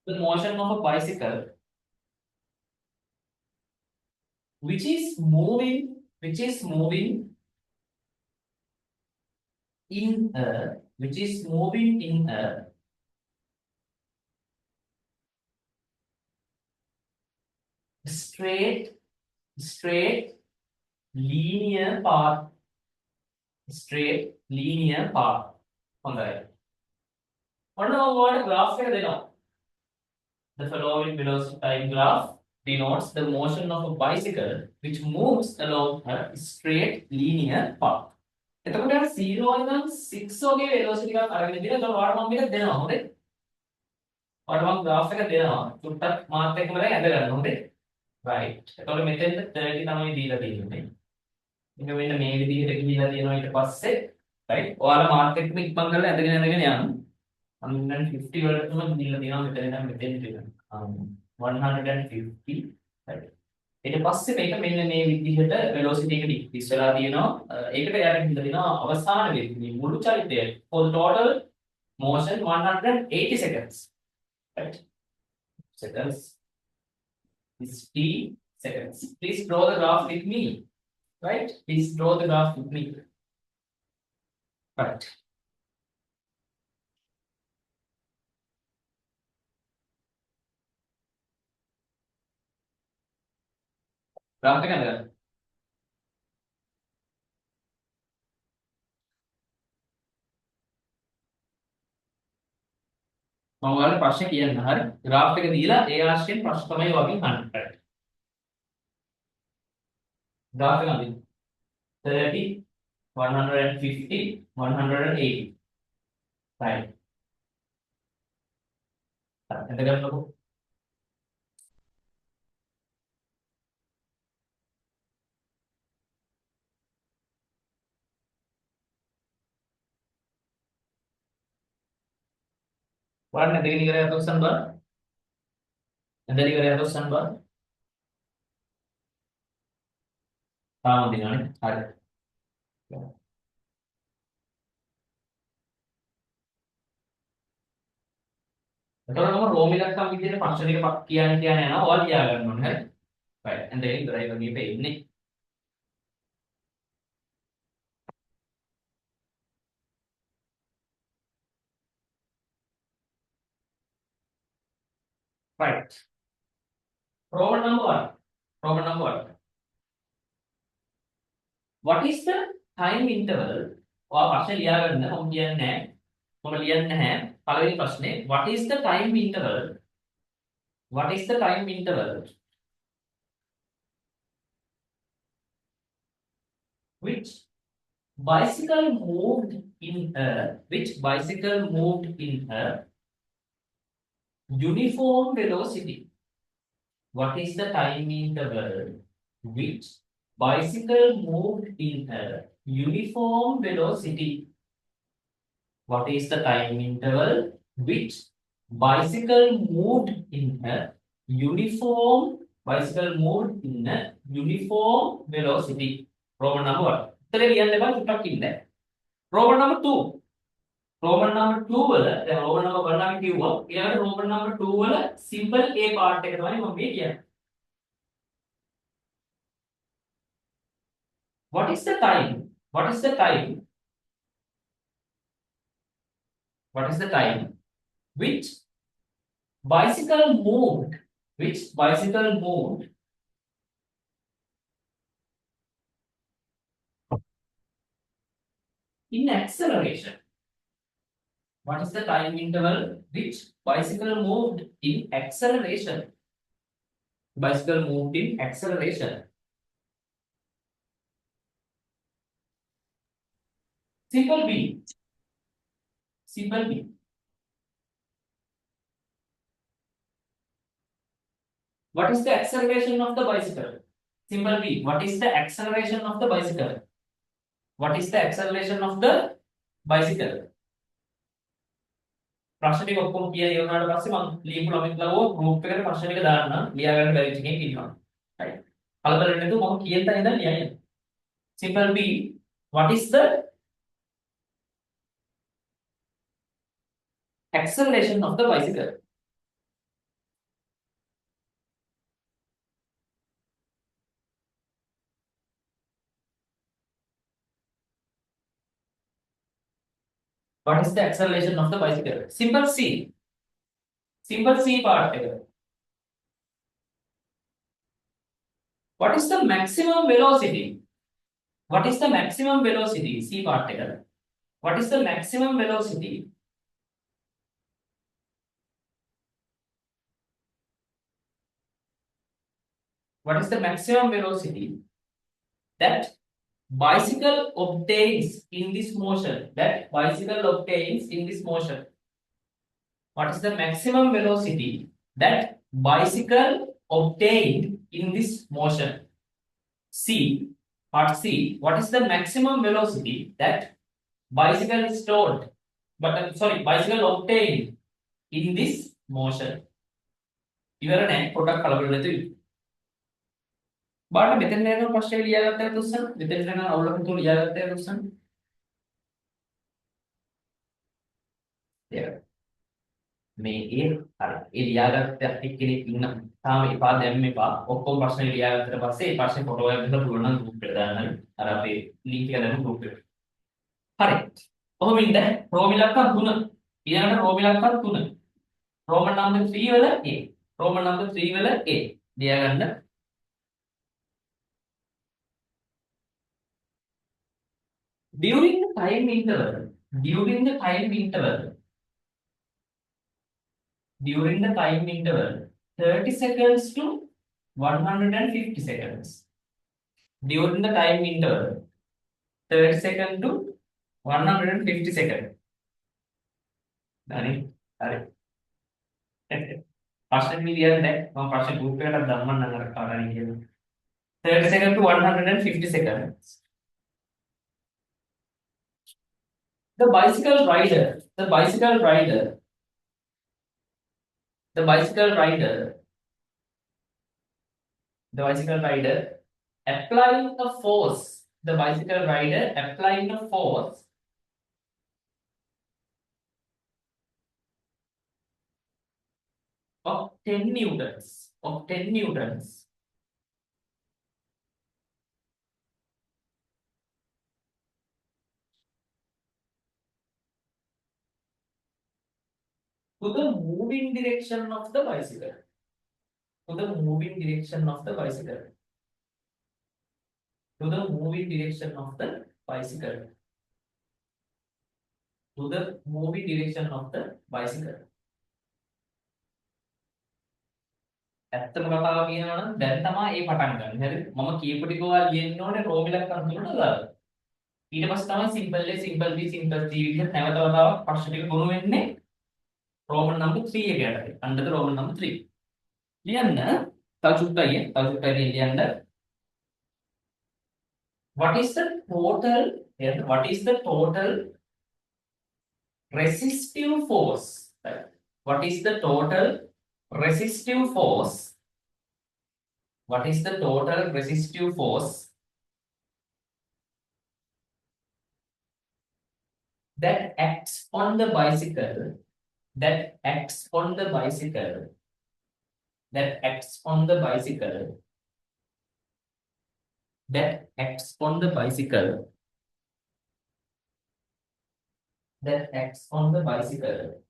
the motion of a bicycle which is moving in a straight straight linear path හොඳයි. ඔන්න ඔයාලට graph එක දෙනවා. The following velocity time graph denotes the motion of a bicycle which moves along a straight linear path. එතකොට 0 ඉඳන් 6 වගේ velocity එකක් අරගෙන ඉඳලා එතකොට ඔයාලට මම මේක දෙනවා. හොඳේ. ඔයාලට මම graph එක දෙනවා. චුට්ටක් මාත් එක්කම දැන් ඇඳ ගන්න. හොඳේ. right. එතකොට මෙතෙන්ද 30 තමයි දීලා තියෙන්නේ. මේක මෙන්න මේ විදිහට ගිහිලා තියෙනවා ඊට පස්සේ right. ඔයාලා මාත් එක්කම ඉක්මන් කරලා ඇඳගෙන යන්න. 150 වලට තමයි දීලා තියෙනවා මෙතන ඉඳන් මෙතෙන් තියෙනවා 150 right ඊට පස්සේ මේක මෙන්න මේ විදිහට velocity එක decrease වෙලා තියෙනවා ඒකට යාට දීලා තියෙනවා අවසාන වෙලෙදි මේ මුළු චලිතය for the total motion 180 seconds right seconds is t seconds please draw the graph with me right please draw the graph with me right graph එක නේද මම ඔයාලට ප්‍රශ්න කියන්න හරි graph එක දීලා ඒ ආශ්‍රයෙන් ප්‍රශ්න තමයි වගේ අහන්න right graph එක අදින්න 30 150 180 right එතන ගන්නකො ඔයාලා නැදගෙන ඉවර යතොත් සම්බන්ධ නැදගෙන ඉවර යතොත් සම්බන්ධ තාම දිනවනේ හරි එතකොට මම රෝම ඉලක්කම් විදිහට ෆන්ක්ෂන් එක කියන්න යනවා ඔයාලා ලියා ගන්න ඕනේ හරි right නැදගෙන ඉවරයි වගේ වෙන්නේ right problem number 1 what is the time interval ඔයා ප්‍රශ්නේ ලියා ගන්න මම කියන්නේ නැහැ පළවෙනි ප්‍රශ්නේ what is the time interval which bicycle moved in a uniform velocity what is the time interval which bicycle moved in a uniform velocity what is the time interval which bicycle moved in a uniform velocity Roman number 1 ඉතින් ලියන්න එපා චුට්ටක් ඉන්න Roman number 2 Roman number 2 වල දැන් Roman number 1 අපි කිව්වා ඊළඟට Roman number 2 වල simple a part එක තමයි මම මේ කියන්නේ what is the time which bicycle moved in acceleration what is the time interval which bicycle moved in acceleration simple b what is the acceleration of the bicycle simple b what is the acceleration of the bicycle ප්‍රශ්න ටික ඔක්කොම කියලා ඉවරනාට පස්සේ මම ලියපු ළමෙක් ලවෝ group එකට ප්‍රශ්න ටික දාන්න ලියා ගන්න බැරි ටිකෙන් ඉන්නවා. right. කලබල වෙන්නේ නැතුව මම කියන තැන ඉඳන් ලියන්න. simple b what is the acceleration of the bicycle What is the acceleration of the bicycle? Simple C. Simple C part. What is the maximum velocity? What is the maximum velocity? C particle. What is the maximum velocity? What is the maximum velocity that bicycle obtains in this motion? That bicycle obtains in this motion. What is the maximum velocity that bicycle obtained in this motion? C. Part C. What is the maximum velocity that bicycle stored? Bicycle obtained in this motion. ඉවරනේ පොඩක් කලබල නැතුව බාට මෙතන යන ප්‍රශ්නේ ලියාගත්තා දුස්සන මෙතන යන අවුලක් තුන ලියාගත්තා දුස්සන ඒක මේ අර ඒ ලියාගත්ත එක්කෙනෙක් ඉන්න තාම එපා දැම්ම එපා ඔක්කොම ප්‍රශ්න ලියාගත්තට පස්සේ ඒ ප්‍රශ්නේ ෆොටෝ එකක් දාලා පුළුවන් නම් ගෲප් එකට දාන්න අර අපේ ලින්ක් එක දාමු ගෲප් එකට හරි කොහොම ඉන්න රෝම ඉලක්කම් 3 ඊළඟට රෝම ඉලක්කම් 3 රෝමන් නම්බර් 3 වල A රෝමන් නම්බර් 3 වල A ලියාගන්න during the time interval during the time interval 30 seconds to 150 seconds during the time interval 30 seconds to 150 seconds හරි හරි ප්‍රශ්න ලියන්නේ මම ප්‍රශ්න ගෲප් එකට දාන්න අර කාරණේ කියලා 30 seconds to 150 seconds the bicycle rider the bicycle rider the bicycle rider the bicycle rider applying a force the bicycle rider applying a force of 10 newtons to the moving direction of the bicycle to the moving direction of the bicycle to the moving direction of the bicycle to the moving direction of the bicycle ඇත්තම කතාව කියනවා නම් දැන් තමයි ඒ පටන් ගන්න. හරිද? මම කියපු ටික ඔයාලා ලියන්න ඕනේ රෝම ඉලක්කම් තුනට දාලා. ඊට පස්සේ තමයි simple A simple B simple C විදිහට නැවත වතාවක් ප්‍රශ්න ටික ගොනු වෙන්නේ රෝමන් නම්බර් 3 එකට යටතේ. අnder රෝමන් නම්බර් 3. ලියන්න තව චුට්ටයි ලියන්න. What is the total resistive force? Right? What is the total resistive force? What is the total resistive force that acts on the bicycle? That acts on the bicycle. That acts on the bicycle. That acts on the bicycle. That acts on the bicycle.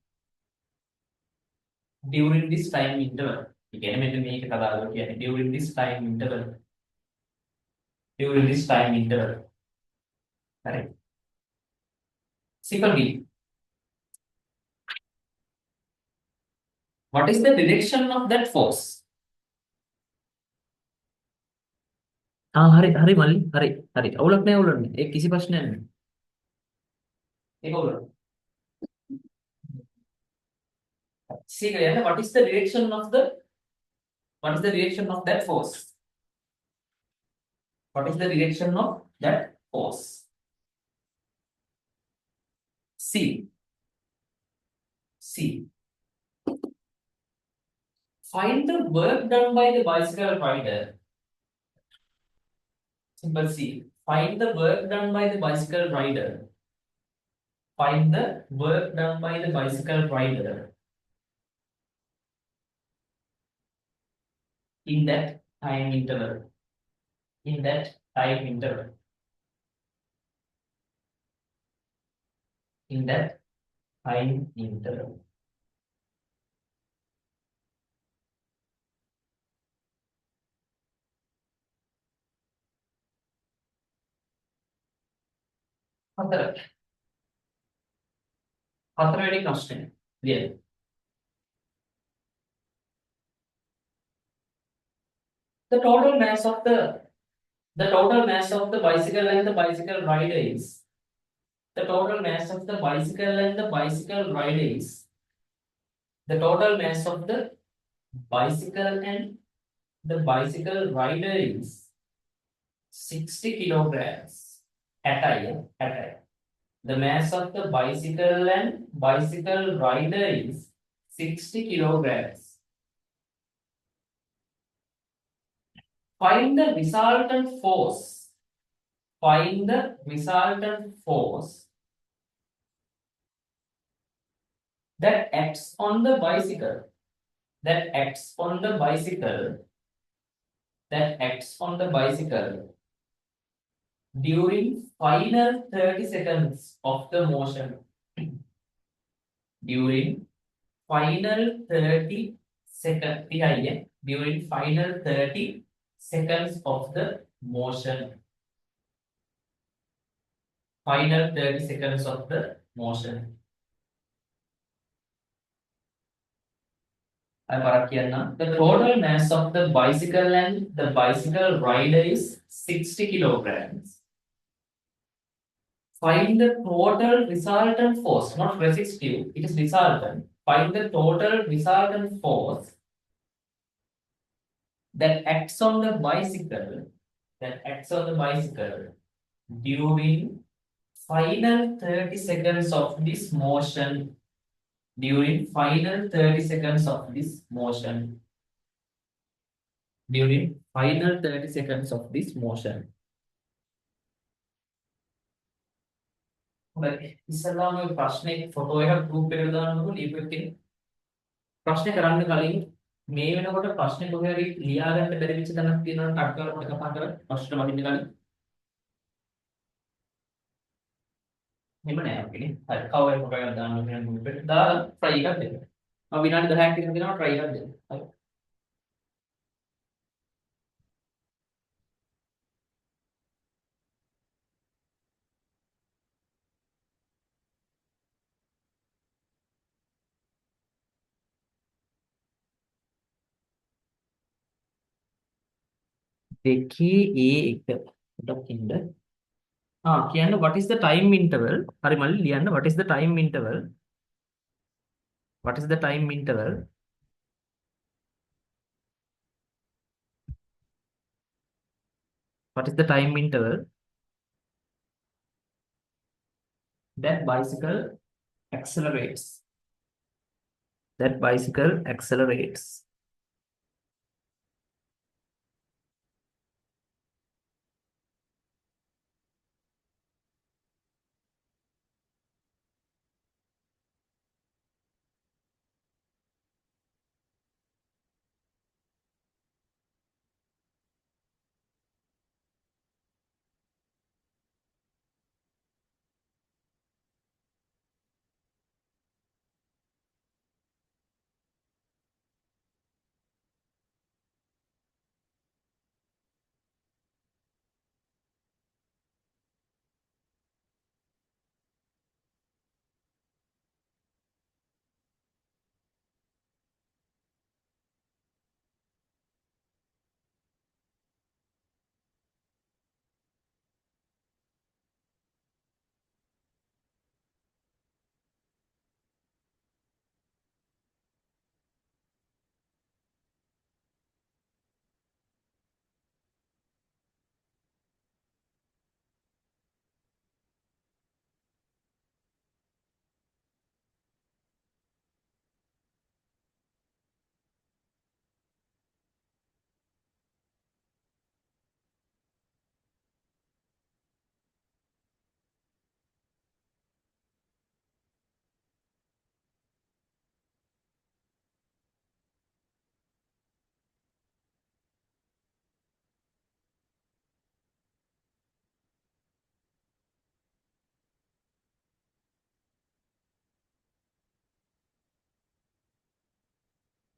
During this time interval. Again, I make it during this time interval. During this time interval. Correct. Simple B. What is the direction of that force? हरी मल्ली हरी අවුලක් නැහැ ඒක කිසි ප්‍රශ්නයක් නැහැ ඒක අවුලක් see again what is the direction of that force what is the direction of that force C find the work done by the bicycle rider simple C find the work done by the bicycle rider find the work done by the bicycle rider in that time interval in that time interval time interval. හතරවෙනි ප්‍රශ්නය. ලියන්න. The total mass of the total mass of the bicycle and the bicycle rider is the total mass of the bicycle and the bicycle rider is the total mass of the bicycle and the bicycle rider is 60 kilograms. At the mass of the bicycle and bicycle rider is 60 kilograms. Find the resultant force. Find the resultant force that acts on the bicycle. That acts on the bicycle. That acts on the bicycle during final 30 seconds of the motion. During final 30 seconds. During final 30 seconds of the motion. Final 30 seconds of the motion. The total mass of the bicycle and the bicycle rider is 60 kilograms. Find the total resultant force, not resistive, it is resultant. Find the total resultant force that acts on the bicycle, during final 30 seconds of this motion. During final 30 seconds of this motion. During final 30 seconds of this motion. ඉස්සල්ලාම ඔය ප්‍රශ්නේ photo එකක් group එකට දාන්නකො ලියපු එකේ ප්‍රශ්නේ කරන්න කලින් මේ වෙනකොට ප්‍රශ්නේ කොහේ හරි ලියා ගන්න බැරි වෙච්ච තැනක් තියෙනවා නම් ටක් කරලා මට කතා කරලා ප්‍රශ්න වදින්න කලින් එහෙම නෑ ඔකේ නේ හරි කව එක ෆොටෝ එකක් දාන්න ඕනේ ගෲප් එකට දාලා try එකක් දෙන්න මම විනාඩි 10ක් විතර දෙනවා try එකක් දෙන්න හරි දෙකේ A1 පොඩක් ඉන්න කියන්න what is the time interval හරි මල්ලි ලියන්න what is the time interval what is the time interval what is the time interval that bicycle accelerates that bicycle accelerates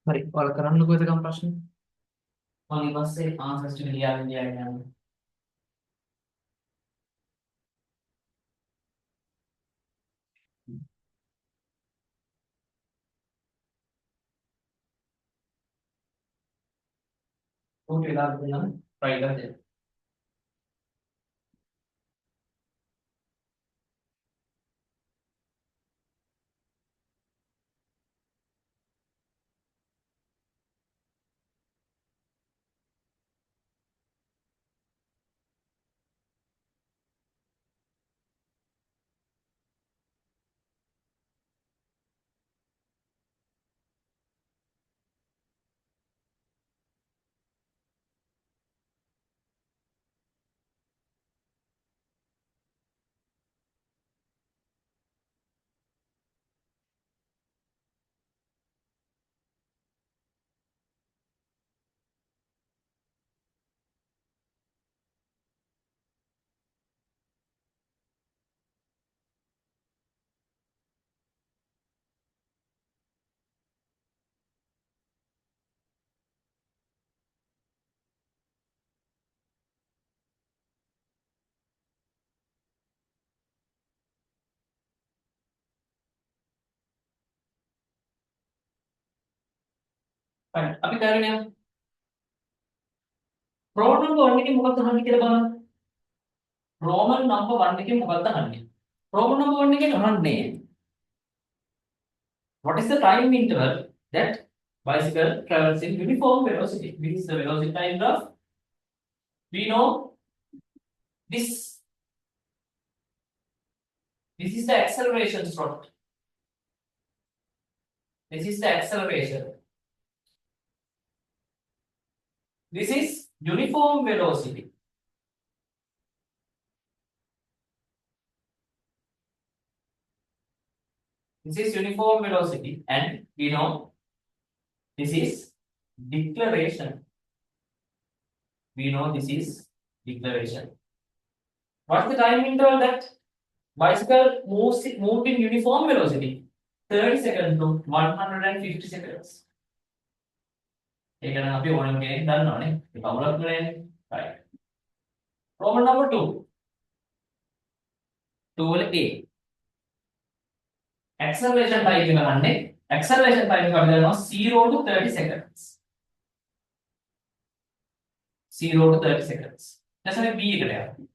හරි ඔයාලා කරන්නකෝ එතකම් ප්‍රශ්න මම ඊපස්සේ ආන්සර්ස් ටික ලියාගෙන යනවා උන්ට වෙලා දෙනවා try කරලා දෙන්න හරි අපි කරගෙන යමු රෝමන් නම්බර් 1 එකේ මොකක්ද අහන්නේ කියලා බලන්න රෝමන් නම්බර් 1 එකේ මොකක්ද අහන්නේ රෝමන් නම්බර් 1 එකේ අහන්නේ what is the time interval that bicycle travels in uniform velocity this is the velocity time graph we know this is the acceleration slot this is the acceleration this is uniform velocity this is uniform velocity and we know this is deceleration we know this is deceleration what's the time interval that bicycle moved in uniform velocity 30 seconds to 150 seconds ඒක නම් අපි ඕනම කෙනෙක් දන්නවනේ ඒක අවුලක් නෙවෙයි right Roman number 2 2 වල A acceleration time එක ගන්නනේ acceleration time එක අපි දන්නවා 0 to 30 seconds 0 to 30 seconds දැන් අපි B එකට යමු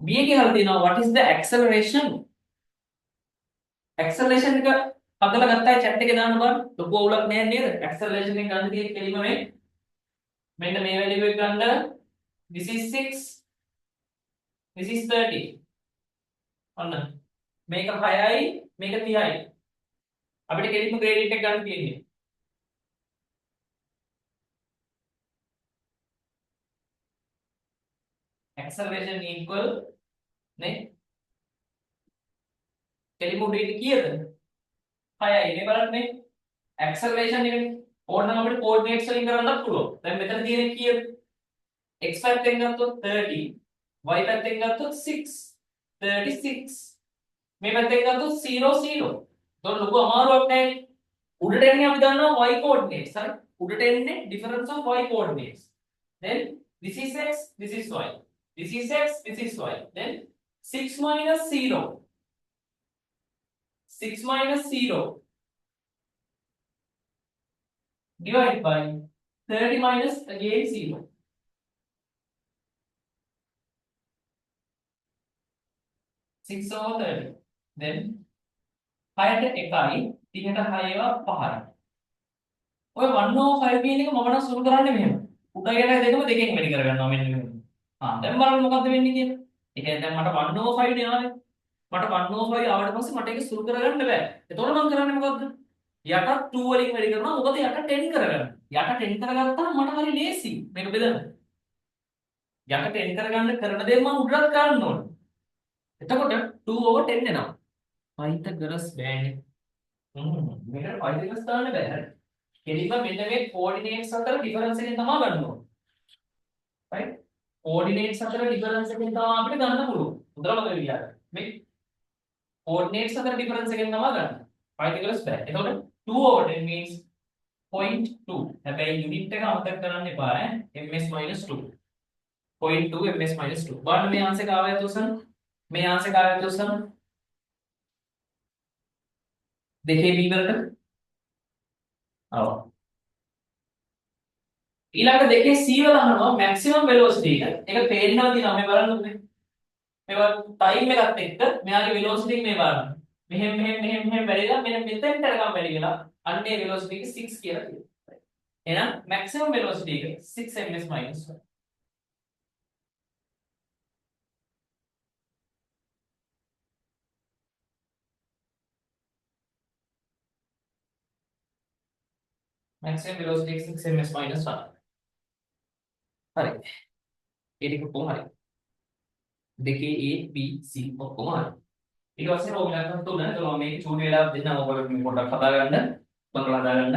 B එකේ හරි තියෙනවා what is the acceleration acceleration එක හදලා ගත්තා chat එකේ දාන්න බලන්න ලොකු අවුලක් නෑ නේද acceleration එක ගන්න තියෙන කෙලිම මේ මෙන්න මේ වැලියු එක ගන්න this is 6 this is 30 ඔන්න මේක 6යි මේක 30යි අපිට කෙලිම gradient එක ගන්න තියෙන්නේ acceleration equal නේ කෙලිම උඩට කීයද 6යි මේ බලන්න මේ acceleration එකනේ ඕනනම් අපිට coordinates වලින් කරන්නත් පුළුවන් දැන් මෙතන තියෙන්නේ කීයද x පැත්තෙන් ගත්තොත් 30 y පැත්තෙන් ගත්තොත් 6 36 මේ පැත්තෙන් ගත්තොත් 0 0 එතකොට ලොකු අමාරුවක් නැහැ උඩට එන්නේ අපි දන්නවා y coordinates හරි උඩට එන්නේ difference of y coordinates then this is x this is y this is x this is y then 6 minus 0 6 minus 0 divided by 30 minus again 0 6 over 30 then 6ට 1යි 30ට 6 5යි ඔය 1 over 5 කියන එක මම නම් සුළු කරන්නේ මෙහෙම උඩ යට දෙකම දෙකෙන් වැඩි කරගන්නවා මෙන්න මෙහෙම දැන් බලන්න මොකද්ද වෙන්නේ කියලා ඒ කියන්නේ දැන් මට 1 over 5 නේ ආවේ මට 1 over 5 ආවට පස්සේ මට ඒක සුළු කරගන්න බෑ එතකොට මම කරන්නේ මොකද්ද යට 2 වලින් වැඩි කරනවා මොකද යට 10 කරගන්න යට 10 කරගත්තාම මට හරි ලේසි මේක බෙදන්න යට 10 කරගන්න කරන දේ මම උඩට කරන්න ඕනේ එතකොට 2 over 10 එනවා Pythagoras බෑනේ මේකට Pythagoras දාන්න බෑ හරි කෙලින්ම මෙන්න මේ coordinates අතර difference එකෙන් තමයි ගන්න ඕනේ right coordinates අතර difference එකෙන් තමයි අපිට ගන්න පුළුවන් හොඳට මතක තියාගන්න මේ coordinates අතර difference එකෙන් තමයි ගන්න Pythagoras බෑ එතකොට 2 over 10 means 0.2 හැබැයි යුනිට් එක අමතක කරන්න එපා ඈ ms 2 0.2 ms 2 බලන්න මේ ආන්සර් එක ආවද උසන් මේ ආන්සර් එක ආවද උසන් දෙකේ b වලට ඔව් ඊළඟ දෙකේ c වල අහනවා maximum velocity එක ඒක පේනවා තියෙනවා මේ බලන්න මේවා ටයිම් එකත් එක්ක මෙයාගේ velocity එක මේ බලන්න මෙහෙම වැඩිලා මෙන්න මෙතෙන්ට යනකම් වැඩි වෙලා අන්නේ velocity එක 6 කියලා කියනවා එහෙනම් maximum velocity එක 6 ms 1 maximum velocity එක 6 ms 1 හරි ඒ ටික කොහොම හරි දෙකේ A B C ඔක්කොම හරි ඊට පස්සේ ඕගලන්ට තුන මම මේක චූටි වෙලා දෙන්න ඕගොල්ලෝ මේ පොඩ්ඩක් හදා ගන්න බංගලා හදා ගන්න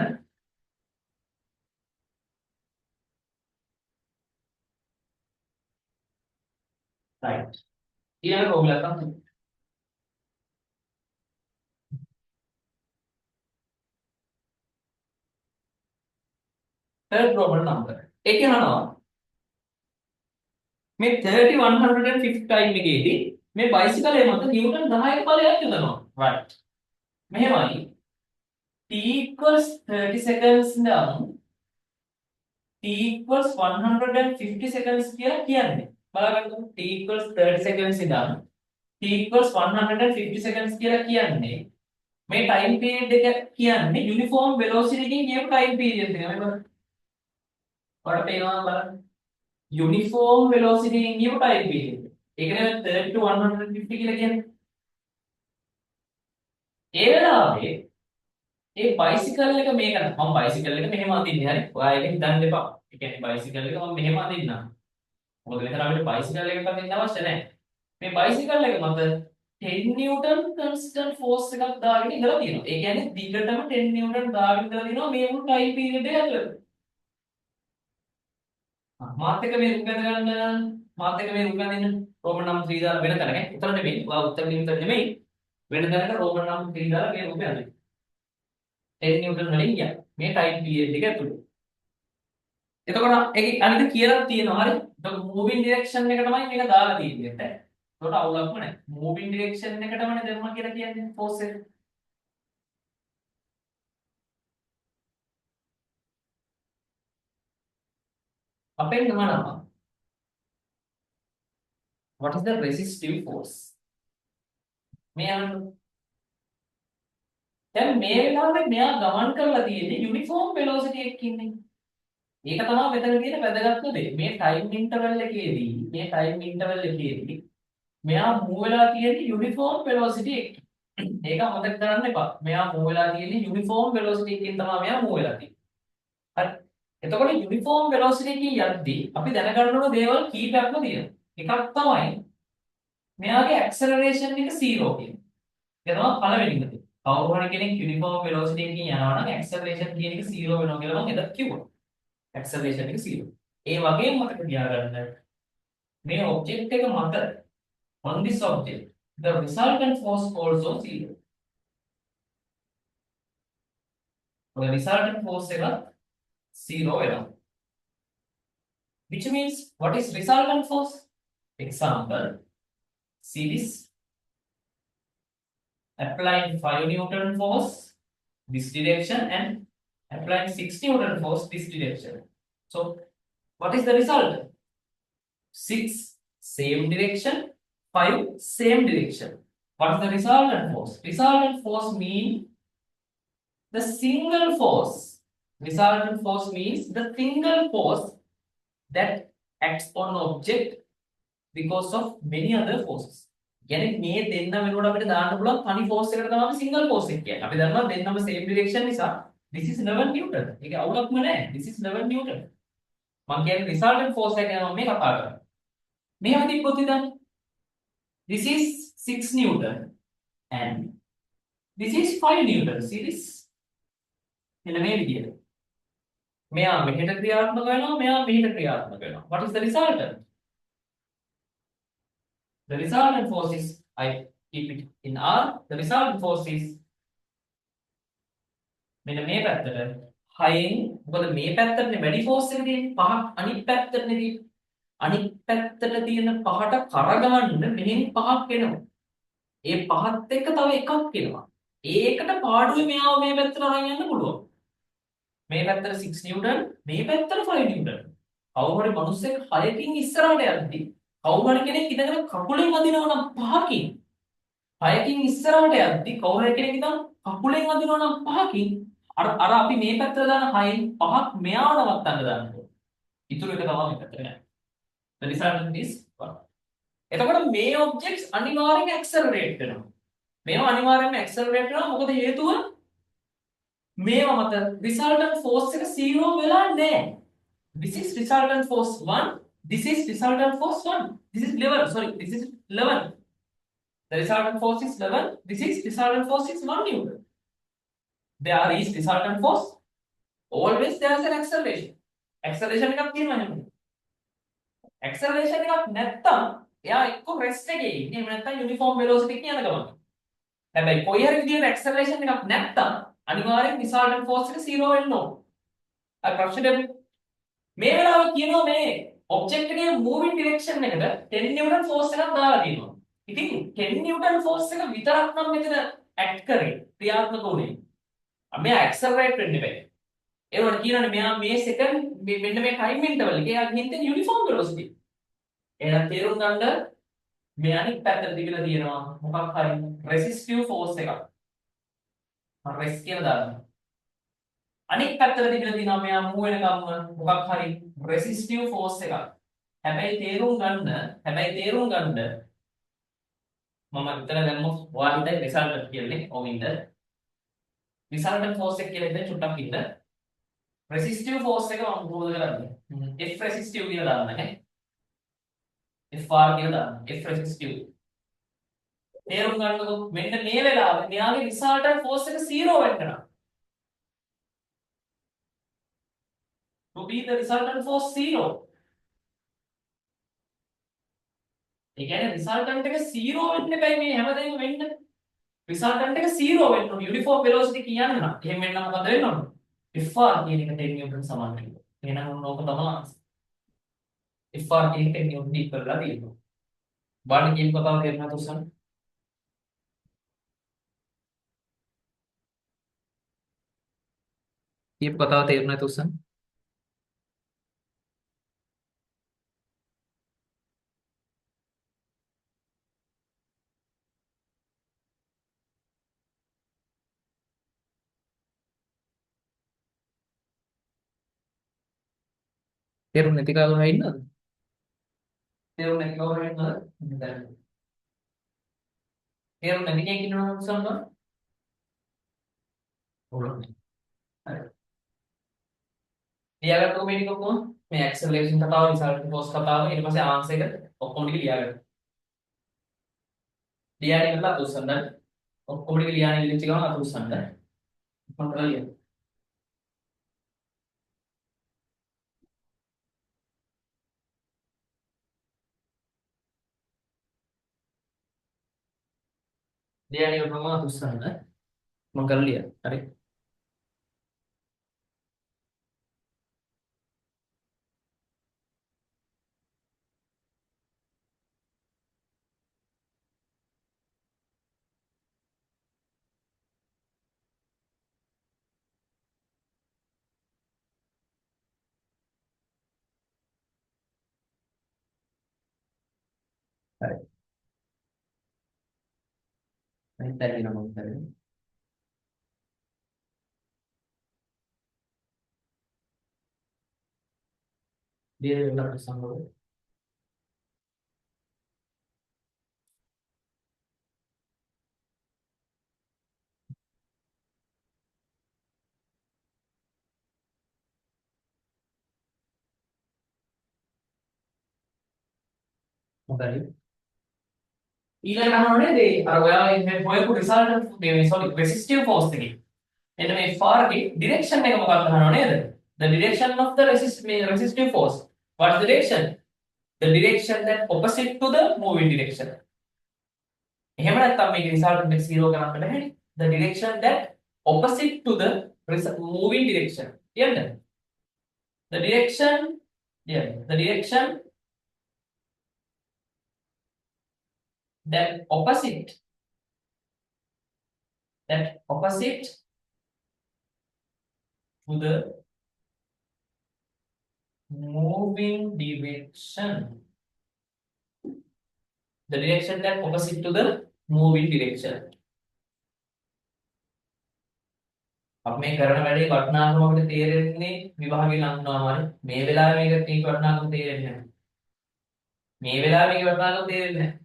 right ඊළඟ ඕගලන්ට third problem number ඒකේ අහනවා මේ 30 150 ටයිම් එකේදී මේ බයිසිකලයේ මත නිව්ටන් 10ක බලයක් යොදනවා right මෙහෙමයි t equals 30 seconds ඉඳන් t equals 150 seconds කියලා කියන්නේ බලන්න t equals 30 seconds ඉඳන් t equals 150 seconds කියලා කියන්නේ මේ ටයිම් පීරියඩ් එක කියන්නේ යුනිෆෝම් වෙලොසිටි එකකින් කියපු ටයිම් පීරියඩ් එක මේ බලන්න ඔයාලට පේනවා බලන්න uniform velocity එකකින් කියපු ටයිම් පීරියඩ් ඒක නේ 30 to 150 කියලා කියන්නේ ඒ වෙලාවේ ඒ බයිසිකල් එක මේකට මම බයිසිකල් එක මෙහෙම අදින්නේ හරි ඔයා ඒක හිතන්න එපා ඒ කියන්නේ බයිසිකල් එක මම මෙහෙම අදින්නම් මොකද මෙතන අපිට බයිසිකල් එකක් අදින්න අවශ්‍ය නැහැ මේ බයිසිකල් එක මත 10 නිව්ටන් constant force එකක් දාගෙන ඉඳලා තියෙනවා ඒ කියන්නේ දිගටම 10 නිව්ටන් දාගෙන ඉඳලා තියෙනවා මේ මුළු ටයිම් පීරියඩ් එක ඇතුළත මාත් එක මේ උගඳ ගන්න මාත් එක මේ උගඳ දෙන්න රෝමන් නම් 3 දාලා වෙන තැනක උතර නෙමෙයි ඔයා උත්තර නිමිත නෙමෙයි වෙන තැනක රෝමන් නම් 3 දාලා මේ උගඳ අදින්න 10 නිව්ටන් වලින් ගියා මේ ටයිම් පීරියඩ් එක ඇතුළේ එතකොට ඒකේ අනිත් කියලා තියෙනවා හරි එතකොට මූවින් ඩිරෙක්ෂන් එක තමයි මේක දාලා තියෙන්නේ දැන් එතකොට අවුලක්ම නැහැ මූවින් ඩිරෙක්ෂන් එකටමනේ දැම්මා කියලා කියන්නේ ෆෝස් එක අපෙන් ගමනවා what is the resistive force මේ අහන්න දැන් මේ වෙලාවේ මෙයා ගමන් කරලා තියෙන්නේ යුනිෆෝම් වෙලොසිටි එකකින්නේ ඒක තමයි මෙතන තියෙන වැදගත්ම දේ මේ ටයිම් ඉන්ටර්වල් එකේදී මෙයා මූව් වෙලා තියෙන්නේ යුනිෆෝම් වෙලොසිටි එකකින් ඒක අමතක කරන්න එපා මෙයා මූව් වෙලා තියෙන්නේ යුනිෆෝම් වෙලොසිටි එකකින් තමයි මෙයා මූව් වෙලා තියෙන්නේ හරි එතකොට යුනිෆෝම් වෙලොසිටි එකකින් යද්දී අපි දැනගන්න ඕන දේවල් කීපයක්ම තියෙනවා එකක් තමයි මෙයාගේ ඇක්සලරේෂන් එක 0 කියන්නේ ඒක තමයි පළවෙනි එක කවුරු හරි කෙනෙක් යුනිෆෝම් වෙලොසිටි එකකින් යනවා නම් ඇක්සලරේෂන් කියන එක 0 වෙනවා කියලා මම එදත් කිව්වා. ඇක්සලරේෂන් එක 0. ඒ වගේම මතක තියාගන්න මේ ඔබ්ජෙක්ට් එක මත on this object the resultant force also 0. ඔය resultant force එක 0 වෙනවා. Which means what is resultant force? Example, see this applying 5 Newton force this direction and applying 6 Newton force this direction. So, what is the result? 6 same direction, 5 same direction. What is the resultant force? Resultant force means the single force. Resultant force means the single force that acts on object because of many other forces. කියන්නේ මේ දෙන්න වෙනකොට අපිට දාන්න පුළුවන් තනි force එකකට තමයි සිංගල් ෆෝස් එක කියන්නේ. අපි දන්නවා දෙන්නම same direction නිසා this is 11 newton. ඒක අවුලක්ම නෑ. This is 11 newton. මම කියන්නේ resultant force එක ගැන මම මේ කතා කරන්නේ. මෙහෙම තිබ්බොත් ඉතින් this is 6 newton and this is 5 newton. See this? එළ මේ විදියට. මෙයා මෙහෙට ක්‍රියාත්මක වෙනවා, මෙයා මෙහෙට ක්‍රියාත්මක වෙනවා. What is the resultant? The resultant force is, I keep it in R, the resultant force is මෙන්න මේ පැත්තට 6න් මොකද මේ පැත්තටනේ වැඩි ෆෝස් එක තියෙන්නේ 5ක් අනිත් පැත්තටනේ තියෙන්නේ. අනිත් පැත්තට තියෙන 5ට කරගන්න මෙහෙන් 5ක් එනවා. ඒ 5ත් එක්ක තව එකක් එනවා. ඒකට පාඩුවේ මෙයාව මේ පැත්තට අරන් යන්න පුළුවන්. මේ පැත්තට 6 නිව්ටන්, මේ පැත්තට 5 නිව්ටන්. කවුරු හරි මිනිස්සෙක් 6කින් ඉස්සරහට යද්දි කවුරු හරි කෙනෙක් ඉඳගෙන කකුලෙන් අදිනවා නම් 5කින් 6කින් ඉස්සරහට යද්දි කවුරු හරි කෙනෙක් ඉඳන් කකුලෙන් අදිනවා නම් 5කින් අර අපි මේ පැත්තට දාන 6න් 5ක් මෙයාව නවත්තන්න දානවා. ඉතුරු එක තමයි මේ පැත්තට යන්නේ. The result is 1. එතකොට මේ objects අනිවාර්යෙන්ම accelerate වෙනවා. මේවා අනිවාර්යෙන්ම accelerate වෙනවා. මොකද හේතුව මේවා මත resultant force එක 0 වෙලා නැහැ. This is resultant force 1. This is resultant force 1. This is 11. Sorry, this is 11. The resultant force is 11. This is resultant force is 1 Newton. There is resultant force. Always there is an acceleration. Acceleration එකක් තියෙනවා නේද? Acceleration එකක් නැත්තම් එයා එක්ක rest එකේ ඉන්නේ. එහෙම නැත්නම් uniform velocity එකකින් යන ගමන. හැබැයි කොයි හරි විදිහට acceleration එකක් නැත්තම් අනිවාර්යෙන් resultant force එක 0 වෙන්න ඕන. අර ප්‍රශ්නේ මේ වෙලාවේ කියනවා මේ object එකේ moving direction එකට 10 newton force එකක් දාලා තියෙනවා. ඉතින් 10 newton force එක විතරක් නම් මෙතන act කරේ ක්‍රියාත්මක උනේ. මේ accelerate වෙන්න බෑ. ඒ වුණාට කියනනේ මෙයා මේ second මෙන්න මේ time interval එකේ යා හින්දෙන් uniform velocity. එහෙනම් තේරුම් ගන්න මේ අනිත් පැත්තට තිබිලා තියෙනවා මොකක් හරි resistive force එකක්. රෙස් කියලා දානවා. අනිත් පැත්තට තිබිලා තියෙනවා මෙයා move වෙනකම් මොකක් හරි resistive force එකක්. හැබැයි තේරුම් ගන්න මම විතර දැම්මොත් ඔයාලට resultant කියන්නේ ඔවින්ද resultant force එක කියලා ඉතින් චුට්ටක් ඉන්න resistive force එක මම මොකද කරන්නේ F resistive කියලා දාන්න නේ FR කියලා දාන්න F resistive තේරුම් ගන්නකො මෙන්න මේ වෙලාවේ මෙයාගේ resultant force එක 0 වෙන්න to be the resultant force 0 ඒ කියන්නේ resultant එක 0 වෙන්න බෑ මේ හැමදේම වෙන්න resultant එක 0 වෙන්න ඕනේ uniform velocity කියන්න නම් එහෙම වෙන්න මොකද වෙන්න ඕනේ FR කියන එක 10 නිව්ටන් සමාන වෙනවා එහෙනම් ඕක තමයි FR කියන එක 10 නිව්ටන් ඉක්වලා තියෙනවා බාඩි කියන කතාව තේරුණාද උසන් කියපු කතාව තේරුණාද උසන් තේරුම් නැති කවුරු හරි ඉන්නවද? තේරුම් නැති කවුරු හරි ඉන්නවද? තේරුම් නැති කෙනෙක් ඉන්නවද සම්බන්ධ? ඕනේ. හරි. ලියාගත්තොත් මේ ටික ඔක්කොම මේ ඇක්සලරේෂන් කතාව, resultant force කතාව ඊට පස්සේ ආන්සර් එක ඔක්කොම ටික ලියාගන්න. ලියාගෙන ඉන්නලා අතුස්සන්න. ඔක්කොම ටික ලියාගෙන ඉලිච්ච ගමන් අතුස්සන්න. මොකක්ද ලියන්නේ? ලියාගෙන ඉවරම අතුස්සන්න. මම කරලා ලියන්න. හරි. හරි. දැන් තේරෙනවා මොකද කරන්නේ? ලියන්න ප්‍රශ්න වල හොඳයි. ඊළඟට අහන්නේ මේ අර ඔයාලා මේ හොයපු resultant මේ sorry resistive force එකේ එන්න මේ FR එකේ direction එක මොකක්ද අහනවා නේද? The direction of the resistive force. What's the direction? The direction that opposite to the moving direction. එහෙම නැත්නම් මේක resultant එක 0 කරන්න බැහැ. The direction that opposite to the moving direction. Yeah, the direction, yeah, the direction that opposite to the moving direction. The direction that opposite to the moving direction. අපි මේ කරන වැඩේ වටිනාකම අපිට තේරෙන්නේ විභාගේ ලංකනවාමයි. මේ වෙලාවේ මේක තීක වටිනාකම තේරෙන්නේ නැහැ. මේ වෙලාවේ මේක වටිනාකම තේරෙන්නේ නැහැ.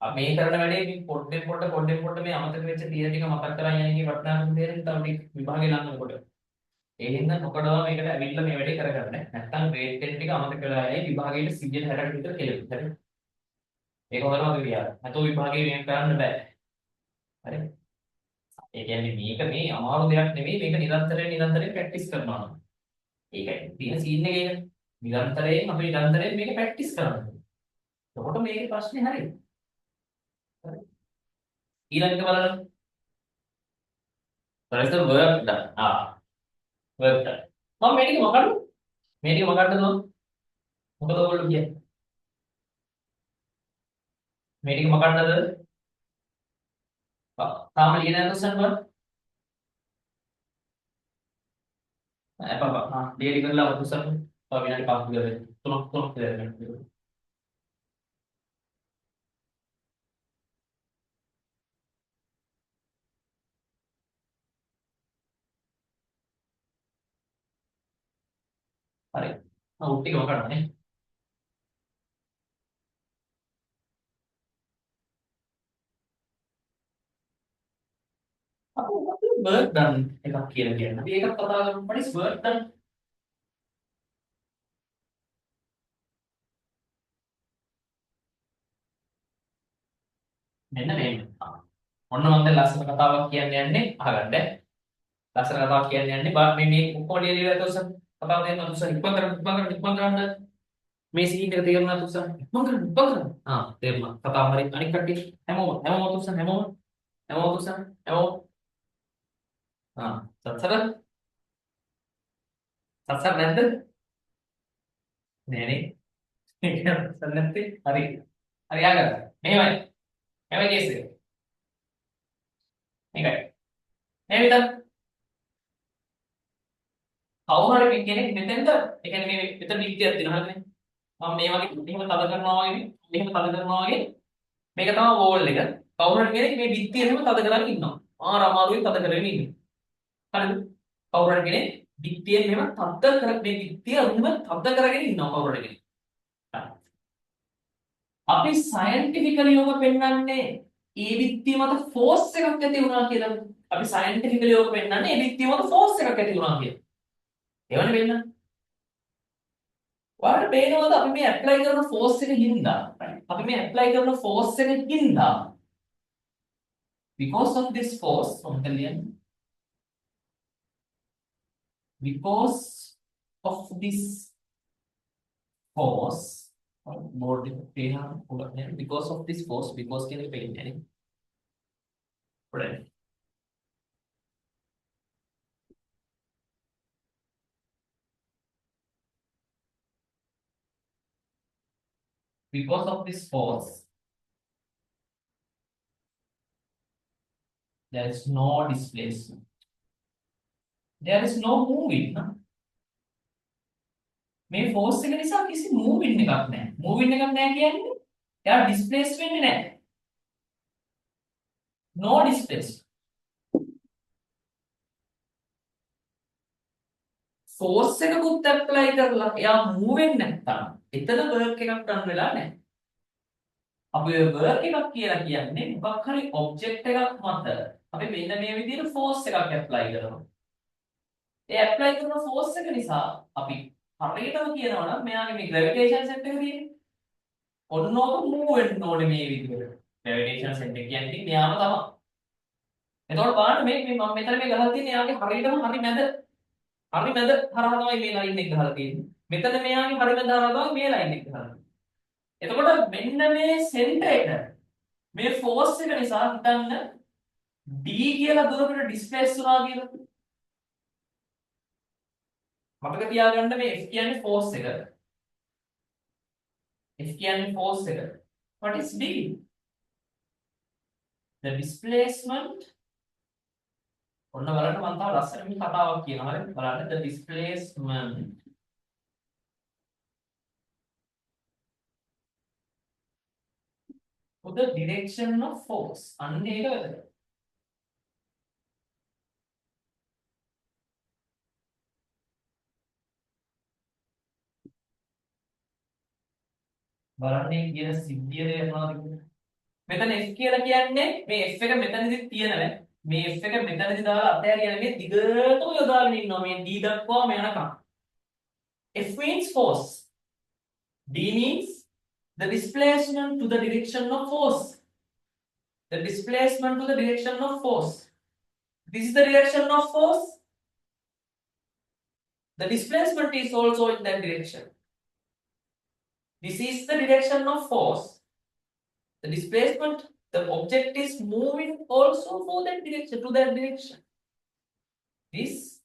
අපි මේ කරන වැඩේ මේ පොඩ්ඩෙන් පොඩ මේ අමතක වෙච්ච තියෙන ටික මතක් කරගෙන යන එකේ වටිනාකම තේරෙන්නේ තව ටික විභාගේ ලංකනකොට. ඒ හින්දා නොකඩවා මේකට ඇවිල්ලා මේ වැඩේ කරගන්න. නැත්නම් grade 10 ටික අමතක වෙලා යයි විභාගයේ 160කට විතර කෙලෙමු. හරි. ඒක හොඳට මතක තියාගන්න. නැතෝ විභාගයේ මේක කරන්න බෑ. හරි. ඒ කියන්නේ මේක මේ අමාරු දෙයක් නෙමෙයි මේක නිරන්තරයෙන් ප්‍රැක්ටිස් කරනවා. ඒකයි තියෙන සීන් එක ඒක. නිරන්තරයෙන් අපි නිරන්තරයෙන් මේක ප්‍රැක්ටිස් කරනවා. එතකොට මේකේ ප්‍රශ්නේ හරියි. හරි. ඊළඟට බලන්න. first work done. work done. මම මේ ටික මොකක්ද? මේ ටික මොකක්ද නෝ? මොකද ඔයගොල්ලෝ කියන්නේ? මේ ටික මොකක්ද? තාම ලියන question වල ඩේලි කරලා question තව විනාඩි 5ක් විතර වෙයි. තුනක් විතර වෙනවා. හරි. උත් ටික මොකක්ද නේ? අපි work done එකක් කියලා කියනවා. අපි ඒකත් කතා කරමු. what is work done? මෙන්න මේක. ඔන්න මම දැන් ලස්සන කතාවක් කියන්න යන්නේ අහගන්න. ලස්සන කතාවක් කියන්න යන්නේ මේ කොහොමද ලියලා තෝසන් කතාව දෙන්න තෝසන් ඉක්මන් කරන්න මේ සීන් එක තේරුණා තෝසන් ඉක්මන් කරන්න තේරුණා කතාව හරි අනික් කට්ටිය හැමෝම තෝසන් හැමෝම සත්සර නැද්ද නෑනේ ඒක නැත්තේ හරි ආගන්න මෙහෙමයි කේස් එක මේකයි මේ විතර කවුරු හරි කෙනෙක් මෙතෙන්ද ඒ කියන්නේ මේ මෙතන විත්තියක් තියෙනවා හරිනේ මම මේ වගේ මෙහෙම තද කරනවා වගේ මේක තමයි වෝල් එක කවුරු හරි කෙනෙක් මේ විත්තිය එහෙම තද කරගෙන ඉන්නවා අමාරුවෙන් තද කරගෙන ඉන්නේ හරිද කවුරු හරි කෙනෙක් විත්තියෙන් එහෙම තද කර මේ විත්තිය උන්ව තද කරගෙන ඉන්නවා කවුරු හරි කෙනෙක් අපි සයන්ටිෆිකලි ඔබ පෙන්වන්නේ ඒ විත්තිය මත ෆෝස් එකක් ඇති වුණා කියලා අපි සයන්ටිෆිකලි ඔබ පෙන්වන්නේ ඒ විත්තිය මත ෆෝස් එකක් ඇති වුණා කියලා එවනේ වෙන්න. ඔයාලට පේනවද අපි මේ ඇප්ලයි කරන ෆෝස් එක හින්දා because of this force board because of this force because කියන එක පේන්නේ නේ. පොඩ්ඩක් because of this force there is no displacement there is no moving මේ force එක නිසා කිසි moving එකක් නැහැ moving එකක් නැහැ කියන්නේ එයා displace වෙන්නේ නැහැ no displace force එකකුත් apply කරලා එයා move වෙන්නේ නැත්තම් එතන work එකක් run වෙලා නැහැ අපි work එකක් කියලා කියන්නේ මොකක් හරි object එකක් මත අපි මෙන්න මේ විදිහට force එකක් apply කරනවා ඒ apply කරන force එක නිසා අපි හරියටම කියනවා නම් මෙයාගේ මේ gravitation set එක තියෙන්නේ ඔන්නෝක move වෙන්න ඕනේ මේ විදිහට gravitation set එක කියන්නේ මෙයාම තමයි එතකොට බලන්න මේ මම මෙතන මේ ගහලා තියෙන්නේ එයාගේ හරියටම හරි මැද හරහා තමයි මේ line එක ගහලා තියෙන්නේ මෙතන මෙයාගේ හරි මැද හරහා තමයි මේ line එක ගහලා එතකොට මෙන්න මේ center එක මේ force එක නිසා හිතන්න d කියලා දුරකට displace වුණා කියලා මතක තියාගන්න මේ F කියන්නේ force එක. F කියන්නේ force එක. What is D? The displacement. ඔන්න බලන්න මම තාම ලස්සන මේ කතාවක් කියනවා. හරි බලන්න the displacement to the direction of force. අන්න ඒක වැදගත්. බලන්නේ කියන සිද්ධිය තේරෙනවද කියලා. මෙතන F කියලා කියන්නේ මේ F එක මෙතනදි තියෙනවා. මේ F එක මෙතනදි දාලා අතහැරියන මේ දිගටම යොදාගෙන ඉන්නවා මේ D දක්වාම යනකම්. F means force. D means the displacement to the direction of force. The displacement to the direction of force. This is the direction of force. The displacement is also in that direction. This is the direction of force. The displacement, the object is moving also for that direction, to that direction. This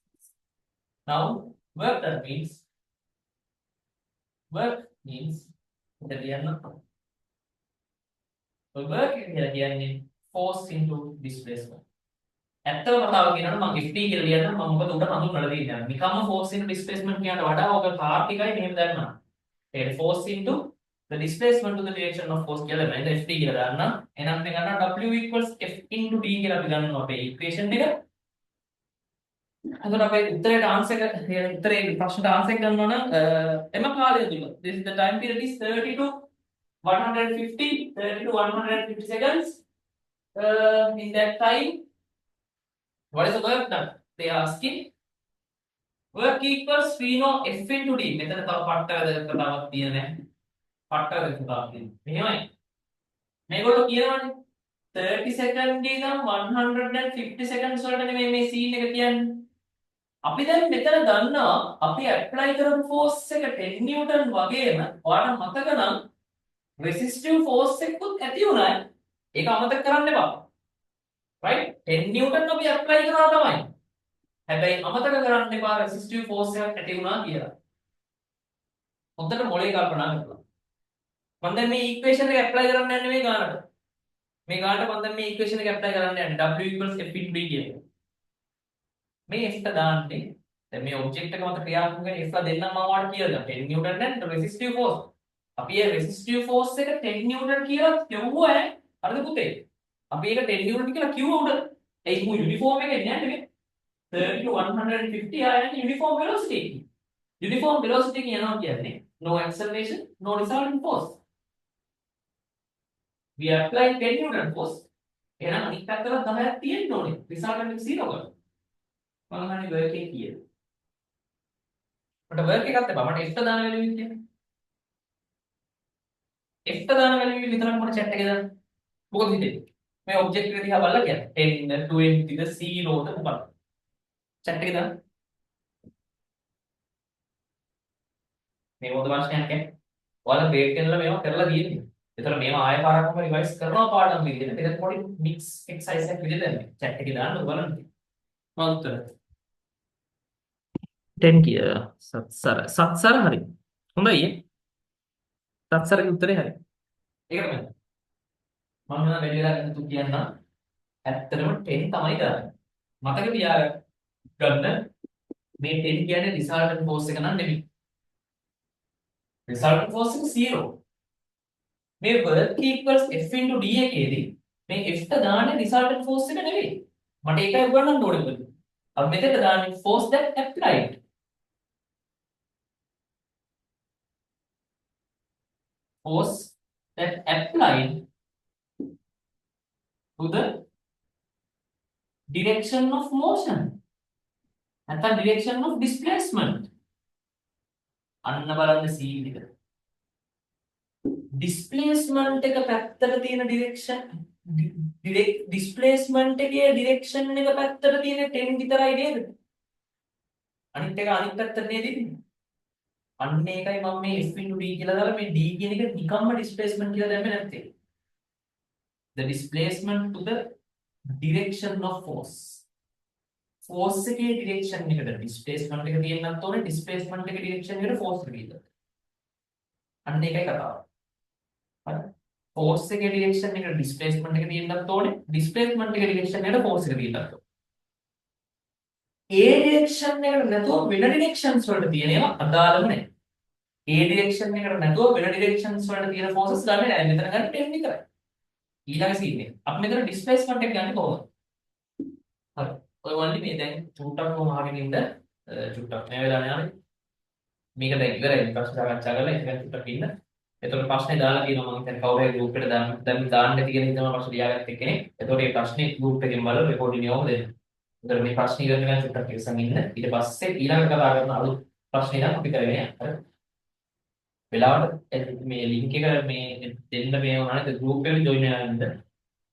now work that means the work කියන්නේ force into displacement. ඇත්තම කතාව කියනකොට මම FT කියලා ලියනවා මම මොකද උඩ හඳුන්වලා දෙන්නේ. නිකම්ම force into displacement කියනට වඩා ඔක තාර්කිකයි මෙහෙම දැම්මා. ඒ force into the displacement to the direction of force කියලා දැම්මා. ඒක FT කියලා දාන්න. එහෙනම් මේ ගන්නවා W equals F into D කියලා අපි ගන්නවා අපේ equation එක. අතන අපේ උත්තරේට answer එක උත්තරේ ප්‍රශ්නට answer එක ගන්නවා නම් එම කාලය තුල this is the time period is 30 to 150 seconds. In that time, what is the work done? They are asking work equals we know F into D. මෙතන තව පට්ට කතාවක් තියෙනවා. පට්ට කතාවක් තියෙනවා. මෙහෙමයි. මේගොල්ලෝ කියනවානේ 30 second ඉඳන් 150 seconds වලට නෙමෙයි මේ scene එක කියන්නේ. අපි දැන් මෙතන දන්නවා අපි apply කරපු force එක 10 newton වගේම ඔයාලට මතක නම් resistive force එකකුත් ඇති වුණා. ඒක අමතක කරන්න එපා. right 10 newton අපි apply කරනවා තමයි. හැබැයි අමතක කරන්න එපා resistive force එකක් ඇති වුණා කියලා. හොඳට මොලේ කල්පනා කරලා. මම දැන් මේ equation එක apply කරන්න යන්නේ මේ ගානට. මේ ගානට මම දැන් මේ equation එක apply කරන්න යන්නේ W equals F into D කියන එක. මේ F එක දාන්නේ දැන් මේ object එක මත ක්‍රියාත්මක වෙන F දෙන්නම් මම ඔයාලට කියලා දෙනවා 10 newton and resistive force. අපි ඒ resistive force එක 10 newton කියලා කියවුවා ඈ. හරිද පුතේ? අපි ඒක 10 newton කියලා කිව්වා උඩ. ඒක යුනිෆෝම් එකේ නෑ නෙමෙයි. 30 to 150 ආයන uniform velocity. Uniform velocity කියනවා කියන්නේ no acceleration, no resultant force. We apply 10 newton force. එහෙනම් අනිත් පැත්තට 10ක් තියෙන්න ඕනේ. resultant එක 0 කරනවා. මම අහන්නේ work එක කීයද? මට work එකක් තිබ්බා. මට F දාන වැලියු කියන්නේ. F දාන වැලියු විතරක් මට chat එකේ දාන්න. මොකද හිතෙන්නේ? මේ object එක දිහා බලලා කියන්නේ 10 20 ද 0 ද මොකක්ද? chat එකේ දාන්න. මේ මොකද ප්‍රශ්නයක් ඈ? ඔයාලා grade කරලා මේවා කරලා තියෙන්නේ. ඒතර මේවා ආයෙ පාරක්ම රිවයිස් කරනවා පාඩම් විදිහට. ඒක පොඩි mix exercise එකක් විදිහට දැම්මේ. chat එකේ දාන්න බලන්න. මම උත්තර 10 කිය සත්සර හරි. හොඳයි. සත්සරගේ උත්තරේ හරි. ඒක තමයි. මම නේද වැඩි වෙලා ගන්න කියන්න. ඇත්තටම 10 තමයි දාන්නේ. මතක තියාගන්න මේ 10 කියන්නේ resultant force එක නන් නෙමෙයි. resultant force එක 0. මේ work equals F into D එකේදී මේ F ට දාන්නේ resultant force එක නෙවෙයි. මට ඒකයි උගන්නන්න ඕනේ. අපි මෙතන දාන්නේ force that applied. Force that applied to the direction of motion. නැත්නම් direction of displacement. අන්න බලන්න C විදිහට. displacement එක පැත්තට තියෙන direction displacement එකේ direction එක පැත්තට තියෙන 10 විතරයි නේද? අනිත් එක අනිත් පැත්තට නේද ඉන්නේ? අන්න ඒකයි මම මේ F into D කියලා දාලා මේ D කියන එක නිකම්ම displacement කියලා දැම්මේ නැත්තේ. The displacement to the direction of force. Force එකේ ඩිරෙක්ෂන් එකට ඩිස්ප්ලේස්මන්ට් එක තියෙන්නත් ඕනේ ඩිස්ප්ලේස්මන්ට් එකේ ඩිරෙක්ෂන් එකට ෆෝස් එක තියෙන්න. අන්න ඒකයි කතාව. හරි. ෆෝස් එකේ ඩිරෙක්ෂන් එකට ඩිස්ප්ලේස්මන්ට් එක තියෙන්නත් ඕනේ ඩිස්ප්ලේස්මන්ට් එකේ ඩිරෙක්ෂන් එකට ෆෝස් එක තියෙන්නත් ඕනේ. ඒ ඩිරෙක්ෂන් එකට නැතුව වෙන ඩිරෙක්ෂන්ස් වලට තියෙන ඒවා අදාළම නැහැ. ඒ ඩිරෙක්ෂන් එකට නැතුව වෙන ඩිරෙක්ෂන්ස් වලට තියෙන ෆෝසස් ගන්න නැහැ. මෙතන ගන්න 10 විතරයි. ඊළඟ සීන් එක. අපි මෙතන ඩිස්ප්ලේස්මන්ට් එක ගන්නේ කොහොමද? හරි. ඔයගොල්ලෝ මේ දැන් චුට්ටක් කොහොම අහගෙන ඉන්න චුට්ටක් මේ වෙලාවේ යන්නේ. මේක දැන් ඉවරයි. ප්‍රශ්න සාකච්ඡා කරලා ඒක ගැන චුට්ටක් ඉන්න. එතකොට ප්‍රශ්නේ දාලා තියෙනවා මම හිතන්නේ කවුරු හරි ගෲප් එකට දාන්න ඇති කියලා හිතනවා ප්‍රශ්න ලියාගත්ත කෙනෙක්. එතකොට මේ ප්‍රශ්නේ ගෲප් එකෙන් බලලා රෙකෝඩින් යවමු දෙන්න. එතකොට මේ ප්‍රශ්න ඉගෙන ගන්න චුට්ටක් ඉස්සන් ඉන්න. ඊට පස්සේ ඊළඟ කතා කරන අලුත් ප්‍රශ්නේ නම් අපි කරගෙන යන්න. හරි. වෙලාවට මේ ලින්ක් එක මේ දෙන්න මේ වුණානේ ගෲප් එකට ජොයින් වෙන්න.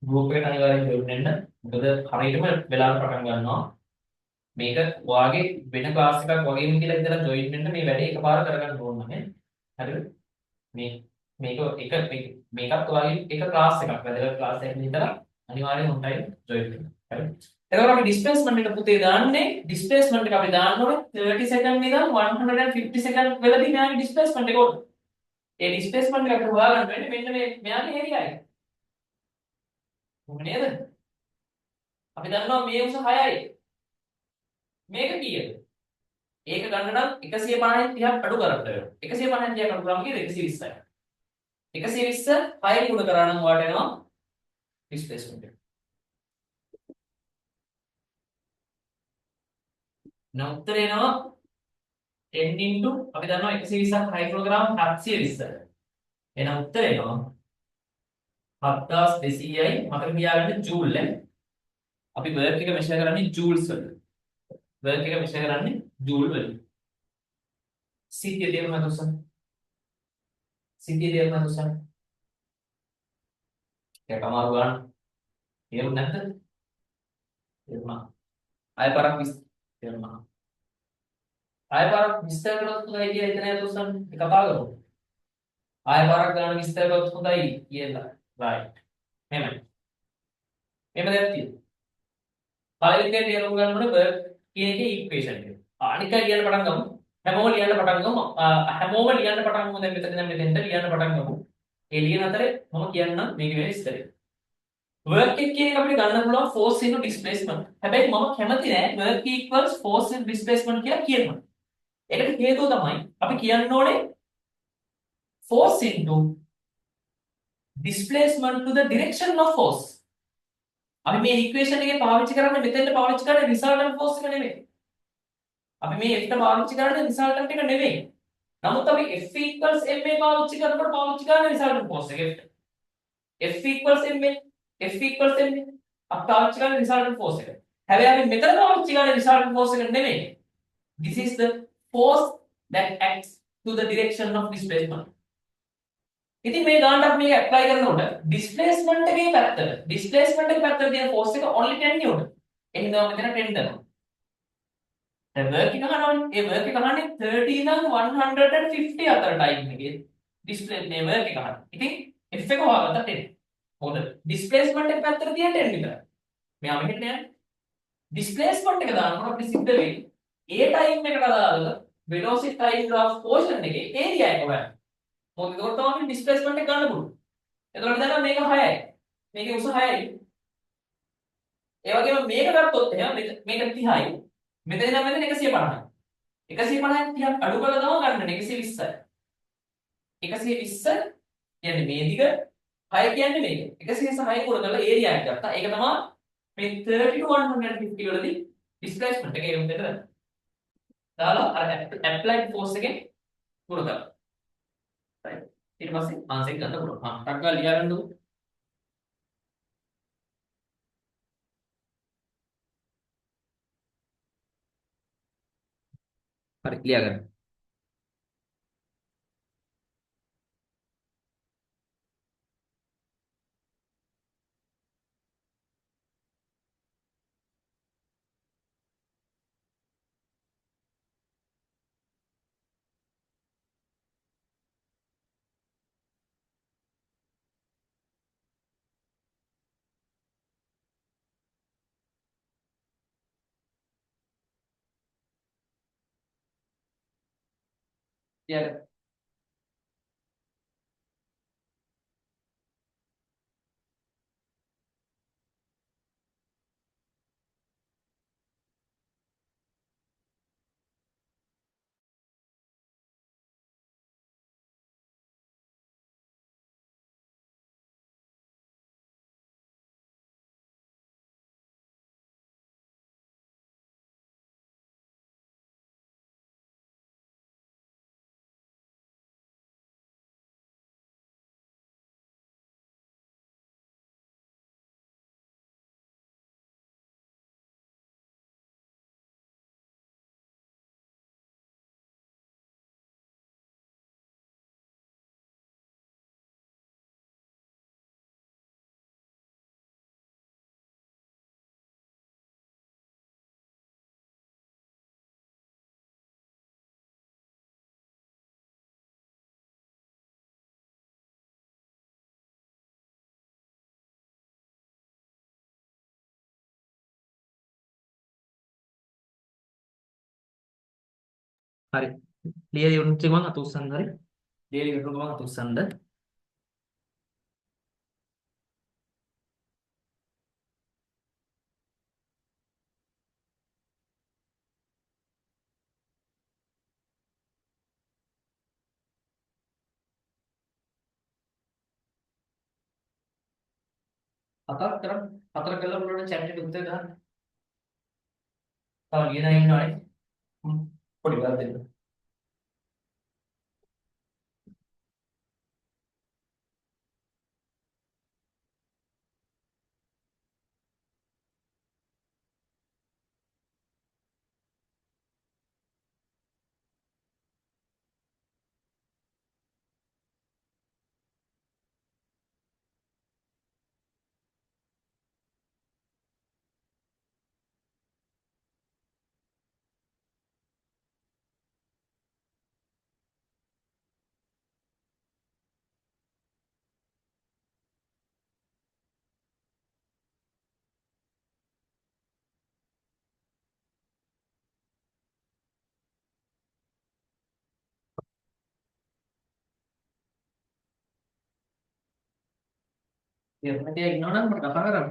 ගෲප් එකට අනිවාර්යෙන් ජොයින් වෙන්න. මොකද හරියටම වෙලාවට පටන් ගන්නවා. මේක ඔයාගේ වෙන ක්ලාස් එකක් වගේම කියලා ඉඳලා ජොයින් වෙන්න මේ වැඩේ එකපාර කරගන්න ඕන නැහැ. හරිද? මේකත් ඔයාගේ එක ක්ලාස් එකක්. වැදගත් ක්ලාස් එකක් ඉඳලා අනිවාර්යෙන් on time ජොයින් වෙන්න. හරිද? එතකොට අපි ඩිස්ප්ලේස්මන්ට් එක පුතේ දාන්නේ ඩිස්ප්ලේස්මන්ට් එක අපි දාන්න ඕනේ 30 සෙකන්ඩ් ඉඳන් 150 සෙකන්ඩ් වෙලදී මෙයාගේ ඩිස්ප්ලේස්මන්ට් එක ඕනේ. ඒ ඩිස්ප්ලේස්මන්ට් එක අපිට හොයාගන්න වෙන්නේ මෙන්න මේ මෙයාගේ ඒරියා එක. මොකද නේද? අපි දන්නවා මේ උස 6යි. මේක කීයද? ඒක ගන්න නම් 150න් 30ක් අඩු කරන්න වෙනවා. 150න් 30ක් අඩු කරාම කීයද? 120යි. 120 6න් ගුණ කරා නම් වාට එනවා ඩිස්ප්ලේස්මන්ට් එක. නම් උත්තර එනවා 10 into අපි දන්නවා 120ක් 6 කිලෝග්‍රෑම් 720. එහෙනම් උත්තර එනවා 7200යි. මතක තියාගන්න ජූල් නේ. අපි වර්ක් එක මෙෂර් කරන්නේ ජූල්ස් වලින්. वर्क එක මෙෂර් කරන්නේ ජූල් වලින්. සිද්ධිය තේරුම් ගන්න. සිද්ධිය තේරුම් ගන්න. ඒක අමාරු ගන්න. තේරුම් නැද්ද? තේරුණා. ආය පාරක් තේරුණා. ආය පාරක් විස්තර කරොත් හොඳයි කියලා හිතන අය තුසන් කතා කරමු. ආය පාරක් ගන්න විස්තර කරොත් හොඳයි කියලා. right. එහෙමයි. එහෙම දැන් තියෙනවා. පළවෙනි දේ තේරුම් ගන්න ඕනේ work කියන එකේ equation එක. අනික ලියන්න පටන් ගමු. හැමෝම ලියන්න පටන් ගමු. හැමෝම ලියන්න පටන් ගමු. දැන් මෙතෙන්ට ලියන්න පටන් ගමු. ඒ ලියන අතරේ මම කියන්නම් මේක වෙන විස්තරය. work එක කියන එක අපිට ගන්න පුළුවන් force into displacement. හැබැයි මම කැමති නෑ work equals force into displacement කියලා කියන්න. ඒකට හේතුව තමයි අපි කියන්න ඕනේ force into displacement to the direction of force. අපි මේ equation එකේ පාවිච්චි කරන්නේ මෙතෙන්ට පාවිච්චි කරන්නේ resultant force එක නෙමෙයි. අපි මේ F ට පාවිච්චි කරන්නේ resultant එක නෙමෙයි. නමුත් අපි F equals ma පාවිච්චි කරනකොට පාවිච්චි කරන්නේ resultant force එක F. F equals ma F equals ma අපි පාවිච්චි කරන්නේ resultant force එක. හැබැයි අපි මෙතන පාවිච්චි කරන්නේ resultant force එක නෙමෙයි. This is the force that acts to the direction of displacement. ඉතින් මේ ගානට අපි මේක ඇප්ලයි කරනකොට ඩිස්ප්ලේස්මන්ට් එකේ පැත්තට තියෙන ෆෝස් එක only 10 නිව්ටන්. එහෙනම් මෙතන 10 දානවා. දැන් වර්ක් එක අහනවනේ. ඒ වර්ක් එක අහන්නේ 30 ඉඳන් 150 අතර ටයිම් එකේ ඩිස්ප්ලේ මේ වර්ක් එක අහන්නේ. ඉතින් F එක හොයාගත්තා 10. හොඳ. ඩිස්ප්ලේස්මන්ට් එක පැත්තට තියෙන 10 විතරයි. මෙයා මෙහෙට යන්නේ. ඩිස්ප්ලේස්මන්ට් එක දානකොට අපිට සිද්ධ වෙන්නේ ඒ ටයිම් එකට අදාළ velocity time graph portion එකේ ඒරියා එක හොයන්න. මොකද ඒකට තමයි ඩිස්ප්ලේස්මන්ට් එක ගන්න පුළුවන්. එතකොට දැන් මේක 6යි. මේකේ උස 6යි. ඒ වගේම මේක ගත්තොත් එහෙනම් මේක 30යි. මෙතන ඉඳන් මෙතන 150යි. 150න් 30ක් අඩු කරලා තමයි ගන්න 120යි. 120 කියන්නේ මේ දිග 6 කියන්නේ මේක. 106 ගුණ කරලා ඒරියා එක ගත්තා. ඒක තමයි මේ 30 to 150 වලදී ඩිස්ප්ලේස්මන්ට් එක එන්න දෙන්න. දාලා අර ඇප්ලයිඩ් ෆෝස් එකෙන් ගුණ කරලා. right. ඊට පස්සේ ආන්සර් එක ගන්න පුළුවන්. ටක් ගාලා ලියා ගන්නකො. හරි ලියා ගන්න. Yeah. හරි. ලියලා යොන්ච් එක මම අත උස්සන්න හරි. ලියලා යොන්ච් එක මම අත උස්සන්න. හතර කරන් හතර කළා බලන්න chat එකේ උත්තර දාන්න. තව ලියලා ඉන්නවනේ. පොඩි බලන්න දෙන්න. තේරුම් නැති අය ඉන්නවනම් මට කතා කරන්න.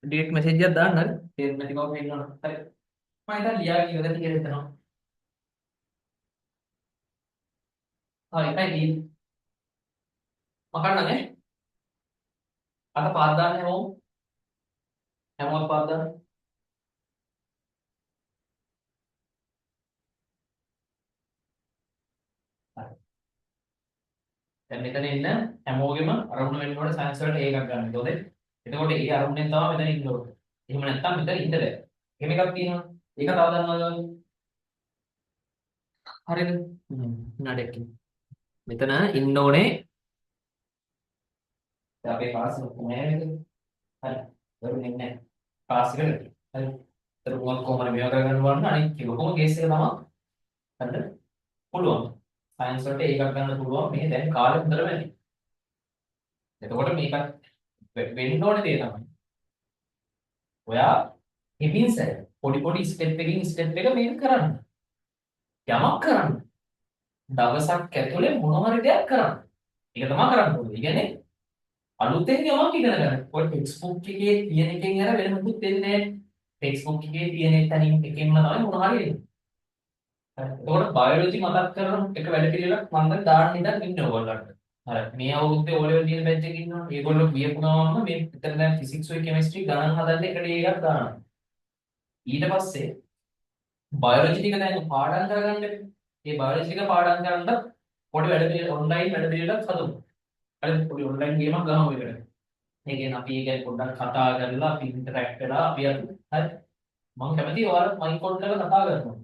ඩිරෙක්ට් මෙසේජ් එකක් දාන්න හරි. තේරුම් නැති කවුරු ඉන්නවනම්. හරි. මම ඉතින් ලියාගෙන ඉවරද කියලා හිතනවා. හරි. ඒකයි මකන්න නේ. අත පාත් දාන්න හැමෝම. හැමෝම පාත් දාන්න. හරි. දැන් මෙතන ඉන්න හැමෝගෙම අරමුණ වෙන්න ඕනේ සයන්ස් වලට A එකක් ගන්න. එතකොට ඒ අරමුණෙන් තමයි මෙතන ඉන්න ඕනේ. එහෙම නැත්නම් මෙතන ඉන්න බෑ. එහෙම එකක් තියෙනවා. ඒක තව දන්නවද? හරිද? නඩේක. මෙතන ඉන්න ඕනේ. දැන් අපේ ක්ලාස් එක නෑ නේද? හරි. දරුවෙක් නෑ. ක්ලාස් එකට. හරි. ඒතර මොකක් කොහමද මේවා කරගන්න බලන්න අනිත් ලොකම කේස් එක තමයි. හරිද? පුළුවන්. සයන්ස් වලට ඒකක් ගන්න පුළුවන්. මේ දැන් කාලෙ හොඳට වැඩි. එතකොට මේකත් වෙන්න ඕනේ දේ තමයි. ඔයා හිතින් සැර පොඩි පොඩි ස්ටෙප් එකකින් ස්ටෙප් එක මේක කරන්න. යමක් කරන්න. දවසක් ඇතුලේ මොන හරි දෙයක් කරන්න. ඒක තමයි කරන්න ඕනේ. ඒ කියන්නේ අලුතෙන් යමක් ඉගෙන ගන්න. ඔය ටෙක්ස්ට් බුක් එකේ තියෙන එකෙන් අර වෙන මොකුත් වෙන්නේ නැහැ. ටෙක්ස්ට් බුක් එකේ තියෙන තැනින් එකෙන්ම තමයි මොන හරි එන්නේ. එතකොට බයොලොජි මතක් කරන එක වැඩ පිළිවෙලක් මම දැන් දාන්න ඉඳන් ඉන්නේ ඔයගොල්ලන්ට. හරි. මේ අවුරුද්දේ O level තියෙන බැච් එකේ ඉන්නවා. ඒගොල්ලෝ කියපු ගමන්ම මේ විතර දැන් ෆිසික්ස් ඔය කෙමිස්ට්‍රි ගණන් හදන්න එකට එකක් දානවා. ඊට පස්සේ බයොලොජි ටික දැන් පාඩම් කරගන්න. මේ බයොලොජි ටික පාඩම් කරන්න පොඩි වැඩ පිළිවෙල ඔන්ලයින් වැඩ පිළිවෙලක් හදමු. හරිද? පොඩි ඔන්ලයින් ගේමක් ගහමු ඒකට. ඒ කියන්නේ අපි ඒක පොඩ්ඩක් කතා කරලා අපි ඉන්ටරැක්ට් වෙලා අපි අර හරි. මම කැමතියි ඔයාලත් මයික් ඔන් කරලා කතා කරනවා.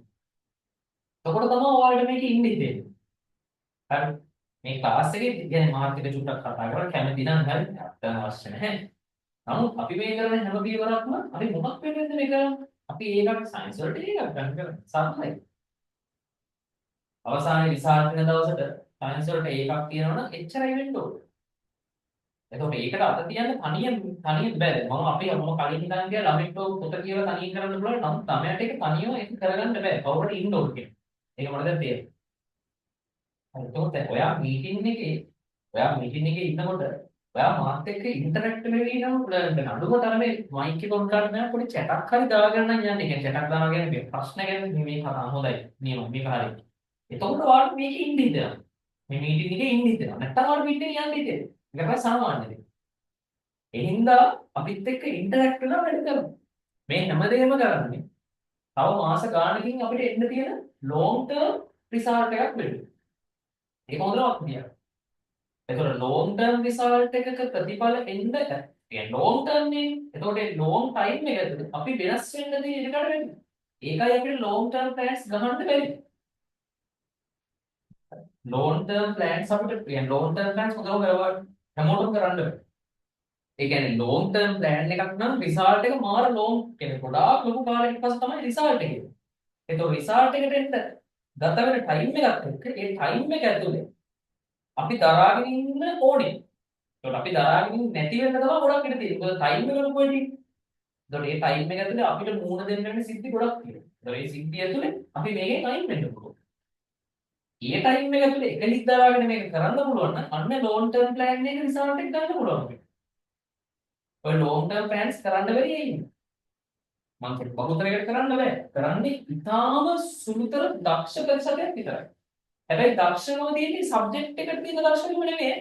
එතකොට තමයි ඔයාලට මේක ඉන්නේ දෙන්නේ. හරි. මේ ක්ලාස් එකේ කියන්නේ මාත් එක චුට්ටක් කතා කරලා කැමති නම් හරි අත්‍යවශ්‍ය අවශ්‍ය නැහැ. නමුත් අපි මේ කරන හැම පියවරක්ම අපි මොකක් වෙන්නද මේ කරන්නේ? අපි ඒකට සයන්ස් වලට ඒකක් ගන්න කරන්නේ. සරලයි. අවසානයේ රිසල්ට් වෙන දවසට සයන්ස් වලට ඒකක් තියෙනවනම් එච්චරයි වෙන්න ඕනේ. එතකොට ඒකට අත තියන්න තනියෙන් බෑ. මම අපි මම කලින් ඉඳන් ගියා ළමෙක්ට පොත කියලා තනියෙන් කරන්න පුළුවන්. නමුත් ළමයාට ඒක තනියම ඒක කරගන්න බෑ. කවුරුහරි ඉන්න ඕනේ. ඒක මට දැන් තේරෙනවා. එතකොට ඔයා මීටින් එකේ ඉන්නකොට ඔයා මාත් එක්ක ඉන්ටරැක්ට් වෙලා ඉන්නකොට නඩුව තරමේ මයික් එක ඔන් කරගෙන පොඩි chatක් හරි දාගෙන නම් යන්නේ. කියන්නේ chatක් දාගෙන මේ ප්‍රශ්න ගැන මේ කතා හොඳයි. නියම මේක හරි. එතකොට ඔයාලට මේකේ ඉන්න හිතෙනවා. මේ මීටින් එකේ ඉන්න හිතෙනවා. නැත්තම් ඔයාලට මීටින් එක යන්න හිතෙන්නේ. ඒක තමයි සාමාන්‍ය දේ. ඒ හින්දා අපිත් එක්ක ඉන්ටරැක්ට් වෙලා වැඩ කරමු. මේ හැමදේම කරන්නේ තව මාස ගානකින් අපිට එන්න තියෙන long term result එකක් වෙන්න. ඒක හොඳට කියන්න. එතකොට long term result එකක ප්‍රතිඵල එන්න ඒ long term නේ. එතකොට ඒ long time එකද අපි වෙනස් වෙන්න දේ ඉඩකට වෙන්නේ. ඒකයි අපිට long term plans ගහන්න බැරි. long term plans අපිට long term plans හොඳව කරවන්න හැමෝටම කරන්න බෑ. ඒ කියන්නේ long term plan එකක් නම් result එක මාර long කියන්නේ ගොඩාක් ලොකු කාලයකට පස්සේ තමයි result එක එන්නේ. එතකොට result එකට එන්න ගත වෙන time එකත් එක්ක ඒ time එක ඇතුලේ අපි දරාගෙන ඉන්න ඕනේ. ඒකට අපි දරාගෙන නැති වෙන්න තමයි ගොඩක් ඉඳී තියෙන්නේ. මොකද time එක ලොකු වෙන්නේ. ඒකට මේ time එක ඇතුලේ අපිට මූණ දෙන්න වෙන සිද්ධි ගොඩක් තියෙනවා. ඒකට මේ සිද්ධිය ඇතුලේ අපි මේකේ time වෙන්න පුළුවන්. ඒ time එක ඇතුලේ එකලික් දරාගෙන මේක කරන්න පුළුවන් නම් අන්න long term plan එකේ result එක ගන්න පුළුවන්. ඔය long term plans කරන්න බැරි ඇයි? මම කිය බහුතරයකට කරන්න බෑ. කරන්නේ ඉතාම සුළුතර දක්ෂ ප්‍රතිශතයක් විතරයි. හැබැයි දක්ෂකම තියෙන්නේ සබ්ජෙක්ට් එකට තියෙන දක්ෂකම නෙමෙයි.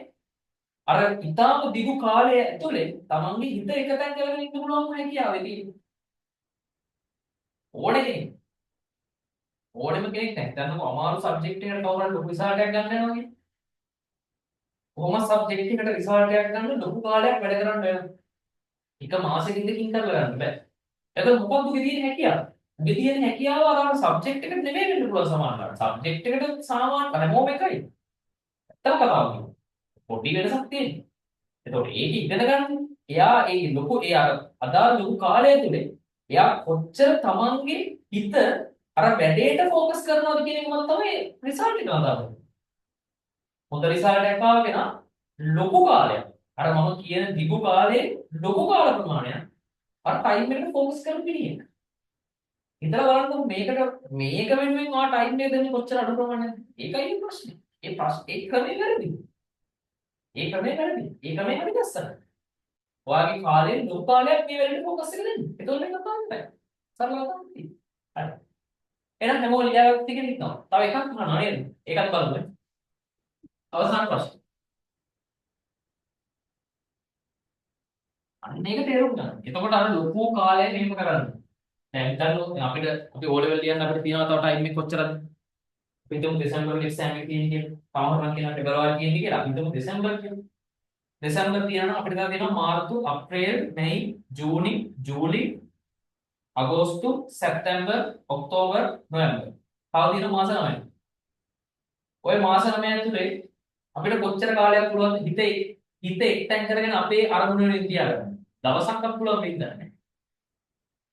අර ඉතාම දිගු කාලය ඇතුලේ තමන්ගේ හිත එකතෙන් කරගෙන ඉන්න පුළුවන් හැකියාවේ තියෙන්නේ. ඕනෙම කෙනෙක් නැත්නම් අමාරු සබ්ජෙක්ට් එකකට කවුරු හරි ලොකු රිසල්ට් එකක් ගන්න යනවා කියන්නේ. කොහොම සබ්ජෙක්ට් එකට රිසල්ට් එකක් ගන්න ලොකු කාලයක් වැඩ කරන්න වෙනවා. එක මාසෙකින් දෙකකින් කරලා ගන්න බෑ. එතකොට මොකක්ද උගේ තියෙන හැකියාව? උගේ තියෙන හැකියාව අර සබ්ජෙක්ට් එකට නෙමෙයි වෙන්න පුළුවන් සමානවට. සබ්ජෙක්ට් එකට සාමාන්‍ය හැමෝම එකයි. ඇත්තම කතාව කියමු. පොඩි වෙනසක් තියෙනවා. එතකොට ඒක ඉගෙන ගන්න. එයා ඒ ලොකු එයා අදාළ ලොකු කාලය තුලේ එයා කොච්චර තමන්ගේ හිත අර වැඩේට ફોකස් කරනවද කියන එක මත තමයි රිසල්ට් එක අදාළව. හොඳ රිසල්ට් එකක් ආවගෙන ලොකු කාලයක් අර මම කියන දිගු කාලේ ලොකු කාල ප්‍රමාණයක් අර ටයිම් එකට ફોකස් කරන පිළියෙක. හිතලා බලන්න මේක වෙනුවෙන් ආ ටයිම් එක දෙන්නේ කොච්චර අඩු ප්‍රමාණයක්ද? ඒකයි ප්‍රශ්නේ. ඒ ක්‍රමේ වැරදි. ඒ ක්‍රමේ හරි දැස්සන. ඔයාගේ කාලේ ලොකු කාලයක් මේ වෙලෙට ફોකස් එක දෙන්න. ඒතකොට මේක තමයි. සරලව තමයි. හරි. එහෙනම් හැමෝම ලියාගත්ත ටික ලියනවා. තව එකක් අහනවා නේද? ඒකත් බලමු. අවසාන ප්‍රශ්න. අන්න ඒක තේරුම් ගන්න. එතකොට අර ලොකු කාලය මෙහෙම කරන්න. දැන් හිතන්න අපිට අපි O level ලියන්න අපිට තියෙනවා තව ටයිම් එක කොච්චරද? අපි හිතමු දෙසැම්බර් එක්සෑම් එක තියෙන කියලා. තාම මම කියනවා පෙබරවාරි තියෙන්නේ කියලා. අපි හිතමු දෙසැම්බර් කියලා. දෙසැම්බර් තියෙනවා අපිට තව තියෙනවා මාර්තු, අප්‍රේල්, මැයි, ජූනි, ජූලි, අගෝස්තු, සැප්තැම්බර්, ඔක්තෝබර්, නොවැම්බර්. තව තියෙනවා මාස 9ක්. ওই මාස 9 ඇතුලේ අපිට කොච්චර කාලයක් පුළුවන්ද හිත එක්තැන් කරගෙන අපේ අරමුණ වලින් තියාගන්න. දවසක්වත් පුළුවන් වෙන්නේ නැහැ.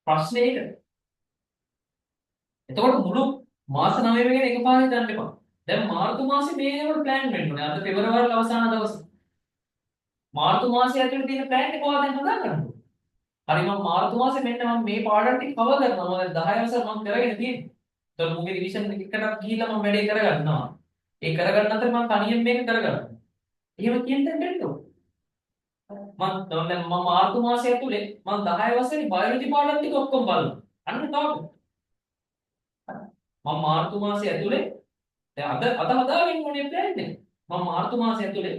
ප්‍රශ්නේ ඒක. එතකොට මුළු මාස 9 වෙන එකපාරට ගන්න එපා. දැන් මාර්තු මාසේ මේ වෙනකොට ප්ලෑන් වෙන්න ඕනේ. අද පෙබරවාරි අවසාන දවස. මාර්තු මාසයේ ඇතුළේ තියෙන ප්ලෑන් එක ඔයාලා දැන් හදා ගන්න. හරි මම මාර්තු මාසේ මෙන්න මම මේ පාඩම් ටික කවර් කරනවා. මම 10 වසර මම කරගෙන තියෙන්නේ. ඒතකොට මුගේ රිවිෂන් එකකට ගිහිල්ලා මම වැඩේ කරගන්නවා. ඒ කරගන්න අතර මම තනියෙන් මේක කරගන්නවා. එහෙම කියන තැනට එන්න ඕනේ. මම මාර්තු මාසය ඇතුලේ මම 10 වසරේ බයොලොජි පාඩම් ටික ඔක්කොම බලනවා. අන්න තාම මම මාර්තු මාසය ඇතුලේ දැන් අද හදාගෙන ඕනේ ප්ලෑන් එක. මම මාර්තු මාසය ඇතුලේ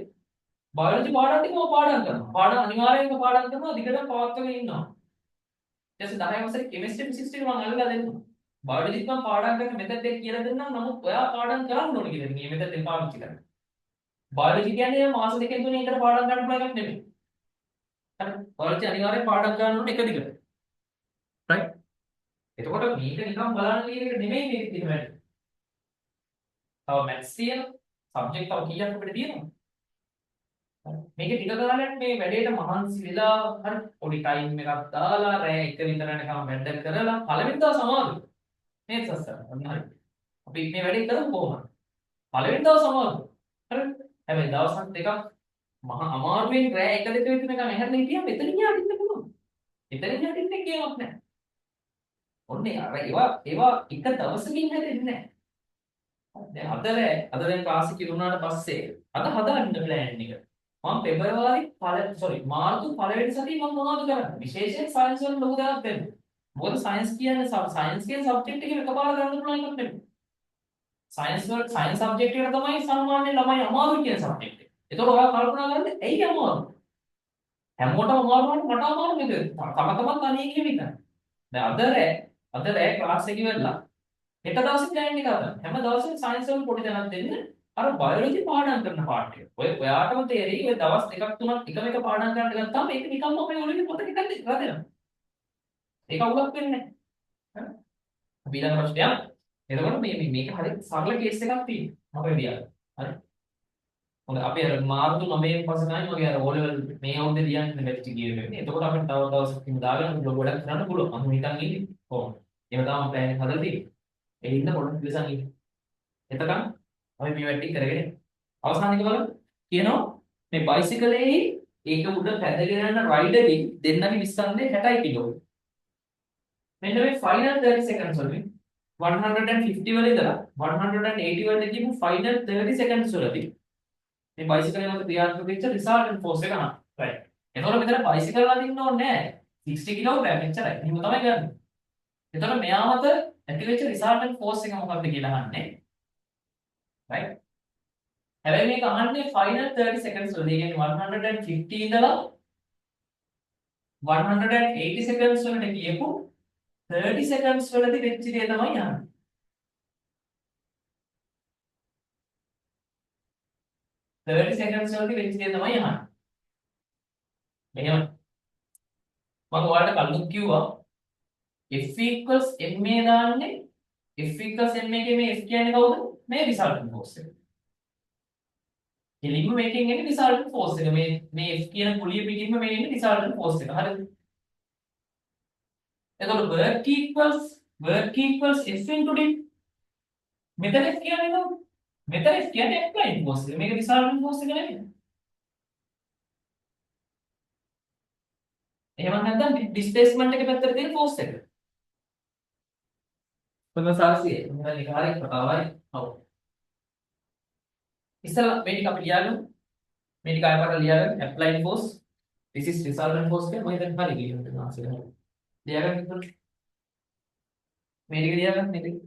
බයොලොජි පාඩම් ටික මම පාඩම් කරනවා. පාඩම් අනිවාර්යයෙන්ම පාඩම් කරනවා දිගටම පවත්වාගෙන ඉන්නවා. ඊට පස්සේ 10 වසරේ කෙමිස්ට්‍රි ෆිසික්ස් ටික මම අල්ලලා දෙන්නවා. බයොලොජිත් මම පාඩම් කරන මෙතෙක් දෙක කියලා දෙන්නම්. නමුත් ඔයා පාඩම් කරන්න ඕනේ කියලා මේ මෙතෙක් දෙක පාවිච්චි කරන්න. බයොලොජි කියන්නේ මාස දෙකෙන් තුනේ එකට පාඩම් ගන්න පුළුවන් එකක් නෙමෙයි. හරි. බයොලොජි අනිවාර්යෙන් පාඩම් ගන්න ඕනේ එක දිගට. රයිට්. එතකොට මේක නිකන් බලන්න කියන එක නෙමෙයි මේක තියෙන වැඩ. තව මැත්ස් තියෙන සබ්ජෙක්ට් තව කීයක් අපිට තියෙනවද? මේක ටික කාලයක් මේ වැඩේට මහන්සි වෙලා හරි පොඩි ටයිම් එකක් දාලා රෑ 1 විතර යනකම් වැඩ කරලා පළවෙනි දවස් අමාරුයි. නේද සස්සර? අන්න හරි. අපි මේ වැඩේ කරමු කොහොමද? පළවෙනි දවස් අමාරුයි. හරි. හැබැයි දවස් දෙකක් මහා අමාරුවෙන් රෑ 1 2 විතර නිකන් ඇහැරලා හිටියම එතනින් යාට ඉන්න පුළුවන්. එතනින් යාට ඉන්න ගේමක් නැහැ. ඔන්නේ අර ඒවා එක දවසකින් හැදෙන්නේ නැහැ. දැන් අද දැන් ක්ලාස් එක ඉවරුනාට පස්සේ අද හදාගන්න ප්ලෑන් එක. මම පෙබරවාරි මාර්තු පළවෙනි සතියේ මම මොනවද කරන්නේ? විශේෂයෙන් සයන්ස් වල ලොකු දෙයක් දෙන්න. මොකද සයන්ස් කියන්නේ සයන්ස් කියන සබ්ජෙක්ට් එකේ එකපාර ගන්න පුළුවන් එකක් නෙමෙයි. සයන්ස් සබ්ජෙක්ට් එක තමයි සාමාන්‍ය ළමයි අමාරු කියන සබ්ජෙක්ට් එක. ඒතකොට ඔයා කල්පනා කරන්න ඇයි අමාරු? හැමෝටම අමාරු වුණාට මට අමාරු නේද? තම තමන් තනියෙන් හිමින්න. දැන් අද රෑ ක්ලාස් එක ඉවරලා හෙට දවසේ ප්ලෑන් එක හදන්න. හැම දවසෙම සයන්ස් වල පොඩි දැනක් දෙන්න. අර බයොලොජි පාඩම් කරන පාර්ට් එක. ඔයාටම තේරෙයි ඔය දවස් දෙකක් තුනක් එක පාඩම් කරන්න ගත්තාම ඒක නිකම්ම අපේ ඔළුවේ පොත ටිකක් රැඳෙනවා. ඒක අවුලක් වෙන්නේ නැහැ. අපි ඊළඟ ප්‍රශ්නය. එතකොට මේක හරි සරල කේස් එකක් තියෙනවා. අපේ විද්‍යාව. හරි. හොඳයි අපි අර මාර්තු 9 පස්සේ තමයි මගේ අර O level මේ අවුරුද්දේ ලියන්න බැරි ගියර වෙන්නේ. එතකොට අපිට තව දවසකින් දාගෙන බ්ලොග් ගොඩක් කරන්න පුළුවන්. මම හිතන් ඉන්නේ. කොහොමද? එහෙම තමයි ප්ලෑන් එක හදලා තියෙන්නේ. ඒ හින්දා පොඩ්ඩක් ඉවසන් ඉන්න. එතකන් අපි මේ වැඩ ටික කරගෙන අවසාන එක බලමු. කියනවා මේ බයිසිකලේ ඒක උඩ පැදගෙන යන රයිඩර්ගෙන් දෙන්නගේ විස්කන්ධය 60 කිලෝ. මෙන්න මේ ෆයිනල් 30 seconds වලදී 150 වල ඉඳලා 180 වලට ගිහම ෆයිනල් 30 seconds වලදී මේ බයිසිකල් එක මත ක්‍රියාත්මක වෙච්ච රිසල්ටන්ට් ෆෝස් එක ගන්න. රයිට්. එතකොට මෙතන බයිසිකල් වදින්න ඕනේ නැහැ. 60 කිලෝග්‍රෑම් එච්චරයි. එහෙම තමයි ගන්න. එතකොට මෙයා මත ඇති වෙච්ච රිසල්ටන්ට් ෆෝස් එක මොකක්ද කියලා අහන්නේ. රයිට්. හැබැයි මේක අහන්නේ ෆයිනල් 30 seconds වලදී. ඒ කියන්නේ 150 ඉඳලා 180 seconds වලට ගියපු 30 seconds වලදී වෙච්ච දේ තමයි අහන්නේ. seconds වලදී වෙච්ච දේ තමයි අහන්නේ. මෙහෙම මම ඔයාලට කලින් කිව්වා F equals ma දාන්නේ F equals ma එකේ මේ F කියන්නේ කවුද? මේ resultant force එක. කෙලින්ම මේකෙන් එන්නේ resultant force එක. මේ F කියන කුලිය පිටින්ම මේ එන්නේ resultant force එක. හරිද? එතකොට work equals F into D. මෙතන F කියන්නේ කවුද? මෙතන F කියන්නේ applied force එක. මේක resultant force එක නෙමෙයි. එහෙම නැත්නම් displacement එකේ පැත්තට තියෙන force එක. පොතසාරසියේ මොකද ඒක හරිය කතාවයි. ඔව්. ඉස්සලා මේ ටික අපි ලියාගමු. මේ ටික ආයෙත් ලියාගමු. applied force. This is resultant force එක. මම දැන් හරිය ලියන්න ආසෙ නැහැ. ලියාගන්න ඉතින්. මේ ටික ලියාගන්න ඉතින්.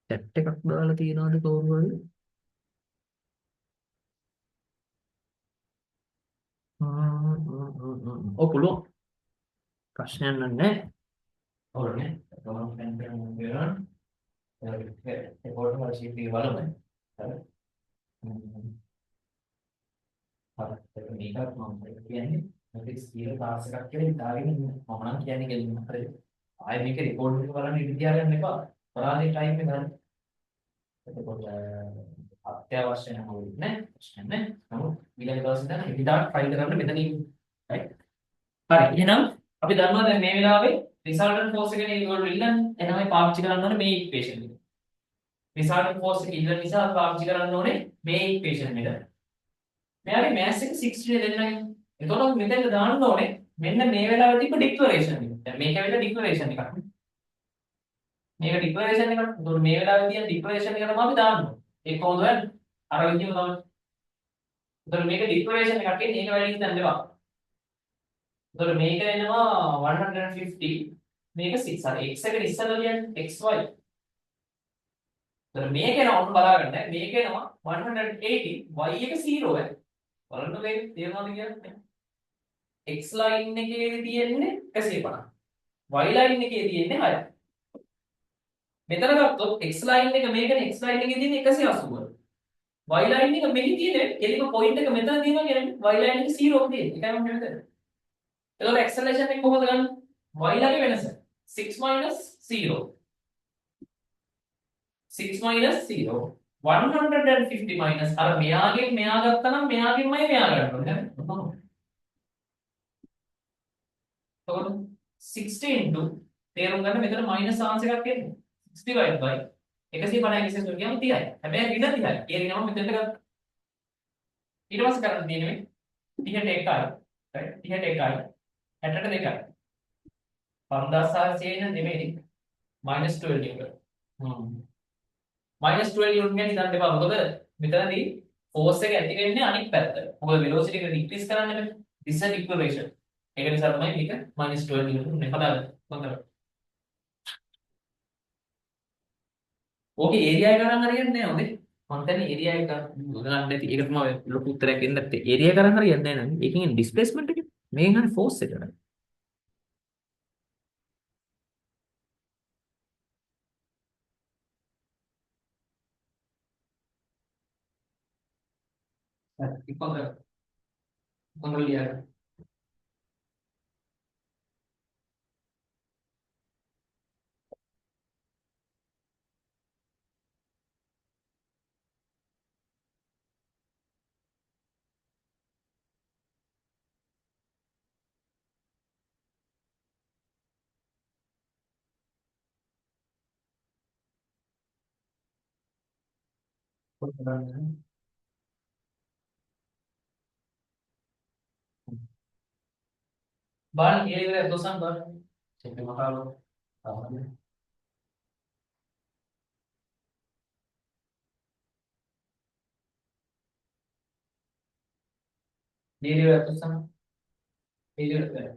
chat එකක් දාලා තියනවාද කවුරු හරි? ඔව් පුළුවන්. ප්‍රශ්නයක් නැහැ. ඕනේ. කොහොමද කරන්නේ කියලා. ඒක පොඩ්ඩක් ෂීට් එක බලමු. හරි. හරි. මේකත් මම කියන්නේ මේක ස්ථීර තාක්ෂ එකක් කියලා හිතාගෙන ඉන්න. මම නම් කියන්නේ කෙලින්ම හරිද? ආයෙ මේක රෙකෝඩ් එක බලන්න ඉඳ තියාගන්න එපා. පරාදේ ටයිම් එක ගන්න. එතකොට අත්‍යවශ්‍ය නැහැ නේ ප්‍රශ්න නැහැ. නමුත් ඊළඟ දවසේ දැන් එදිදාට ට්‍රයි කරන්න මෙතන ඉන්න. right? හරි. එහෙනම් අපි දන්නවා දැන් මේ වෙලාවේ resultant force එක නේ ඒගොල්ලෝ ඉල්ලන්නේ. එහෙනම් අපි පාවිච්චි කරන්න ඕනේ මේ equation එක. resultant force එක ඉල්ලන නිසා අපි පාවිච්චි කරන්න ඕනේ මේ equation එක. මෙයාගේ mass එක 60 දෙන්නයි. එතකොට මෙතෙන්ට දාන්න ඕනේ මෙන්න මේ වෙලාවේ තිබ්බ declaration එක. දැන් මේක ඇවිල්ලා declaration එකක්. මේක declaration එකක්. එතකොට මේ වෙලාවේ තියෙන declaration එක තමයි අපි දාන්න ඕනේ. ඒක කොහොමද වෙන්නේ? අර විදිහම තමයි. එතකොට මේක declaration එකක් කියන්නේ ඒක වැඩි හිතන්න එපා. එතකොට මේක එනවා 150 මේක 6 හරි x එකට ඉස්සෙල්ලා ලියන්නේ xy ඒතර මේකේන ඔන්න බලාගන්න. මේකේනවා 180 y එක 0 යි. බලන්න මේ තේරෙනවද කියන්නේ? x line එකේ තියෙන්නේ 150. y line එකේ තියෙන්නේ 6. මෙතන ගත්තොත් x line එක මේකනේ x line එකේ තියෙන්නේ 180. y line එක මෙහි තියෙන්නේ කෙලිම point එක මෙතන තියෙනවා කියන්නේ y line එක 0 ක් තියෙන්නේ. ඒකයි මම මෙතන. එතකොට acceleration එක කොහොමද ගන්න? y line වෙනස 6 0. 6 0 150 minus අර මෙයාගෙන් මෙයා ගත්තා නම් මෙයාගෙන්මයි මෙයා ගන්න ඕනේ නේද? එතකොට 60 into තේරුම් ගන්න මෙතන මයිනස් chance එකක් එන්නේ 60 divided by 150 විශේෂ කරගියාම 30යි. හැබැයි ඍණ 30යි. ඒ ඍණම මෙතනට ගත්තා. ඊට පස්සේ කරන්න තියෙන්නේ 30ට 1යි. right 30ට 1යි 60ට 2යි. 5600 නෙමෙයි -12 එක. -12 යුනිට් ගැන හිතන්න එපා. මොකද මෙතනදී ෆෝර්ස් එක ඇති වෙන්නේ අනිත් පැත්ත. මොකද වෙලොසිටි එක ඩික්‍රීස් කරන්න බෑ. this is an equation. ඒක නිසා තමයි මේක -12 යුනිට් උනේ. හදාගන්න. හොඳට. ඕකේ ඒරියා එක ගණන් හරියන්නේ නැහැ හොඳේ. මම දැන් ඒරියා එක ගණන් නැති. ඒක තමයි ලොකු උත්තරයක් එන්න නැත්තේ. ඒරියා ගණන් හරියන්නේ නැහැ නේද? ඒකෙන් ඩිස්ප්ලේස්මන්ට් එක මේකෙන් හරි ෆෝර්ස් එක ගන්න. හරි. ඉක්මනට ලියන්න. බලන්න ඒරියා දොසන් බලන්න. චෙක් එක මතාලෝ. තමයි. ඒරියා දොසන් ඒරියා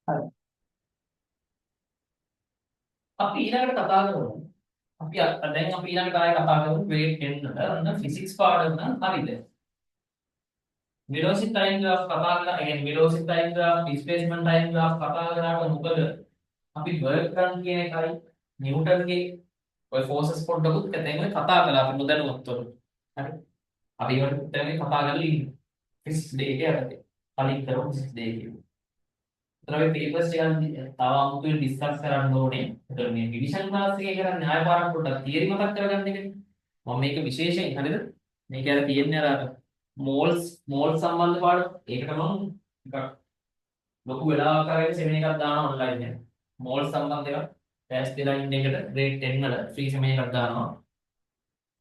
හරි. අපි ඊළඟට කතා කරමු. දැන් අපි ඊළඟට ආයෙ කතා කරමු grade 10 වල අන්න ෆිසික්ස් පාඩම නම් හරිද? velocity time graph කතා කරලා again velocity time graph displacement time graph කතා කරාට මොකද අපි work done කියන එකයි නිව්ටන්ගේ ඔය forces පොඩ්ඩකුත් දැන් කතා කළා අපි නොදැනුවත්ව. හරි. අපි ඒවට දැන් කතා කරලා ඉන්නේ. ෆිසික්ස් ඩේ එකේ යටතේ. කලින් කරමු ෆිසික්ස් ඩේ එකේ. ඒතර අපි papers ටිකක් තව අමුතුවෙන් ඩිස්කස් කරන්න ඕනේ. ඒතර මේ රිවිෂන් ක්ලාස් එකේ කරන්නේ න්‍යාය පාරක් පොඩ්ඩක් තියරි මතක් කරගන්න එකනේ. මම මේක විශේෂයෙන් හරිද? මේක අර තියෙන්නේ අර මෝල් සම්බන්ධ පාඩම. ඒකට මම ටිකක් ලොකු වෙලාවක් අරගෙන සෙමින එකක් දානවා ඔන්ලයින් එකේ. මෝල් සම්බන්ධ එකක් ටෙස්ට් දෙලා ඉන්න එකට grade 10 වල ෆ්‍රී සෙමින එකක් දානවා.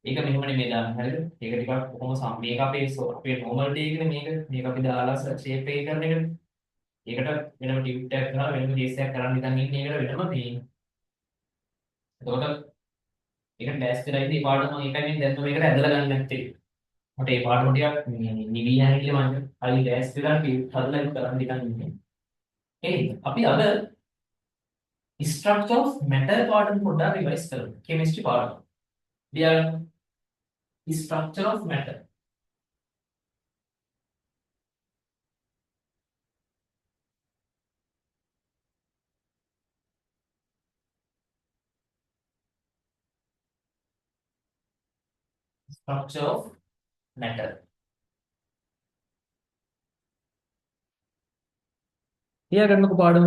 ඒක මෙහෙම නෙමෙයි දාන්නේ හරිද? ඒක ටිකක් කොහොම මේක අපේ normal day එකනේ මේක අපි දාලා shape එක කරන එකනේ. ඒකට වෙනම ටියුට් එකක් කරලා වෙනම කේස් එකක් කරන් ඉතින් ඉන්නේ ඒකට වෙනම තියෙන්නේ. එතකොට ඒක ටෙස්ට් කරලා ඉතින් පාඩම මම ඒකෙන් දැන් මේකට ඇදලා ගන්න නැත්තේ. මට ඒ පාඩම ටිකක් නිවි යන කියලා මම හරි ටෙස්ට් කරලා ටියුට් හදලා ඒක කරන් ඉතින් ඉන්නේ. අපි අද structure of matter පාඩම පොඩ්ඩක් රිවයිස් කරමු. chemistry පාඩම. ලියන්න structure of matter. Structure of matter. ලියාගන්නකො පාඩම.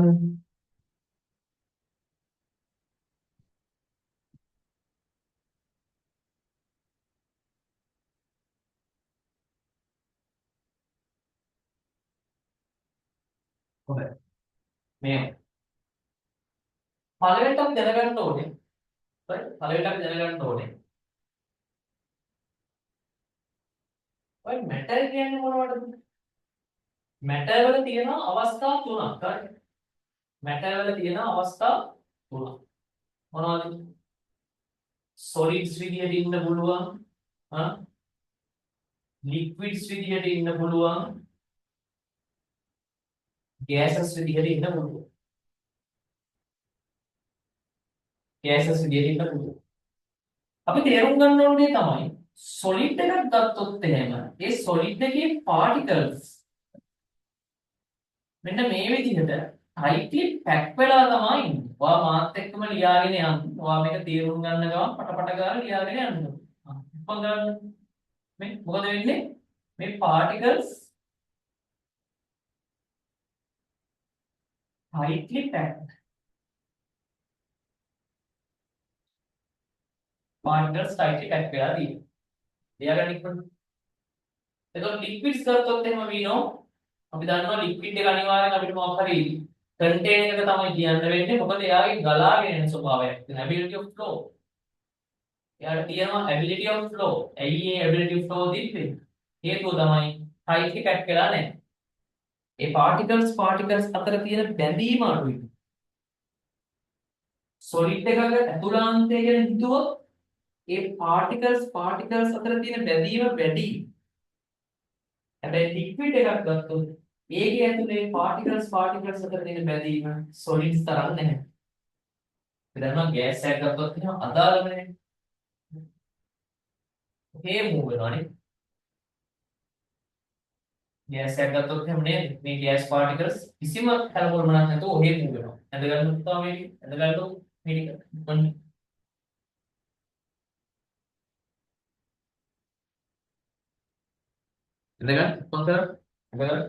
හොඳයි. මේ පළවෙනිට අපි දැනගන්න ඕනේ. right? පළවෙනිට අපි දැනගන්න ඕනේ ඔය මැටර් කියන්නේ මොනවටද? මැටර් වල තියෙන අවස්ථා තුනක්. හරි. මැටර් වල තියෙන අවස්ථා තුනක්. මොනවද? සොලිඩ්ස් විදියට ඉන්න පුළුවන්. ලික්විඩ්ස් විදියට ඉන්න පුළුවන්. ගෑසස් විදියට ඉන්න පුළුවන්. ගෑසස් විදියට ඉන්න පුළුවන්. අපි තේරුම් ගන්න ඕනේ තමයි සොලිඩ් එකක් ගත්තොත් එහෙම ඒ සොලිඩ් එකේ පාටිකල්ස් මෙන්න මේ විදිහට ටයිට්ලි පැක් වෙලා තමයි ඉන්නේ. ඔයා මාත් එක්කම ලියාගෙන යන්න. ඔයා මේක තේරුම් ගන්න ගමන් පටපට ගාලා ලියාගෙන යන්න. මොකද මේ මොකද වෙන්නේ? මේ particles tightly packed. particles tightly packed වෙලා තියෙනවා. ලියාගන්න ඉක්මනට. එතකොට liquids ගත්තොත් එහෙම we know අපි දන්නවා liquid එක අනිවාර්යෙන් අපිට මොකක් හරි contain එක තමයි කියන්න වෙන්නේ. මොකද එයාගේ ගලාගෙන යන ස්වභාවයක් තියෙන ability of flow. එයාට තියෙනවා ability of flow. ඇයි මේ ability of flow දෙන්නේ? හේතුව තමයි tightly packed වෙලා නැහැ. ඒ particles අතර තියෙන බැඳීම අඩුයි. solid එකක ඇතුළාන්තය ගැන හිතුවොත් ඒ particles අතර තියෙන බැඳීම වැඩි. හැබැයි liquid එකක් ගත්තොත් ඒකේ ඇතුලේ particles අතර තියෙන බැඳීම solids තරම් නැහැ. ඒ දන්නවා gas එකක් ගත්තොත් එහෙනම් අදාළම නැහැ. මේ move වෙනවානේ. gas එකක් ගත්තොත් එහෙම නේද? මේ gas particles කිසිම හැලපොලමක් නැතුව ඔහේ move වෙනවා. ඇඳගන්න පුතා මේක. ඇඳගන්නකො මේක. ඇඳගන්න කොහොමද? ඇඳගන්න.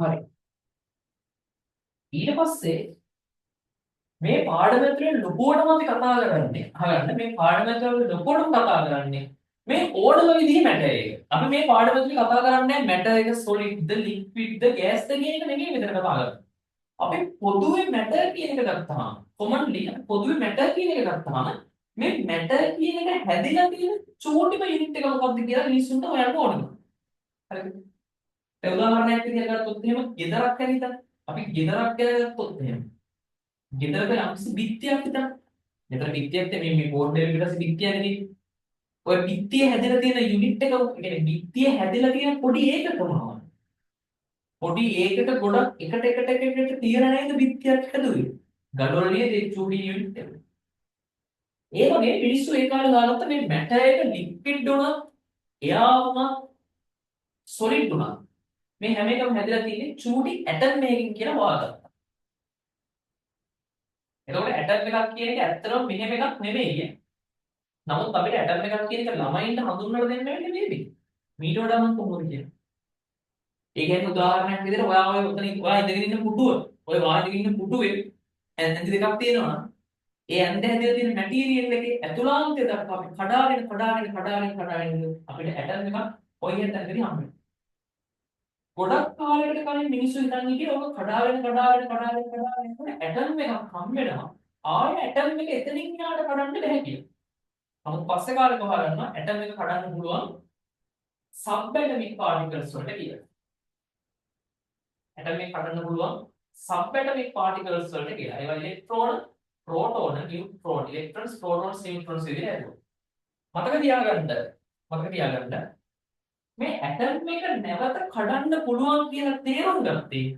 හරි. ඊට පස්සේ මේ පාඩම ඇතුලේ ලොකුවටම අපි කතා කරන්නේ අහගන්න මේ පාඩම ඇතුලේ ලොකුවටම කතා කරන්නේ මේ ඕනම විදිහේ මැටර් එක. අපි මේ පාඩම ඇතුලේ කතා කරන්නේ මැටර් එක solid ද liquid ද gas ද කියන එක නෙමෙයි මෙතන කතා කරන්නේ. අපි පොදුවේ මැටර් කියන එක ගත්තාම commonly පොදුවේ මැටර් කියන එක ගත්තාම මේ මැටර් කියන එක හැදිලා තියෙන චූටිම යුනිට් එක මොකක්ද කියලා මිනිස්සුන්ට හොයන්න ඕනේ. හරිද? ඒ උදාහරණයක් විදිහට ගත්තොත් එහෙම ගෙදරක් හැදිලා අපි ගෙදරක් ගත්තොත් එහෙම ගෙදරක යම්කිසි බිත්තියක් හිතන්න. ගෙදර බිත්තියක් මේ බෝඩ් එකේ පිටසේ බිත්තියක් නෙදී. ඔය බිත්තිය හැදලා තියෙන යුනිට් එක කියන්නේ බිත්තිය හැදලා තියෙන පොඩි ඒකක මොනවද? පොඩි ඒකක ගොඩක් එකට තියන නේද බිත්තියක් හැදුවේ. ගඩොල් නේද ඒ චූටි යුනිට් එක. ඒ වගේ මිනිස්සු ඒ කාලේ දාගත්ත මේ මැටර් එක ලික්විඩ් උනත් එයා වුණත් සොලිඩ් උනත් මේ හැම එකම හැදලා තියෙන්නේ චූටි ඇටම් එකකින් කියලා වාදයක්. එතකොට ඇටම් එකක් කියන එක ඇත්තටම මෙහෙම එකක් නෙමෙයි. නමුත් අපිට ඇටම් එකක් කියන එක ළමයින්ට හඳුන්වලා දෙන්න වෙන්නේ මේක. මීට වඩා මම කොහොමද කියන්නේ? ඒ කියන්නේ උදාහරණයක් විදිහට ඔයා ඔය උතන ඔයා ඉඳගෙන ඉන්න පුටුව, ඔය වාඩි ඉන්න පුටුවේ ඇඳ දෙකක් තියෙනවා නම් ඒ ඇඳ හැදලා තියෙන මැටීරියල් එකේ ඇතුළාන්තය දක්වා අපි කඩාගෙන අපිට ඇටම් එකක් කොයියට ඇඳගෙන හම්බෙනවා. ගොඩක් කාලයකට කලින් මිනිස්සු හිතන් හිටියේ ඔක කඩාගෙන ඇටම් එකක් හම්බ වෙනවා. ආයෙ ඇටම් එක එතනින් යාට කඩන්න බැහැ කියලා. නමුත් පස්සේ කාලෙක හොයාගන්නවා ඇටම් එක කඩන්න පුළුවන් සබ්ඇටමික් පාටිකල්ස් වලට කියලා. ඇටම් එක කඩන්න පුළුවන් සබ්ඇටමික් පාටිකල්ස් වලට කියලා. ඒවා ඉලෙක්ට්‍රෝන, ප්‍රෝටෝන, නියුට්‍රෝන, ඉලෙක්ට්‍රෝන්ස්, ප්‍රෝටෝන්ස්, නියුට්‍රෝන්ස් විදිහට හැදුවා. මතක තියාගන්න. මේ ඇටම් එක නැවත කඩන්න පුළුවන් කියලා තේරුම් ගත්තේ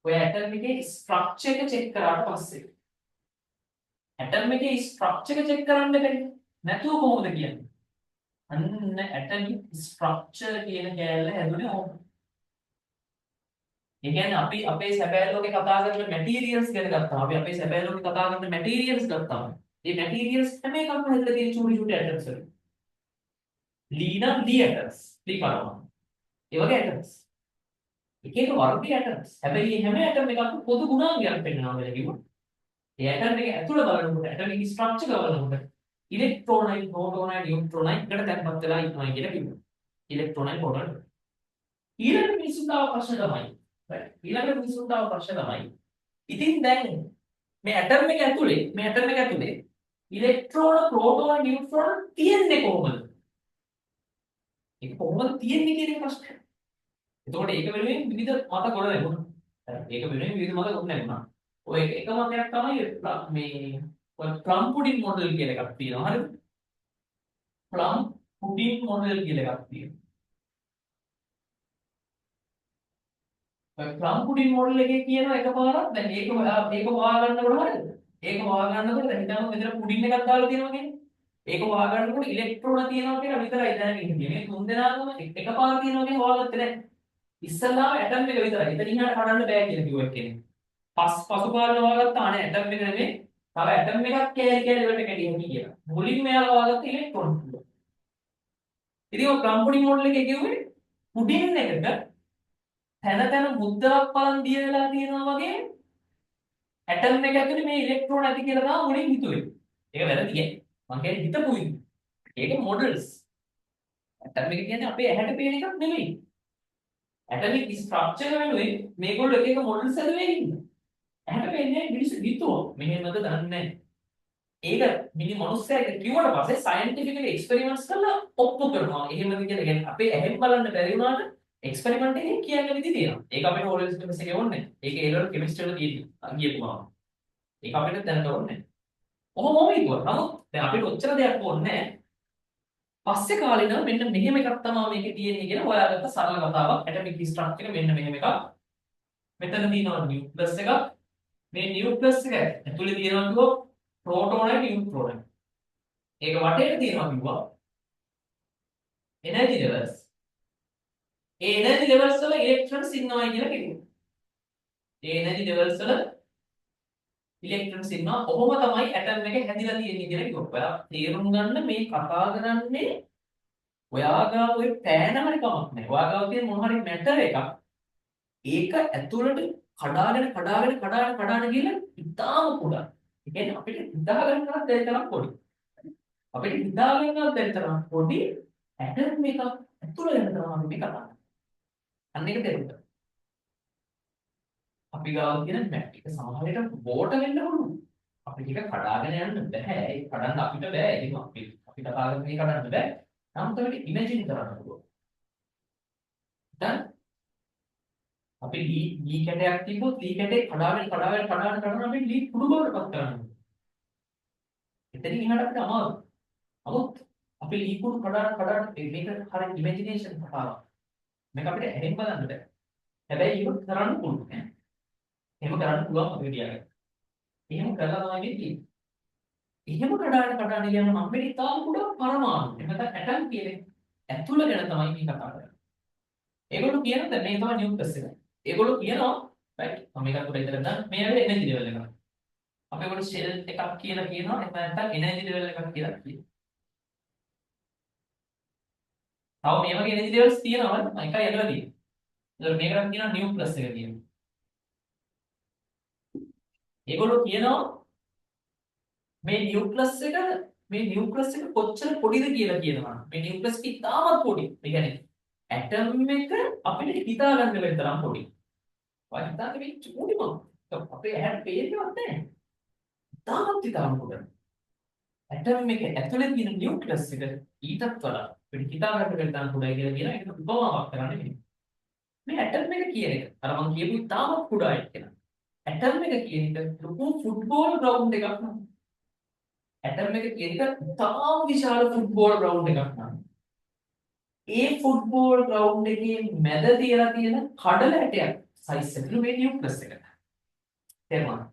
ඔය ඇටම් එකේ ස්ට්‍රක්චර් එක චෙක් කරාට පස්සේ. ඇටම් එකේ ස්ට්‍රක්චර් එක චෙක් කරන්න බැහැ. නැතුව කොහොමද කියන්නේ? අන්න ඇටමික් ස්ට්‍රක්චර් කියන කෑල්ල හැදුනේ ඕක. ඒ කියන්නේ අපි අපේ සැබෑ ලෝකේ කතා කරන මැටීරියල්ස් ගැන ගත්තාම අපි අපේ සැබෑ ලෝකේ කතා කරන මැටීරියල්ස් ගත්තාම මේ මැටීරියල්ස් හැම එකක්ම හැදලා තියෙන චූටි චූටි ඇටම්ස් වලින්. ලී නම් ලී ඇටම්ස්. ලී පරමාණු. ඒ වගේ ඇටම්ස්. එක එක වර්ගයේ ඇටම්ස්. හැබැයි මේ හැම ඇටම් එකක්ම පොදු ගුණාංගයක් පෙන්වනවා කියලා කිව්වා. ඒ ඇටම් එක ඇතුළ බලනකොට ඇටම් එකේ ස්ට්‍රක්චර් බලනකොට ඉලෙක්ට්‍රෝනයි, ප්‍රෝටෝනයි, නියුට්‍රෝනයි එකට තැන්පත් වෙලා ඉන්නවා කියලා කිව්වා. ඉලෙක්ට්‍රෝනයි, ප්‍රෝටෝනයි. ඊළඟ මිනිසුන්ට ආව ප්‍රශ්න තමයි. right? ඊළඟ මිනිසුන්ට ආව ප්‍රශ්න තමයි. ඉතින් දැන් මේ ඇටම් එක ඇතුලේ ඉලෙක්ට්‍රෝන, ප්‍රෝටෝන, නියුට්‍රෝන තියෙන්නේ කොහොමද? ඒක කොහොමද තියෙන්නේ කියන එක ප්‍රශ්නය. එතකොට ඒක වෙනුවෙන් විවිධ මත ගොඩ නැගුණා. ඒක වෙනුවෙන් විවිධ මත ගොඩ නැගුණා. ඔය එක මතයක් තමයි මේ ඔය ප්ලම් පුඩින් මොඩල් කියලා එකක් තියෙනවා. හරිද? ප්ලම් පුඩින් මොඩල් කියලා එකක් තියෙනවා. ඔය ප්ලම් පුඩින් මොඩල් එකේ කියනවා එකපාරක් දැන් ඒක හොයාගන්නකොට හරිද? ඒක හොයාගන්නකොට දැන් හිතන්න මෙතන පුඩින් එකක් දාලා තියෙනවා කියන්නේ. ඒක හොයාගන්නකොට ඉලෙක්ට්‍රෝන තියෙනවා කියලා විතරයි දැනගෙන ඉන්නේ. මේ තුන් දෙනාම එකපාර තියෙනවා කියන්නේ හොයාගත්තේ නැහැ. ඉස්සල්ලාම ඇටම් එක විතරයි. එතන ඉහාට කඩන්න බෑ කියලා කිව්වා එක්කෙනෙක්. පසුකාලේ හොයාගත්තා අනේ ඇටම් එක නෙමෙයි. තව ඇටම් එකක් කෑලි කෑලි වලට කැඩියන්නේ කියලා. මුලින්ම එයාලා හොයාගත්ත ඉලෙක්ට්‍රෝන ටික. ඉතින් ඔය කම්පුඩින් මොඩල් එකේ කිව්වේ පුඩින් එකට තැන මුද්දරක් බලන් දිය වෙලා තියෙනවා වගේ ඇටම් එක ඇතුලේ මේ ඉලෙක්ට්‍රෝන ඇති කියලා තමයි මුලින් හිතුවේ. ඒක වැරදි කියන්නේ. මං කියන්නේ හිතපු විදිහ. ඒක මොඩල්ස්. ඇටම් එක කියන්නේ අපේ ඇහැට පේන එකක් නෙමෙයි. ඇටමික් ස්ට්‍රක්චර් වෙනුවෙන් මේගොල්ලෝ එක එක මොඩල්ස් හදුවේ ඉන්නේ. ඇහැට පේන්නේ මිනිස්සු හිතුවා. මෙහෙමද දන්නේ නැහැ. ඒක මිනි මනුස්සයෙක් කිව්වට පස්සේ සයන්ටිෆිකලි එක්ස්පෙරිමන්ට්ස් කරලා ඔප්පු කරනවා. එහෙමද කියලා කියන්නේ අපේ ඇහෙන් බලන්න බැරි වුණාට එක්ස්පෙරිමන්ට් එකෙන් කියන්න විදි තියෙනවා. ඒක අපිට ඕලෙවල් සිස්ටම්ස් එකේ ඕනේ නැහැ. ඒක ඒ ලෙවල් කෙමිස්ට්‍රි වල ගියපුවාම. ඒක අපිට දැනට ඕනේ නැහැ. ඔහොම හිතුවා. නමුත් දැන් අපිට ඔච්චර දෙයක් ඕනේ නැහැ. පස්සේ කාලේ නම් මෙන්න මෙහෙම එකක් තමයි මේකේ තියෙන්නේ කියලා හොයාගත්ත සරල කතාවක්. ඇටමික් ස්ට්‍රක්චර් එක මෙන්න මෙහෙම එකක්. මෙතන තියෙනවා නියුක්ලියස් එකක්. මේ නියුක්ලියස් එක ඇතුලේ තියෙනවා කිව්වොත් ප්‍රෝටෝනයි නියුට්‍රෝනයි. ඒක වටේට තියෙනවා කිව්වා එනර්ජි ලෙවල්ස්. ඒ එනර්ජි ලෙවල්ස් වල ඉලෙක්ට්‍රෝන්ස් ඉන්නවා කියලා කිව්වා. ඒ එනර්ජි ලෙවල්ස් වල ඉලෙක්ට්‍රෝන්ස් ඉන්නවා. ඔහොම තමයි ඇටම් එක හැදිලා තියෙන්නේ කියලා කිව්වා. ඔයා තේරුම් ගන්න මේ කතා කරන්නේ ඔයාගාව ඔය පෑන හරි කමක් නැහැ. ඔයාගාව තියෙන මොන හරි මැටර් එකක් ඒක ඇතුළට කඩාගෙන ගිහලා ඉතාම කුඩා. ඒ කියන්නේ අපිට හිතා ගන්නවත් බැරි තරම් පොඩි. අපිට හිතා ගන්නවත් බැරි තරම් පොඩි ඇටම් එකක් ඇතුළේ යන තරම් මේ කතා කරන්නේ. අන්න ඒක තේරුම් ගන්න. අපි ගාව තියෙන මැට් එක සමහර විට බෝට වෙන්න පුළුවන්. අපිට ඒක කඩාගෙන යන්න බෑ. ඒක කඩන්න අපිට බෑ. ඒක අපි කතා කරන එක කඩන්න බෑ. නමුත් අපිට ඉමේජින් කරන්න පුළුවන්. දැන් අපි ලී කැටයක් තිබ්බොත් ලී කැටේ කඩාගෙන අපි ලී කුඩු බවට පත් කරනවා. එතනින් එහාට අපිට අමාරුයි. නමුත් අපි ලී කුඩු කඩාගෙන මේක හරිය ඉමේජිනේෂන් කතාවක්. මේක අපිට ඇහෙන් බලන්න බෑ. හැබැයි ඒක කරන්න පුළුවන් ඈ. එහෙම කරන්න පුළුවන් අපිට තියාගන්න. එහෙම කරලා තමයි මේ තියෙන්නේ. එහෙම කඩාගෙන යන අපිට ඉතාම කුඩා පරමාණු. එහෙම නැත්නම් ඇටම් කියන්නේ ඇතුළ ගැන තමයි මේ කතා කරන්නේ. ඒගොල්ලෝ කියනවා දැන් මේ තමයි නියුක්ලියස් එක. ඒගොල්ලෝ කියනවා රයිට් මම මේකට උඩ ඉඳලා දැන් මේ ඇවිල්ලා එනර්ජි ලෙවල් එක. අපි ඒගොල්ලෝ ෂෙල් එකක් කියලා කියනවා එහෙම නැත්නම් එනර්ජි ලෙවල් එකක් කියලා කියනවා. තව මේ වගේ එනර්ජි ලෙවල්ස් තියෙනවා මම එකයි අදලා තියෙන්නේ. ඒතර මේකට කියනවා නියුක්ලියස් එක කියලා. ඒගොල්ලෝ කියනවා මේ නියුක්ලියස් එක කොච්චර පොඩිද කියලා කියනවා. මේ නියුක්ලියස් එක ඉතාමත් පොඩි. ඒ කියන්නේ ඇටම් එක අපිට හිතා ගන්න බැරි තරම් පොඩි. ඔය හිතාගෙන මේ චූටි මම. අපේ ඇහැට පේන්නේවත් නැහැ. ඉතාමත් පොඩි. ඇටම් එක ඇතුලේ තියෙන නියුක්ලියස් එක ඊටත් වඩා අපිට හිතා ගන්න බැරි තරම් පොඩයි කියලා කියන එක උපමාවක් කරන්නේ මෙන්න. මේ ඇටම් එක කියන එක අර මම කියපු ඉතාමත් කුඩා එකක්. ඇටම් එක කියන එක ලොකු ෆුට්බෝල් ග්‍රවුන්ඩ් එකක් නම. ඇටම් එක කියන එක තාම විශාල ෆුට්බෝල් ග්‍රවුන්ඩ් එකක් නම. ඒ ෆුට්බෝල් ග්‍රවුන්ඩ් එකේ මැද තියලා තියෙන කඩල ඇටයක් සයිස් එකලු මේ නියුක්ලියස් එක. තේරුණාද?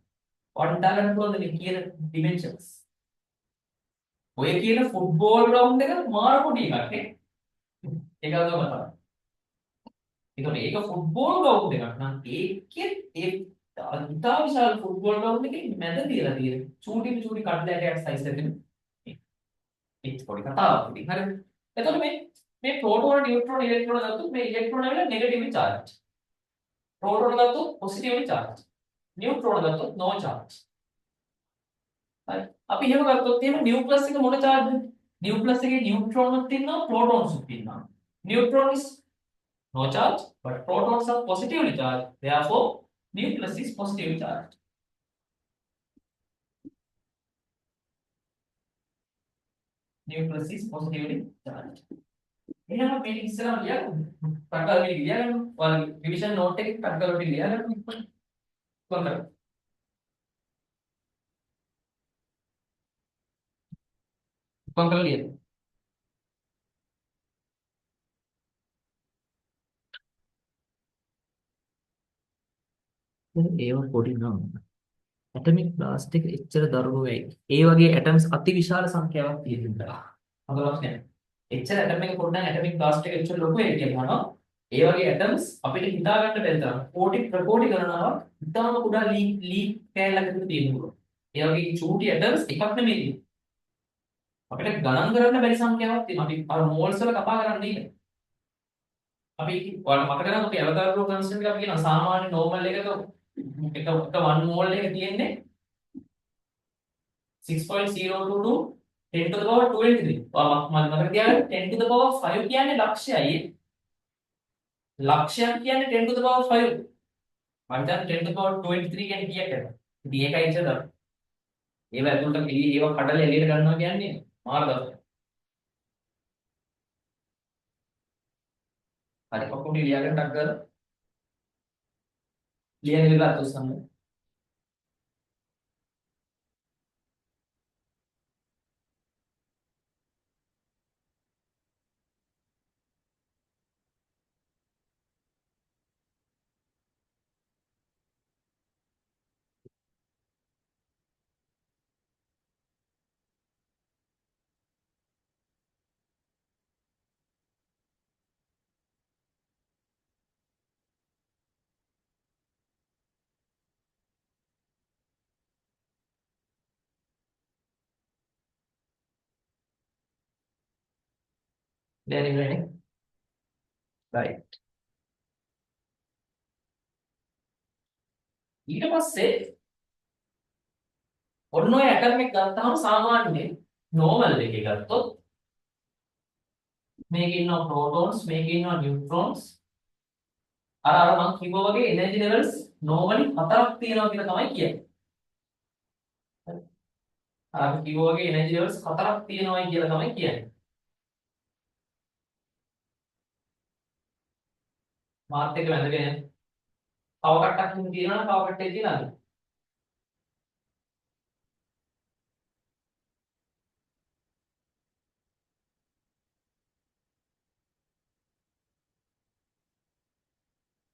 ඔයාලට දාගන්න පුළුවන්ද මේ කියන ඩිමෙන්ෂන්ස්? ඔය කියන ෆුට්බෝල් ග්‍රවුන්ඩ් එක මාර පොඩි එකක් නේ. ඒක අදම තමයි. ඒක ෆුට්බෝල් ග්‍රවුන්ඩ් එකක් නම් ඒකේ ඒ ඉතා විශාල ෆුට්බෝල් ග්‍රවුන්ඩ් එකේ මැද තියලා තියෙන්නේ. චූටි කඩලයකට සයිස් එකකින්. ඒක පොඩි කතාවක් ඉතින් හරිද? එතකොට මේ ප්‍රෝටෝන නියුට්‍රෝන ඉලෙක්ට්‍රෝන ගත්තොත් මේ ඉලෙක්ට්‍රෝන වල නෙගටිව්ලි charged. ප්‍රෝටෝන ගත්තොත් පොසිටිව්ලි charged. නියුට්‍රෝන ගත්තොත් no charge. හරි. අපි එහෙම ගත්තොත් එහෙම නියුක්ලියස් එක මොන charged? නියුක්ලියස් එකේ නියුට්‍රෝන්ස් ඉන්නවා ප්‍රෝටෝන්ස් ඉන්නවා. Neutron is no charge, but protons are positively charged. Therefore, nucleus is positively charged. Nucleus is positively charged. එහෙනම් මේක ඉස්සරහම ලියගමු. ප්‍රකාර මේක ලියගමු. ඔයාලගේ රිවිෂන් නෝට් එකේ ප්‍රකාර වලට ලියගමු. කොහොමද? කොහොමද ලියන්නේ? ඒව පොඩි නම් ඇටොමික් බ්ලාස්ට් එක එච්චර දරුණු වෙයි. ඒ වගේ ඇටම්ස් අතිවිශාල සංඛ්‍යාවක් තියෙනවා. හදවත නෑ. එච්චර ඇටම් එක පොඩ්ඩක් ඇටොමික් බ්ලාස්ට් එක එච්චර ලොකු වෙයි කියනවා. ඒ වගේ ඇටම්ස් අපිට හිතා ගන්න බැරි තරම් කෝටි ප්‍රකෝටි ගණනාවක් ඉතාම කුඩා ලී කෑල්ලක විතර තියෙනවා. ඒ වගේ චූටි ඇටම්ස් එකක් නෙමෙයි. අපිට ගණන් කරන්න බැරි සංඛ්‍යාවක් තියෙනවා. අපි අර මෝල්ස් වල කතා කරන්නේ නේද? අපි ඔයාලට මතක නැහැ අපි අවතාරෝ කන්ස්ටන්ට් එක අපි කියන සාමාන්‍ය නෝමල් එකක එක 1 මෝල් එක තියෙන්නේ 6.022 10 to the power 23. මම මතක තියාගන්න 10 to the power 5 කියන්නේ ලක්ෂයයි. ලක්ෂයක් කියන්නේ 10 to the power 5. මම දැන් 10 to the power 23 කියන්නේ කීයක්ද? ඉතින් ඒකයි ඉච්චද? ඒව ඇතුළට ඒව කඩලා එළියට ගන්නවා කියන්නේ මාර දවසක්. හරි කොහොමද ලියාගෙන ටක් කරලා ලියන විදිහට අතුස්සන්න. ලියන ඉවරනේ. right. ඊට පස්සේ ඔන්න ඔය ඇටම් එක ගත්තාම සාමාන්‍යයෙන් normal එකේ ගත්තොත් මේකේ ඉන්නවා protons මේකේ ඉන්නවා neutrons අර මම කිව්වා වගේ energy levels normally හතරක් තියෙනවා කියලා තමයි කියන්නේ. අර අපි කිව්වා වගේ energy levels හතරක් තියෙනවායි කියලා තමයි කියන්නේ. මාත් එක වැඳගෙන තව කට්ටක් තියෙනවා තව කට්ටේ තියෙනවද?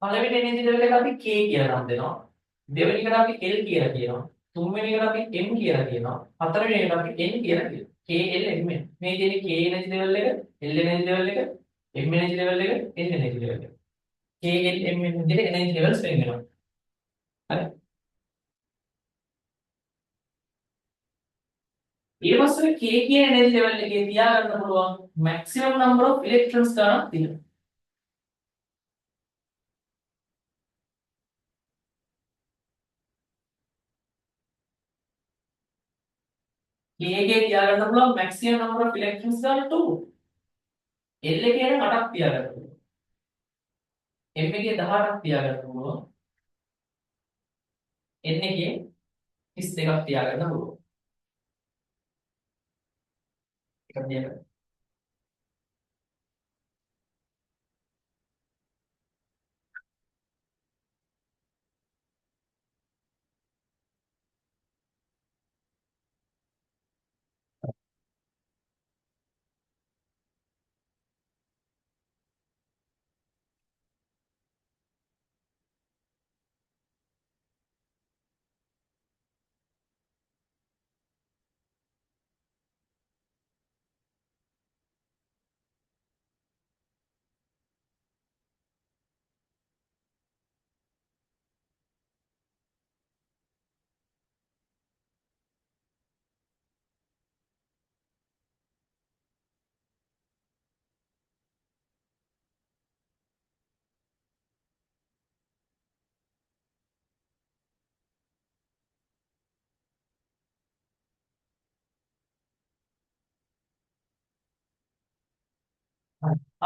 පළවෙනි energy level එක අපි K කියලා නම් දෙනවා. දෙවෙනි එකට අපි L කියලා කියනවා. තුන්වෙනි එකට අපි M කියලා කියනවා. හතරවෙනි එකට අපි N කියලා කියනවා. K L M N. මේ තියෙන්නේ K energy level එක, L energy level එක, M energy level එක, N energy level එක. K L M N විදිහට energy levels වෙන් වෙනවා. හරි. ඊට පස්සේ K කියන energy level එකේ තියාගන්න පුළුවන් maximum number of electrons ගණන් තියෙනවා. K එකේ තියාගන්න පුළුවන් maximum number of electrons ගන්න 2. L එකේ නම් 8ක් තියාගන්න පුළුවන්. M එකේ 18ක් තියාගන්න පුළුවන්. N එකේ 32ක් තියාගන්න පුළුවන්. එකක් තියාගන්න.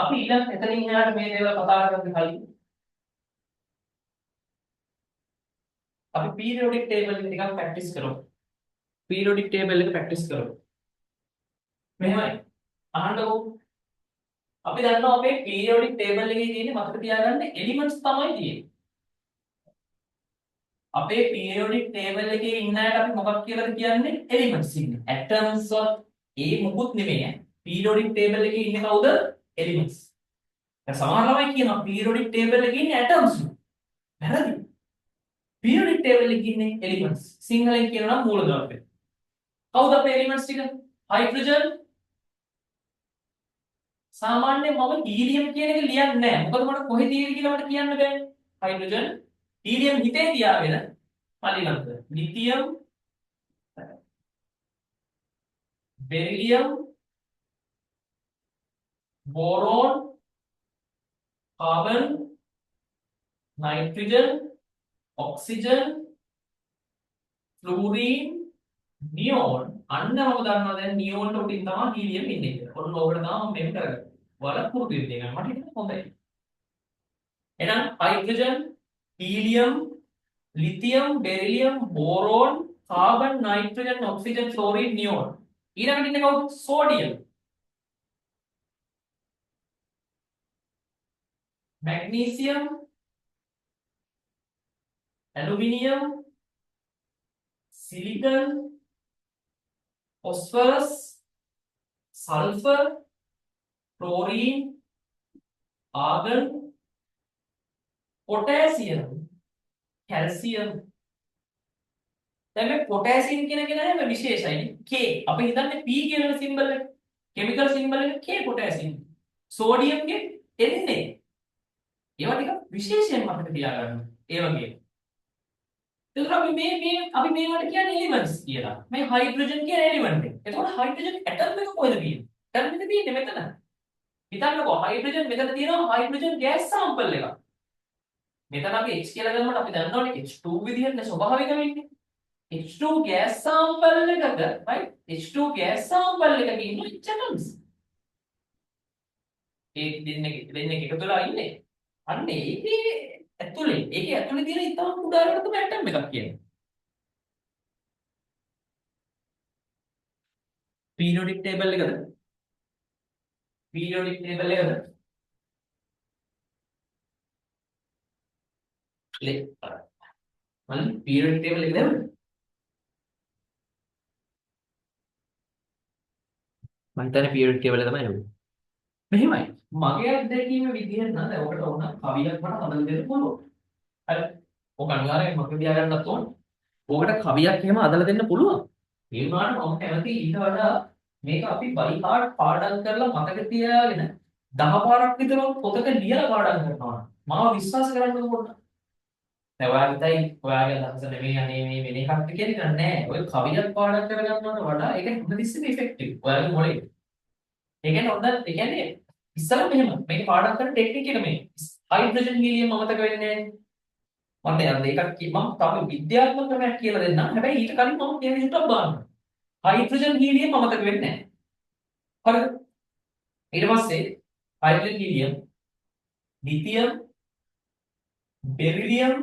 අපි ඊළඟ එතනින් එහාට මේ දේවල් කතා කරන්න කලින් අපි periodic table එක ටිකක් practice කරමු. periodic table එක practice කරමු. මෙහෙමයි. අහන්නකෝ. අපි දන්නවා අපේ periodic table එකේ තියෙන්නේ මතක තියාගන්න elements තමයි තියෙන්නේ. අපේ periodic table එකේ ඉන්න අයට අපි මොකක් කියලාද කියන්නේ? elements ඉන්නේ. atoms ඒ මොකුත් නෙමෙයි. periodic table එකේ ඉන්නේ කවුද? elements. දැන් සමහර ළමයි කියනවා periodic table එකේ ඉන්නේ atoms. වැරදි. periodic table එකේ ඉන්නේ elements. සිංහලෙන් කියනවා නම් මූලද්‍රව්‍ය. කවුද අපේ elements ටික? hydrogen සාමාන්‍යයෙන් මම හීලියම් කියන එක ලියන්නේ නැහැ. මොකද මට කොහෙද තියෙන්නේ කියලා මට කියන්න බෑ. හයිඩ්‍රජන්, හීලියම් හිතේ තියාගෙන මල්ලිලන්ත. Lithium, beryllium, boron, carbon, nitrogen, oxygen, fluorine, neon. අන්න මම දන්නවා දැන් නියෝන්ට උඩින් තමයි හීලියම් ඉන්නේ කියලා. ඔන්න ඕකට තමයි මම මෙහෙම කරගත්තේ. වල පුරුදු වෙන්න එක මට හිතෙනවා හොඳයි. එහෙනම් hydrogen, helium, lithium, beryllium, boron, carbon, nitrogen, oxygen, fluorine, neon. ඊළඟට ඉන්නේ කවුද? Sodium, magnesium, aluminium, silicon, phosphorus, sulfur, chlorine, argon, potassium, calcium. දැන් මේ potassium කියන නම විශේෂයි. K. අපි හිතන්නේ P කියන සිම්බල් එක. chemical symbol එක K potassium. sodium ගේ Na. ඒවා ටික විශේෂයෙන් මතක තියාගන්න. ඒ වගේ. එතකොට අපි මේවට කියන්නේ elements කියලා. මේ hydrogen කියන element එක. එතකොට hydrogen atom එක කොහෙද තියෙන්නේ? atom එක තියෙන්නේ මෙතන. හිතන්නකෝ hydrogen මෙතන තියෙනවා hydrogen gas sample එකක්. මෙතන අපි H කියලා ගන්නකොට අපි දන්නවනේ H2 විදිහට ස්වභාවික වෙන්නේ. H2 gas sample එකක right H2 gas sample එකක ඉන්න atoms. ඒ දෙන්නේ එකතු වෙලා ඉන්නේ. අන්න ඒකේ ඇතුලේ තියෙන ඉතාම කුඩාරකට තමයි atom එකක් කියන්නේ. periodic table එකද? periodic table එකද? මම periodic table එක දෙන්න. මම හිතන්නේ periodic table එක තමයි නෙවෙයි. මෙහෙමයි. මගේ අත්දැකීම විදිහෙන් නම් දැන් ඔකට ඕන කවියක් මට හදලා දෙන්න පුළුවන්. හරි. ඔක අනිවාර්යෙන් මම තියාගන්නත් ඕන. ඔකට කවියක් එහෙම හදලා දෙන්න පුළුවන්. ඒ වුණාට මම කැමති ඊට වඩා මේක අපි බයි හાર્ඩ් පාඩම් කරලා මතක තියාගෙන 10 පාරක් විතර පොතක ලියලා පාඩම් කරනවා. මාව විශ්වාස කරන්න ඕන. දැන් ඔයාගේ අදහස නෙමෙයි අනේ මේ වෙන එකක් කියන්නේ නෑ. ඔය කවියක් පාඩම් කරගන්නවට වඩා ඒක හොඳිස්සෙම ඉෆෙක්ටිව්. ඔයාගේ මොලේ. ඒ කියන්නේ හොඳ ඒ කියන්නේ ඉස්සෙල්ලා මෙහෙම මේක පාඩම් කරන ටෙක්නික් එක මේ. හයිඩ්‍රජන් හීලියම් අමතක වෙන්නේ නෑ. මම යන්න එකක් මම තාම විද්‍යාත්මක ක්‍රමයක් කියලා දෙන්නම්. හැබැයි ඊට කලින් මම කියන විදිහට බලන්න. හයිඩ්‍රජන් හීලියම් අමතක වෙන්නේ නැහැ. හරිද? ඊට පස්සේ හයිඩ්‍රජන් හීලියම්, ලිතියම්, බෙරිලියම්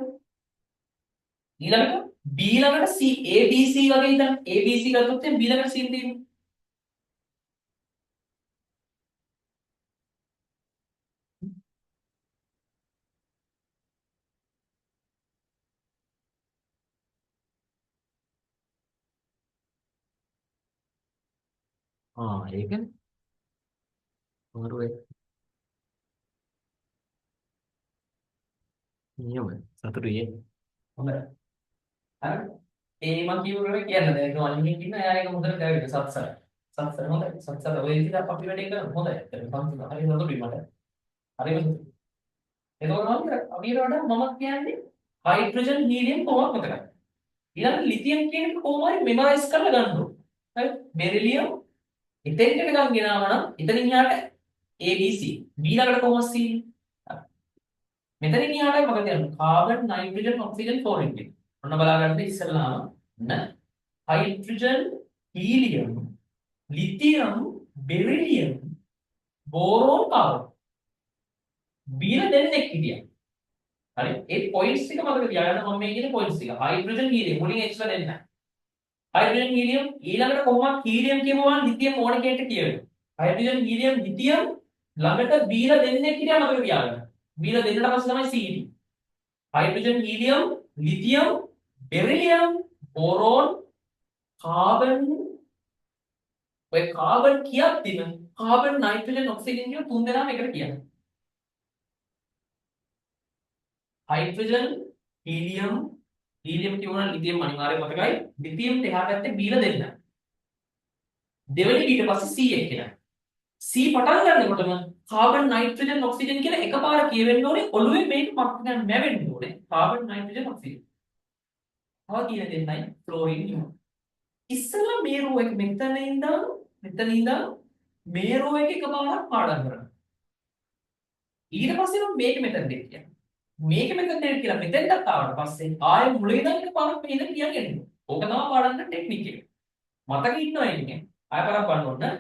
ඊළඟට B ළඟට C A B C වගේ හිතන්න. A B C ගත්තොත් B ළඟට C තියෙනවා. ඒකනේ. මොරුවේ. නියමයි. සතුටුයි. හොඳයි. හරි. ඒ මම කියපු ක්‍රමය කියන්න දැන් ඒක අනිමින් ඉන්න එයාගේ හොඳට කරගෙන සත්සර. සත්සර හොඳයි. සත්සර ඔය විදිහට අපි වැඩේ කරමු. හොඳයි. ඒක පන්ති හරි සතුටුයි මට. හරිම සතුටුයි. එතකොට අවිර වඩා මම කියන්නේ හයිඩ්‍රජන් හීලියම් කොහොමද මතකයි. ඊළඟ ලිතියම් කියන එක කොහොම හරි මෙමරයිස් කරලා ගන්න ඕනේ. හරි. බෙරිලියම් එතෙන්ට නිකන් ගෙනාවා නම් එතනින් යාට ABC B ළඟට කොහොමද C? මෙතනින් යාට මොකද කියන්නේ? කාබන්, නයිට්‍රජන්, ඔක්සිජන්, ෆ්ලෝරින් කියන. ඔන්න බලා ගන්න ඉස්සෙල්ලාම hydrogen, helium, lithium, beryllium, boron carbon. බීලා දෙන්නෙක් හිටියා. හරි. ඒ පොයින්ට්ස් ටික මතක තියාගන්න මම මේ කියන්නේ පොයින්ට්ස් ටික. හයිඩ්‍රජන් හීලියම් මුලින් එක්ස්ට්‍රා දෙන්න. හයිඩ්‍රජන් හීලියම් ඊළඟට කොහොමද හීලියම් කියපුවාම ලිතියම් ඕන කෙනෙක්ට කියවෙනවා. හයිඩ්‍රජන් හීලියම් ලිතියම් ළඟට බීලා දෙන්නෙක් හිටියා මතක තියාගන්න. බීලා දෙන්නට පස්සේ තමයි CD. hydrogen helium lithium beryllium boron carbon ඔය කාබන් කියද්දිම කාබන් නයිට්‍රජන් ඔක්සිජන් කියන තුන් දෙනාම එකට කියන්නේ hydrogen helium helium කියවන lithium අනිවාර්යයෙන් මතකයි lithium එහා පැත්තේ බීලා දෙන්න දෙවෙනි ඊට පස්සේ C එක්කෙනා C පටන් ගන්නකොටම කාබන් නයිට්‍රජන් ඔක්සිජන් කියලා එකපාර කියවෙන්න ඕනේ ඔළුවේ මේක මතක නැවෙන්න ඕනේ කාබන් නයිට්‍රජන් ඔක්සිජන් තව කියන දෙන්නයි ක්ලෝරින් නියෝන් ඉස්සෙල්ලා මේ රෝ එක මෙතන ඉඳන් මේ රෝ එක එකපාරක් පාඩම් කරනවා ඊට පස්සේ මම මේක මෙතන දෙන්න කියනවා මේක මෙතන දෙන්න කියලා මෙතෙන්ට ආවට පස්සේ ආයෙ මුලින් ඉඳන් එකපාරක් මෙහෙම කියන්නේ ඕක තමයි පාඩම් කරන ටෙක්නික් එක මතක ඉන්නවා ඉන්නේ ආයෙ පාරක් බලන්න ඕන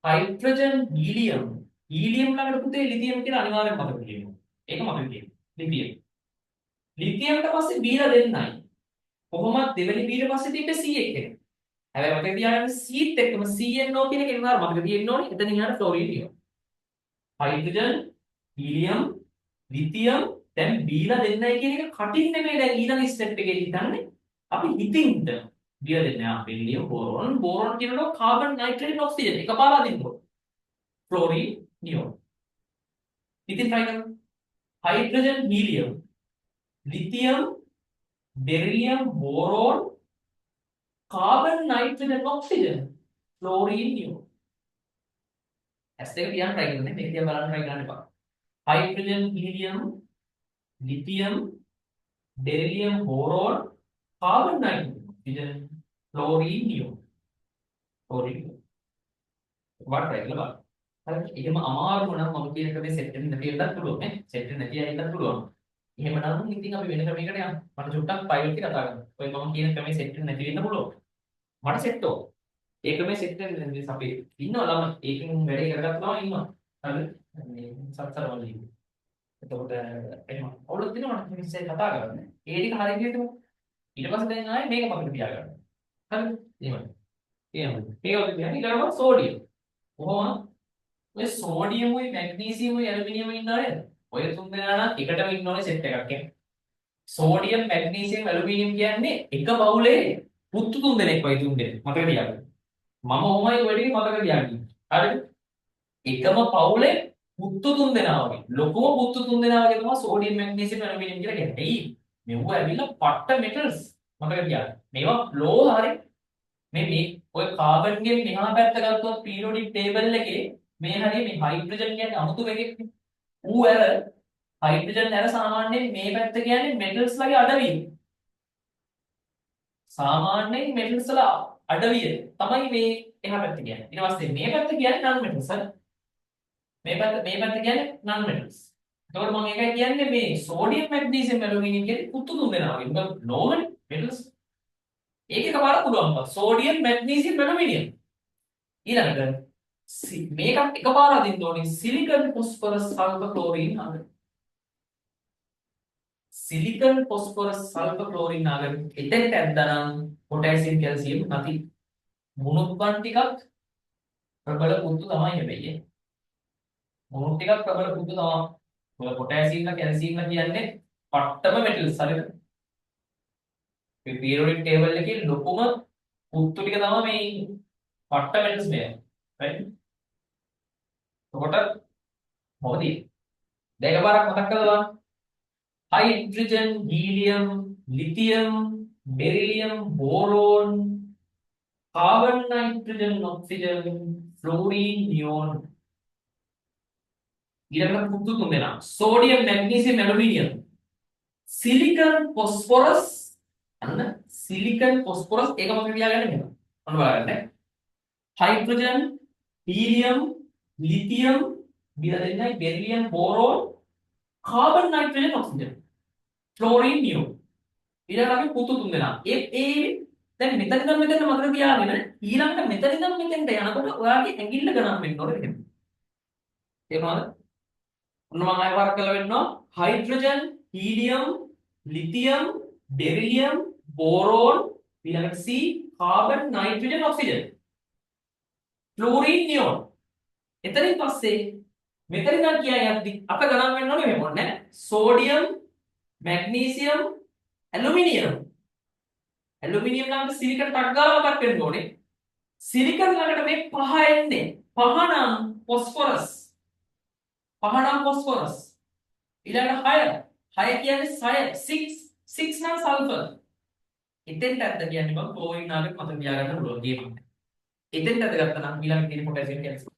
හයිඩ්‍රජන් හීලියම් ළඟට පුතේ ලිතියම් කියලා අනිවාර්යෙන් මතක තියෙනවා. ඒක මතක තියෙනවා. ලිතියම්ට පස්සේ බීලා දෙන්නයි. කොහොමද දෙවෙනි බීට පස්සේ තිබ්බේ C එක. හැබැයි මතක තියාගන්න C ත් එක්කම CNO කියන එක නේද මතක තියෙන්න ඕනේ. එතන ඉහට ෆ්ලෝරින් තියෙනවා. හයිඩ්‍රජන් හීලියම් ලිතියම් දැන් බීලා දෙන්නයි කියන එක කටින් නෙමෙයි දැන් ඊළඟ ස්ටෙප් එකේ හිතන්නේ. අපි හිතින් හිතනවා. බීලා දෙන්න බෙරිලියම් බෝරෝන් කියනකොට කාබන් නයිට්‍රජන් ඔක්සිජන් එකපාරක් අදිනවා. ෆ්ලෝරින් නියෝන් ඉතින් try කරමු hydrogen helium lithium beryllium boron carbon nitrogen oxygen fluorine neon ඇස් දෙක තියන්න try කරන්න මේක දිහා බලන්න try කරන්න එපා hydrogen helium lithium beryllium boron carbon nitrogen oxygen fluorine neon what try කරලා බලන්න හරි එහෙම අමාරු නම් මම කියන ක්‍රමේ සෙට් වෙන්න නැති වෙන්නත් පුළුවන් නේ සෙට් වෙන්න නැති අයින්නත් පුළුවන් එහෙමනම් ඉතින් අපි වෙන ක්‍රමයකට යන්න මට චුට්ටක් පයිවට් එක කතා කරන්න ඔය මම කියන ක්‍රමේ සෙට් වෙන්න නැති වෙන්න පුළුවන් මට සෙට් ඕ ඒ ක්‍රමේ සෙට් වෙන්න නැති අපි ඉන්නවා ළමයි ඒකෙන් වැඩේ කරගත්තා ඉන්නවා හරිද මේ සත්තරවල එතකොට එහෙම අවුලක් දෙනවා මට මිනිස්සේ කතා කරන්නේ ඒ ටික හරියට හිතමු ඊට පස්සේ දැන් ආයේ මේක මතක තියාගන්න හරිද එහෙමයි මේක ඔතන කියන්නේ ඊළඟට සෝඩියම් කොහොමද ඔය සෝඩියම් උයි මැග්නීසියම් උයි ඇලුමිනියම් ඉන්නවා නේද? ඔය තුන් දෙනා නම් එකටම ඉන්න ඕනේ සෙට් එකක් කියන්නේ. සෝඩියම් මැග්නීසියම් ඇලුමිනියම් කියන්නේ එක බහුලේ පුත්තු තුන් දෙනෙක් වයි තුන් දෙනෙක්. මතක තියාගන්න. මම ඔමයි ඔය ටික මතක තියාගන්න. හරිද? එකම පවුලේ පුත්තු තුන් දෙනා වගේ. ලොකම පුත්තු තුන් දෙනා වගේ තමයි සෝඩියම් මැග්නීසියම් ඇලුමිනියම් කියලා කියන්නේ. එයි මෙව ඇවිල්ලා පට්ට මෙටල්ස්. මතක තියාගන්න. මේවා ලෝහ හරි. මේ ඔය කාබන්ගෙන් මෙහා පැත්ත ගත්තොත් පීරියොඩික් ටේබල් එකේ මේ හරිය මේ හයිඩ්‍රජන් කියන්නේ අමුතු එකක් නේ. ඌ ඇර හයිඩ්‍රජන් ඇර සාමාන්‍යයෙන් මේ පැත්ත කියන්නේ මෙටල්ස් ලගේ අඩවිය. සාමාන්‍යයෙන් මෙටල්ස් වල අඩවිය තමයි මේ එහා පැත්ත කියන්නේ. ඊට පස්සේ මේ පැත්ත කියන්නේ නන් මෙටල්ස්. මේ පැත්ත කියන්නේ නන් මෙටල්ස්. එතකොට මම ඒකයි කියන්නේ මේ සෝඩියම් මැග්නීසියම් ඇලුමිනියම් කියන්නේ පුතු තුන් දෙනා වගේ. මොකද ලෝහනේ මෙටල්ස්. ඒක එකපාරක් පුළුවන්. Sodium magnesium aluminium. ඊළඟට මේකත් එකපාර අදින්න ඕනේ සිලිකන් ෆොස්ෆරස් සල්ෆර් ක්ලෝරින් ආගම සිලිකන් ෆොස්ෆරස් සල්ෆර් ක්ලෝරින් ආගම එතෙන්ට ඇද්දානම් පොටෑසියම් කැල්සියම් නැති මොනොක්කන් ටිකක් ප්‍රබල පුතු තමයි හැබැයි මොනොක් ටිකක් ප්‍රබල පුතු තමයි මොකද පොටෑසියම් ලා කැල්සියම් ලා කියන්නේ පට්ටම මෙටල්ස් හරිද මේ පීරියොඩික් ටේබල් එකේ ලොකුම පුතු ටික තමයි මේ පට්ට මෙටල්ස් මේ right එතකොට මොකද දෙක පාරක් මතක් කරලා hydrogen helium lithium beryllium boron carbon nitrogen oxygen fluorine neon ඊළඟට පුතු තුන් දෙනා sodium magnesium aluminium silicon phosphorus අන්න සිලිකන් ෆොස්ෆරස් ඒක මතක තියාගන්න මෙන්න ඔන්න බලන්න හයිඩ්‍රජන් helium lithium bila දෙන්නයි beryllium boron carbon nitrogen oxygen fluorine neon ඊළඟට අපි පුතු තුන් දෙනා දැන් මෙතන ඉඳන් මෙතන මතක තියාගෙන ඊළඟට මෙතන ඉඳන් මෙතෙන්ට යනකොට ඔයාගේ ඇඟිල්ල ගණන් වෙන්න ඕනේ මෙහෙම තේරුණාද? ඔන්න මම ආයෙ වර්ක් කළා වෙන්නවා hydrogen, helium, lithium, beryllium, boron, ඊළඟට C, carbon, nitrogen, oxygen, chlorine, neon. එතනින් පස්සේ මෙතන ඉඳන් කියයි යද්දි අප ගණන් වෙන්න ඕනේ මෙහෙම ඕනේ සෝඩියම්, මැග්නීසියම්, ඇලුමිනියම්. ඇලුමිනියම් ළඟට සිලිකන් ටක් ගාලා මතක් වෙන්න ඕනේ. සිලිකන් ළඟට මේ පහ එන්නේ. පහ නම් ફોස්ෆරස්. පහ නම් ફોස්ෆරස්. ඊළඟට 6. 6 කියන්නේ 6 6 නම් සල්ෆර්. එතෙන්ට ඇත්ත කියන්නේ බං ක්ලෝරින් නාගට මතක තියාගන්න පුළුවන් ගේම. එතෙන්ට ඇත්ත ගත්තා නම් ඊළඟට තියෙන පොටෑසියම් කියන්නේ.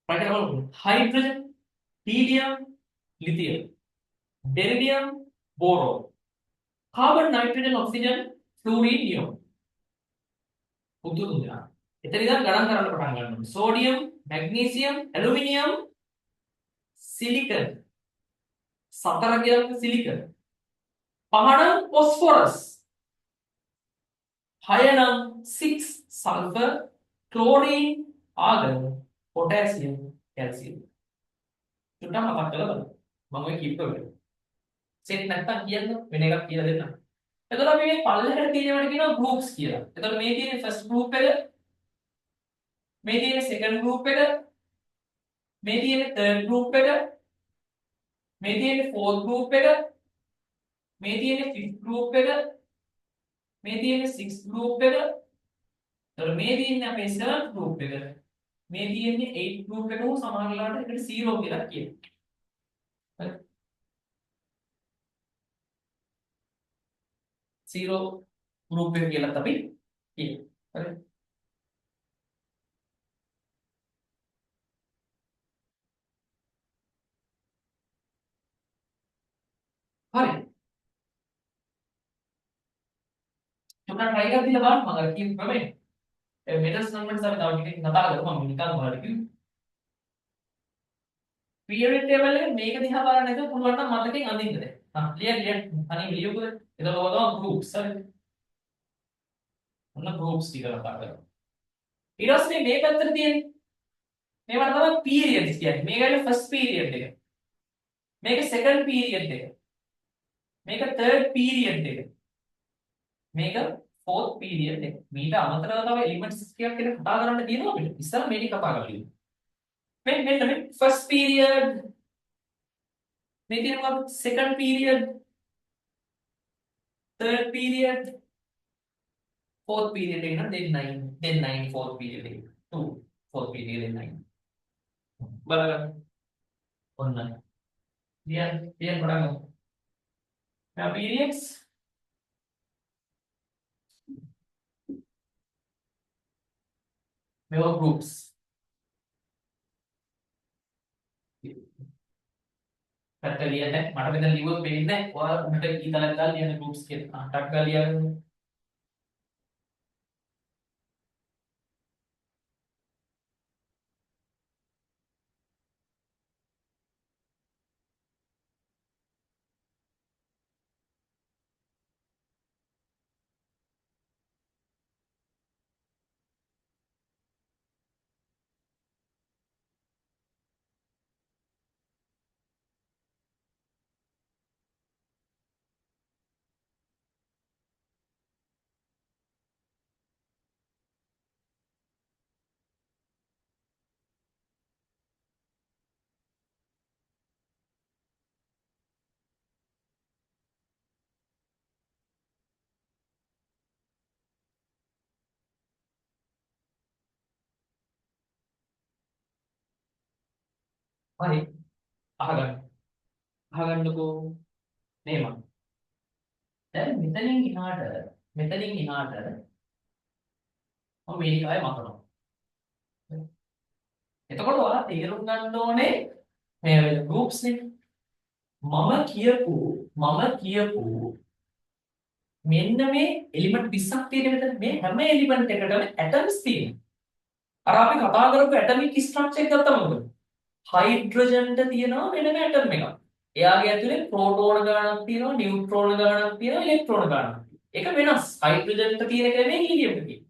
right බලමු. Hydrogen, helium, lithium, beryllium, boron, carbon, nitrogen, oxygen, fluorine, neon. පුදුම දෙයක්. එතන ඉඳන් ගණන් කරන්න පටන් ගන්නවා. Sodium, magnesium, aluminium, silicon. 4 කියන්නේ සිලිකන්. 5 නම් ફોස්ෆරස්. 6 නම් 6 sulphur, chlorine, argon, potassium, calcium. චුට්ටක් මතක් කරලා බලන්න. මම ඔය කීප කරේ. සෙට් නැත්තම් කියන්න වෙන එකක් කියලා දෙන්නම්. එතකොට අපි මේ පල්ලෙහාට තියෙනවට කියනවා groups කියලා. එතකොට මේ තියෙන first group එක, මේ තියෙන second group එක, මේ තියෙන third group එක, මේ තියෙන fourth group එක, මේ තියෙන fifth group එක, මේ තියෙන sixth group එක, එතකොට මේ තියෙන අපේ seventh group එක, මේ තියෙන්නේ 8 group එක උ සමාන වෙලාවට එකට 0 කියලා කියනවා. හරි. 0 group එක කියලාත් අපි කියනවා. හරි. හරි. චුට්ටක් try කරලා දීලා බලන්න මම අර කියපු ක්‍රමේ. metals numbers අපි තව ටිකකින් කතා කරමු. මම නිකන් ඔයාලට කිව්වා. periodic table එකේ මේක දිහා බලන්න නැතුව පුළුවන් නම් මතකෙන් අඳින්න දැන්. ලියන්න අනිත් ලියුකද? එතකොට ඔය groups හරි. ඔන්න groups ටික කතා කරමු. ඊට පස්සේ මේ පැත්තට තියෙන්නේ මේවට තමයි periods කියන්නේ. මේකයි first period එක. මේක second period එක. මේක third period එක. මේක fourth period එක. මීට අමතරව තව elements ටිකක් ගැන කතා කරන්න තියෙනවා අපිට. ඉස්සර මේක කතා කරලා ඉන්න. මෙන්න first period මේ තියෙනවා second period third period fourth period එක නම් then 9 fourth period එක 2 fourth period then 9 බලන්න ඔන්න ලියන්න පටන් ගමු now periods මේවා groups පැත්ත ලියන්න මට මෙතන ලියුවොත් වෙන්නේ නැහැ ඔයාලා උඩට ඊතලක් දාලා ලියන්න groups කියලා ටක් ගාලා ලියන්න හරි අහගන්නකෝ නේම දැන් මෙතනින් එහාට මම මේක ආයෙ මතනවා එතකොට ඔයාලා තේරුම් ගන්න ඕනේ මේ groups නේ මම කියපු මෙන්න මේ එලිමන්ට් 20ක් තියෙන මෙතන මේ හැම එලිමන්ට් එකකටම ඇටම්ස් තියෙනවා අර අපි කතා කරපු ඇටමික් ස්ට්‍රක්චර් එක ගත්තම මොකද හයිඩ්‍රජන්ට තියෙනවා වෙනම ඇටම් එකක්. එයාගේ ඇතුලේ ප්‍රෝටෝන ගානක් තියෙනවා, නියුට්‍රෝන ගානක් තියෙනවා, ඉලෙක්ට්‍රෝන ගානක් තියෙනවා. ඒක වෙනස්. හයිඩ්‍රජන්ට තියෙන එක නෙමෙයි හීලියම්ට තියෙන්නේ.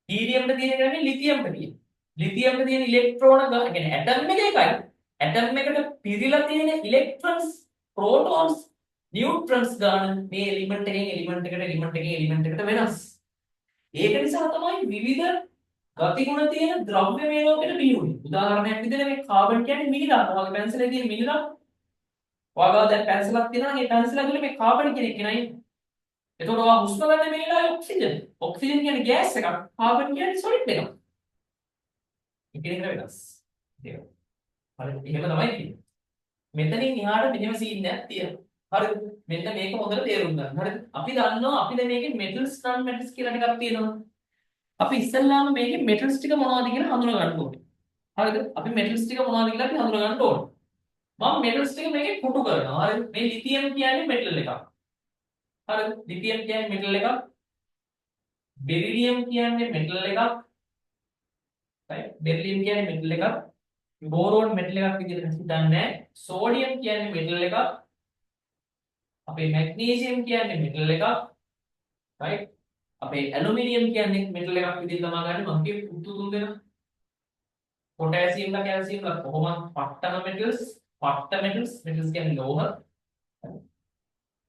හීලියම්ට තියෙන එකනේ ලිතියම්ට තියෙන. ලිතියම්ට තියෙන ඉලෙක්ට්‍රෝන ගන්න කියන්නේ ඇටම් එක එකයි. ඇටම් එකට පිරීලා තියෙන ඉලෙක්ට්‍රෝන්ස්, ප්‍රෝටෝන්ස්, නියුට්‍රෝන්ස් ගන්න මේ එලිමන්ට් එකෙන් එලිමන්ට් එකට එලිමන්ට් එකෙන් එලිමන්ට් එකට වෙනස්. ඒක නිසා තමයි විවිධ ගතිගුණ තියෙන ද්‍රව්‍ය මේ ලෝකෙට බිහිවුනේ. උදාහරණයක් විදිහට මේ කාබන් කියන්නේ මිනිරාම වගේ පැන්සලේ තියෙන මිනිරාම. ඔයාලා දැන් පැන්සලක් තියෙනවා නම් ඒ පැන්සල ඇතුලේ මේ කාබන් කියන එක නයි. එතකොට ඔයා හුස්ම ගන්න මේ වෙලාවේ ඔක්සිජන්. ඔක්සිජන් කියන්නේ ගෑස් එකක්. කාබන් කියන්නේ සොලිඩ් එකක්. එකිනෙකට වෙනස්. ඒක. හරි. එහෙම තමයි තියෙන්නේ. මෙතනින් එහාට මෙහෙම සීන් එකක් තියෙනවා. හරිද? මෙන්න මේක හොඳට තේරුම් ගන්න. හරිද? අපි දන්නවා අපි දැන් මේකේ මෙටල්ස් නන් මෙටල්ස් කියලා ටිකක් තියෙනවා. අපි ඉස්සෙල්ලාම මේකේ මෙටල්ස් ටික මොනවද කියලා හඳුනා ගන්න ඕනේ. හරිද? අපි මෙටල්ස් ටික මොනවද කියලා අපි හඳුනා ගන්න ඕනේ. මම මෙටල්ස් ටික මේකේ කොටු කරනවා. හරිද? මේ ලිතියම් කියන්නේ මෙටල් එකක්. හරිද? ලිතියම් කියන්නේ මෙටල් එකක්. බෙරිලියම් කියන්නේ මෙටල් එකක්. right? බෙරිලියම් කියන්නේ මෙටල් එකක්. බෝරෝන් මෙටල් එකක් විදිහට හිතන්නේ. සෝඩියම් කියන්නේ මෙටල් එකක්. අපේ මැග්නීසියම් කියන්නේ මෙටල් එකක්. right? අපේ ඇලුමිනියම් කියන්නේ මෙටල් එකක් විදිහට තමයි ගන්න මම කිය පුතු තුන් දෙනා. පොටෑසියම්ලා කැල්සියම්ලා කොහොමද පට්ටම මෙටල්ස් මෙටල්ස් කියන්නේ ලෝහ.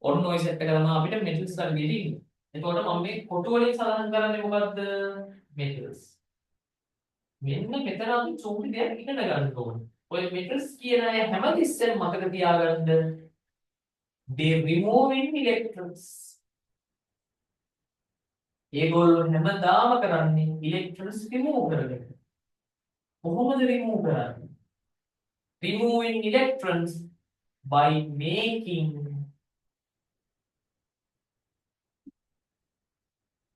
ඔන්න ඔය සෙට් එක තමයි අපිට මෙටල්ස් වල දෙන්නේ. එතකොට මම මේ කොටු වලින් සඳහන් කරන්නේ මොකද්ද? මෙටල්ස්. මෙන්න මෙතන අපි චූටි දෙයක් ඉගෙන ගන්න ඕනේ. ඔය මෙටල්ස් කියන අය හැමතිස්සෙම මතක තියාගන්න they removing electrons. ඒගොල්ලෝ හැමදාම කරන්නේ electrons remove කරගෙන. කොහොමද remove කරන්නේ? Removing electrons by making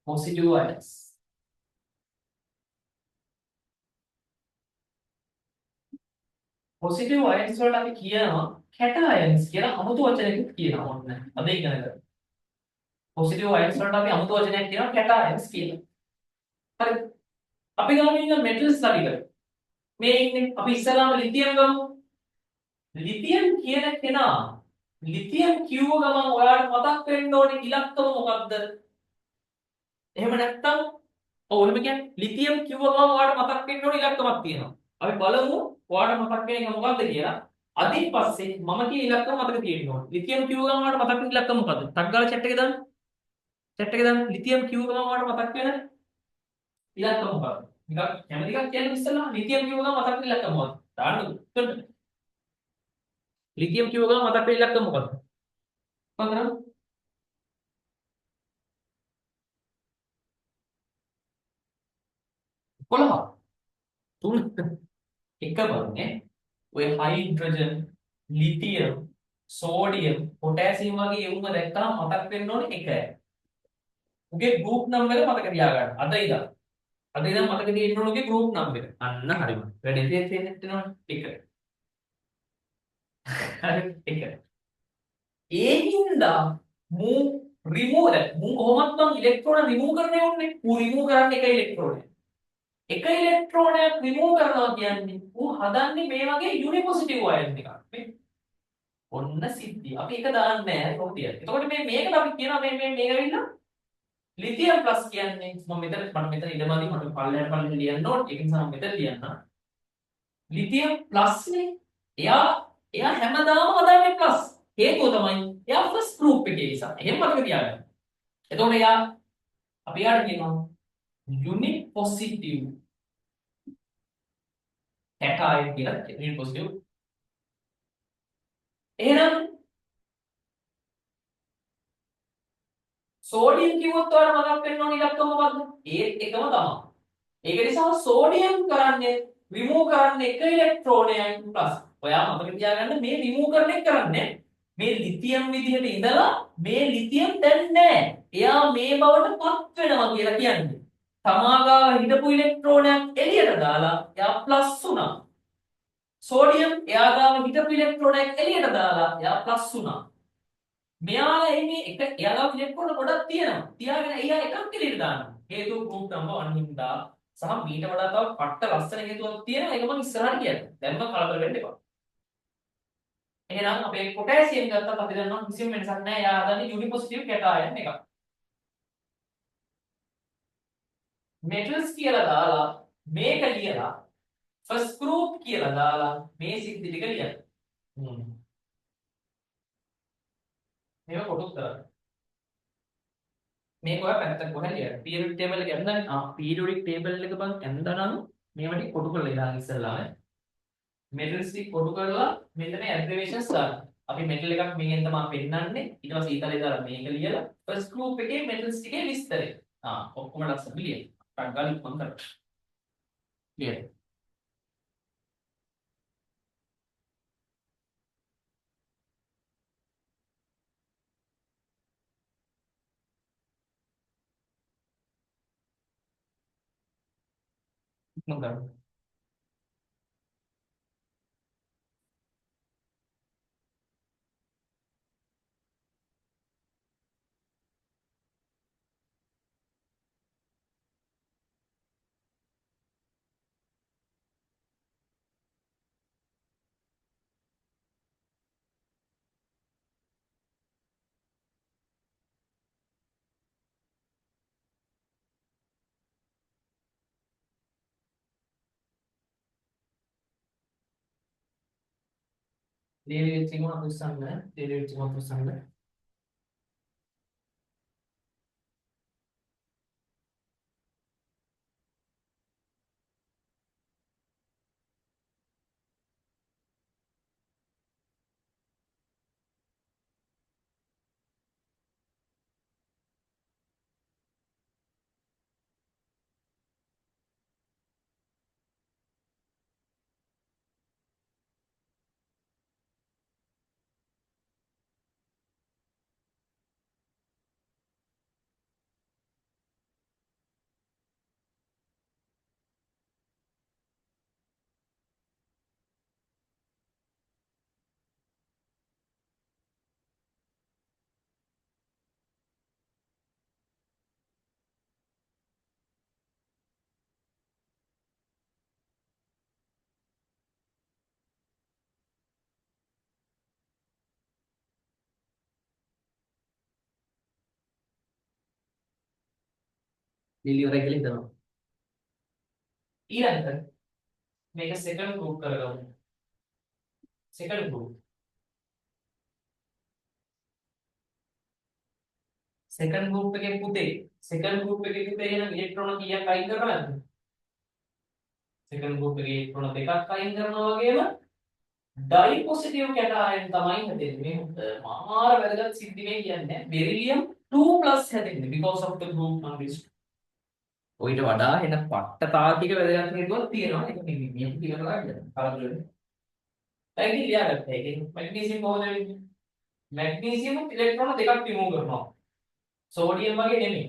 positive ions. positive ions වලට අපි කියනවා cations කියලා අමුතු වචනයකට කියනවා ඔන්න. අද ඉගෙන ගන්න. positive ions වලට අපි අමුතු වචනයක් කියනවා cations කියලා. හරි. අපි ගාමින් ඉන්න metals study කරමු. මේ ඉන්නේ අපි ඉස්සරහම ලිතියම් ගමු. ලිතියම් කියන කෙනා ලිතියම් කිව්ව ගමන් ඔයාලට මතක් වෙන්න ඕනේ ඉලක්කම මොකක්ද? එහෙම නැත්නම් ඔව් එහෙම කියන්නේ ලිතියම් කිව්ව ගමන් ඔයාලට මතක් වෙන්න ඕනේ ඉලක්කමක් තියෙනවා. අපි බලමු ඔයාලට මතක් වෙන එක මොකක්ද කියලා. අදින් පස්සේ මම කියන ඉලක්කම මතක තියෙන්න ඕනේ. ලිතියම් කිව්ව ගමන් ඔයාලට මතක් වෙන ඉලක්කම මොකද්ද? ටක් ගාලා chat එකේ දාන්න. chat එකේ දාන්න ලිතියම් කිව්ව ගමන් ඔයාලට මතක් වෙන ඉලක්කම මොකක්ද? නිකන් කැමති එකක් කියන්න ඉස්සෙල්ලා ලිතියම් කිව්ව ගමන් මතක් වෙන ඉලක්කම මොකක්ද? දාන්න. ලිතියම් කිව්ව ගමන් මතක් වෙන ඉලක්කම මොකක්ද? මොකක්ද? 11. 3 එක බලන්නේ ඔය හයිඩ්‍රජන් ලිතියම් සෝඩියම් පොටෑසියම් වගේ ඒවුම දැක්කම මතක් වෙන්න ඕනේ එකයි. උගේ ගෲප් නම්බර මතක තියාගන්න. අද ඉඳන් මතක තියෙන්න ඕනේ උගේ ගෲප් නම්බර. අන්න හරිම. වැඩි තියෙන්නේ එක. හරි එක. ඒ හින්දා මූ රිමූව් මූ කොහොමද මම ඉලෙක්ට්‍රෝන රිමූව් කරන්නේ ඕනේ. ඌ රිමූව් කරන්නේ එක ඉලෙක්ට්‍රෝනයක්. එක ඉලෙක්ට්‍රෝනයක් රිමූව් කරනවා කියන්නේ ඌ හදන්නේ මේ වගේ යුනිපොසිටිව් අයන් එකක්. මේ ඔන්න සිද්ධිය. අපි ඒක දාන්නේ නැහැ කොහොමද? එතකොට මේකට අපි කියනවා මේක ඇවිල්ලා ලිතියම් ප්ලස් කියන්නේ මම මෙතන ඉඩමදී මට පල්ලෙහාට ලියන්න ඕනේ. ඒක නිසා මම මෙතන ලියන්න. ලිතියම් ප්ලස් නේ. එයා හැමදාම හදන්නේ ප්ලස්. හේතුව තමයි එයා ෆස්ට් ගෲප් එකේ නිසා. එහෙම මතක තියාගන්න. එතකොට අපි යාට කියනවා යුනිපොසිටිව් cation කියලා යුනිපොසිටිව්. එහෙනම් සෝඩියම් කිව්වොත් ඔයාලට මතක් වෙන්න ඕන ඉලක්කම මොකද්ද? ඒත් එකම තමයි. ඒක නිසා සෝඩියම් කරන්නේ රිමූව් කරන්නේ එක ඉලෙක්ට්‍රෝනයයි ප්ලස්. ඔයා මතක තියාගන්න මේ රිමූව් කරන එක කරන්නේ මේ ලිතියම් විදිහට ඉඳලා මේ ලිතියම් දැන් නැහැ. එයා මේ බවට පත් වෙනවා කියලා කියන්නේ. තමාගාව හිටපු ඉලෙක්ට්‍රෝනයක් එළියට දාලා එයා ප්ලස් වුණා. සෝඩියම් එයා ගාව හිටපු ඉලෙක්ට්‍රෝනයක් එළියට දාලා එයා ප්ලස් වුණා. මෙයාලා එන්නේ එක එයාලා ඉලෙක්ට්‍රෝන ගොඩක් තියෙනවා. තියාගෙන එයා එකක් එළියට දානවා. හේතුව ගෲප් නම්බර් 1 හින්දා සහ මීට වඩා තව පට්ට ලස්සන හේතුවක් තියෙනවා. ඒක මම ඉස්සරහට කියන්නම්. දැන් මම කලබල වෙන්න එපා. එහෙනම් අපේ පොටෑසියම් ගත්තත් අපි දන්නවා කිසිම වෙනසක් නැහැ. එයා හදන්නේ යුනිපොසිටිව් කැටායන් එකක්. metals කියලා දාලා මේක ලියලා first group කියලා දාලා මේ සිද්ධි ටික ලියන්න. මේක කොටු කරන්න. මේක ඔය පැත්තට කොහෙද ලියන්නේ? periodic table එක ඇඳන්නේ. periodic table එක බං ඇඳනනම් මේව ටික කොටු කරලා ඉඳන් ඉස්සෙල්ලාම metals ටික කොටු කරලා මෙතන abbreviations දාන්න. අපි metal එකක් මෙහෙන් තමයි පෙන්නන්නේ. ඊට පස්සේ ඊතලේ දාලා මේක ලියලා first group එකේ metals ටිකේ විස්තරය. ඔක්කොම ලස්සන ලියන්න. ටක් ගාලා ඉක්මන් කරන්න. clear. ඉක්මන් කරන්න. Daily വെച്ചിങ്ങോ പുസ്തകങ്ങൾ daily വെച്ചിങ്ങോ പുസ്തകങ്ങൾ daily වල කියලා හිතනවා. ඊළඟට මේක second group කරගමු. second group. second group එකේ පුතේ second group එකේ පුතේ එන ඉලෙක්ට්‍රෝන කීයක් අයින් කරනවද? second group එකේ ඉලෙක්ට්‍රෝන දෙකක් අයින් කරනවා වගේම ඩයි පොසිටිව් කැටයන් තමයි හැදෙන්නේ. මේ මාර වැදගත් සිද්ධි මේ කියන්නේ. බෙරිලියම් 2+ හැදෙන්නේ because of the group number. ඔයිට වඩා එන පට්ට තාර්කික වැදගත් හේතුවක් තියෙනවා. ඒක මේ කියලා ගන්න. කරදරනේ. ඒක ලියාගත්තා. ඒකෙන් මැග්නීසියම් කොහොමද වෙන්නේ? මැග්නීසියම් ඉලෙක්ට්‍රෝන දෙකක් රිමූව් කරනවා. සෝඩියම් වගේ නෙමෙයි.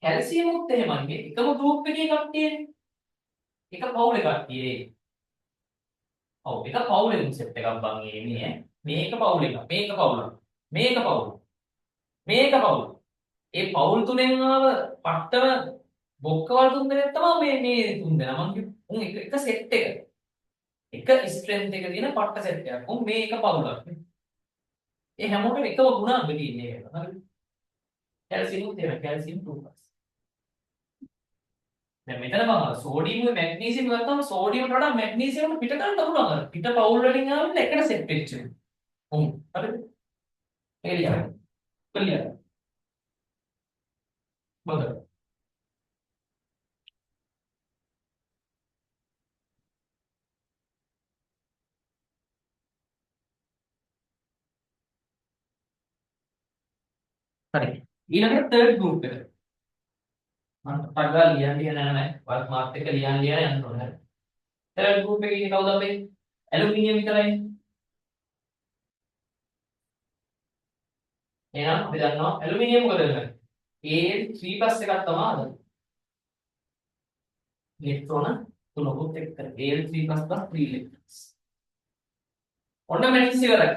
කැල්සියම් උත් එහෙමයි. එකම ගෲප් එකේ කට්ටියනේ. එක පවුලේ කට්ටියේ. ඔව් එක පවුලේ කන්සෙප්ට් එකක් බං එන්නේ. මේක පවුල් එකක්. මේක පවුලක්. මේක පවුල. මේක පවුල. ඒ පවුල් තුනෙන් ආව පට්ටම බොක්කවල තුන් දෙනෙක් තමයි මේ තුන් දෙනා. මං උන් එක සෙට් එක. එක ස්ට්‍රෙන්ත් එක තියෙන පට්ට සෙට් එකක්. උන් මේ එක පවුලක්. ඒ හැමෝටම එකම ගුණාංග තියෙන්නේ ඒක. හරිද? කැල්සියම් උත් එහෙමයි. කැල්සියම් 2+. දැන් මෙතන බලන්න සෝඩියම් මැග්නීසියම් ගත්තාම සෝඩියම්ට වඩා මැග්නීසියම් පිට කරන්න පුළුවන්. පිට පවුල් වලින් ආවම එකට සෙට් වෙච්ච එක. හරිද? ඒක ලියන්න. ලියන්න. බලන්න. හරි. ඊළඟට third group එක. මම පග්ගා ලියන්න නෑ. වත් මාත් එක ලියන්න යන්න ඕනේ. third group එකේ ඉන්නේ කවුද අපේ? ඇලුමිනියම් විතරයි. එහෙනම් අපි දන්නවා ඇලුමිනියම් මොකද කරන්නේ? Al3+ එකක් තමයි හදන්නේ. ඉලෙක්ට්‍රෝන තුනකුත් එක්ක Al3++ 3 electrons. ඔන්න මෙටල්ස් ඉවරයි.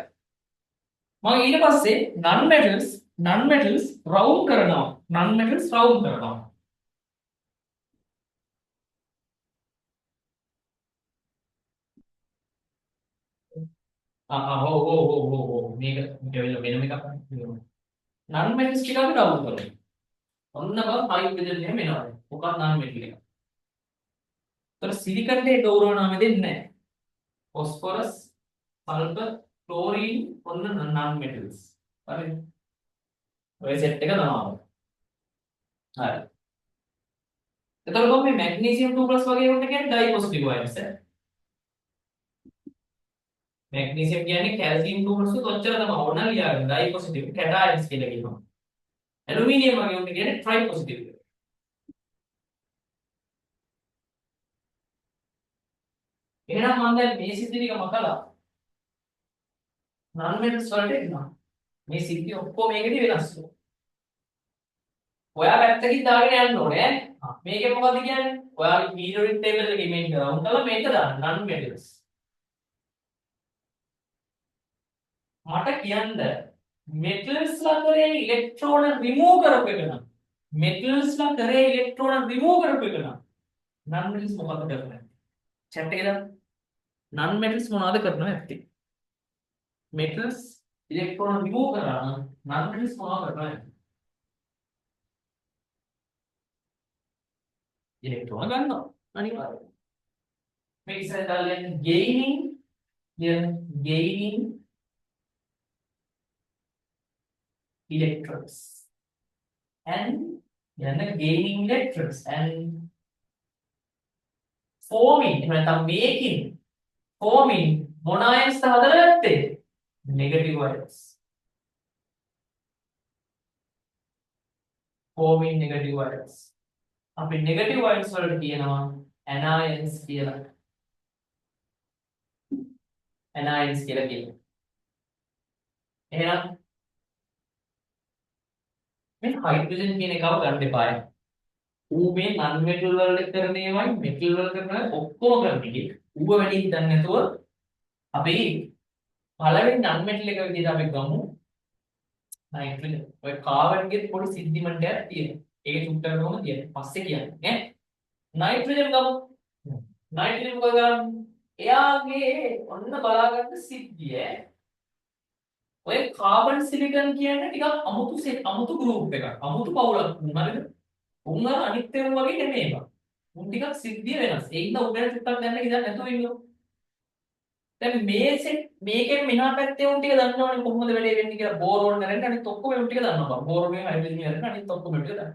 මම ඊට පස්සේ non metals round කරනවා. non metals round කරනවා. හෝ මේක වෙනම එකක් නන් මෙටල්ස් ටික අපි රවුල් කරමු. ඔන්න බලන්න හයිඩ්‍රජන් එහෙම එනවා. මොකක් නන් මෙටල් එක. ඒතර සිලිකන් ඩේ ගෞරව නාමෙ දෙන්නේ නැහැ. phosphorus, sulfur, chlorine ඔන්න non metals. හරි. ඔය සෙට් එක තමයි. හරි. එතකොට මේ magnesium 2+ වගේ උන්ට කියන්නේ ඩයි පොසිටිව් අයන්ස් ඈ. magnesium කියන්නේ calcium 2+ උත් ඔච්චර තමයි ඕන ලියාගන්න ඩයි පොසිටිව් කැටයන්ස් කියලා කියනවා. ඇලුමිනියම් වගේ උන්ට කියන්නේ ට්‍රයි පොසිටිව්. එහෙනම් මම දැන් මේ සිද්ධි ටික මකලා non metals වලට එනවා. මේ සිද්ධි ඔක්කොම මේකදී වෙනස් වෙනවා. ඔයා පැත්තකින් දාගෙන යන්න ඕනේ ඈ. මේකේ මොකද කියන්නේ? ඔයාගේ periodic table එකේ මේක රවුන්ඩ් කරලා මේක දාන්න non metals. මට කියන්න metals ලා කරේ ඉලෙක්ට්‍රෝන රිමූව් කරපු එක නම් metals ලා කරේ ඉලෙක්ට්‍රෝන රිමූව් කරපු එක නම් non metals මොකද කරන්නේ? chat එකේ දාන්න. non metals මොනවද කරන්නේ නැත්තේ? metals ඉලෙක්ට්‍රෝන රිමූව් කරා නම් non metals මොනවද කරන්නේ? ඉලෙක්ට්‍රෝන ගන්නවා අනිවාර්යයෙන්. මේක ඉස්සරහට දාලා gaining electrons and gaining electrons and forming forming මොන ions හදලා නැත්තේ negative ions forming negative ions අපි negative ions වලට කියනවා anions කියලා කියනවා එහෙනම් මේ හයිඩ්‍රජන් කියන එකව ගන්න එපායි. ඌ මේ non metal වලට කරන ඒවායි metal වල කරන ඔක්කොම කරන එකේ ඌව වැඩි හිතන්නේ නැතුව අපි පළවෙනි non metal එක විදිහට අපි ගමු නයිට්‍රජන්. ඔය කාබන්ගෙත් පොඩි සිද්ධිමණ්ඩයක් තියෙනවා. ඒකේ චුට්ටක් කොහොමද කියන්නේ? පස්සේ කියන්නේ ඈ. නයිට්‍රජන් ගමු. නයිට්‍රජන් ගමු. එයාගේ ඔන්න බලාගන්න සිද්ධිය ඔය කාබන් සිලිකන් කියන්නේ ටිකක් අමුතු ගෲප් එකක්. අමුතු පවුලක්. හරිද? උන් අර අනිත් ඒවා වගේ නෙමෙයි බං. උන් ටිකක් සිද්ධිය වෙනස්. ඒ හින්දා උන් ගැන චුට්ටක් දැනන්න ඉඳන් නැතුව ඉන්නකො. දැන් මේ සෙට් මේකෙන් මෙහා පැත්තේ උන් ටික දන්නවනේ කොහොමද වැඩේ වෙන්නේ කියලා බෝරෝන් නැරෙන්න අනිත් ඔක්කොම උන් ටික දන්නවා බං. බෝරෝන් හයිඩ්‍රජන් නැරෙන්න අනිත් ඔක්කොම ටික දන්නවා.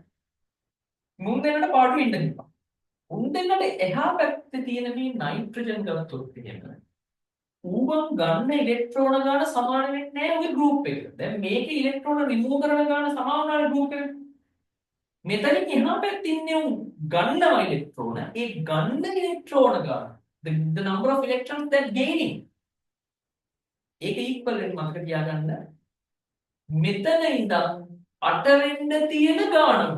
මුන් දෙන්නට පාඩු ඉන්න කිව්වා. උන් දෙන්නට එහා පැත්තේ තියෙන මේ නයිට්‍රජන් ගත්තොත් කියන්නේ ඌවන් ගන්න ඉලෙක්ට්‍රෝන ගාන සමාන වෙන්නේ නැහැ ඔය ගෲප් එක. දැන් මේකේ ඉලෙක්ට්‍රෝන රිමූව් කරන ගාන සමාන වෙන ගෲප් එක. මෙතනින් එහා පැත්තේ ඉන්නේ උන් ගන්නවා ඉලෙක්ට්‍රෝන. ඒ ගන්න ඉලෙක්ට්‍රෝන ගාන the number of electrons that gaining ඒක equal වෙන මතක තියාගන්න. මෙතන ඉඳන් 8 වෙන්න තියෙන ගානම.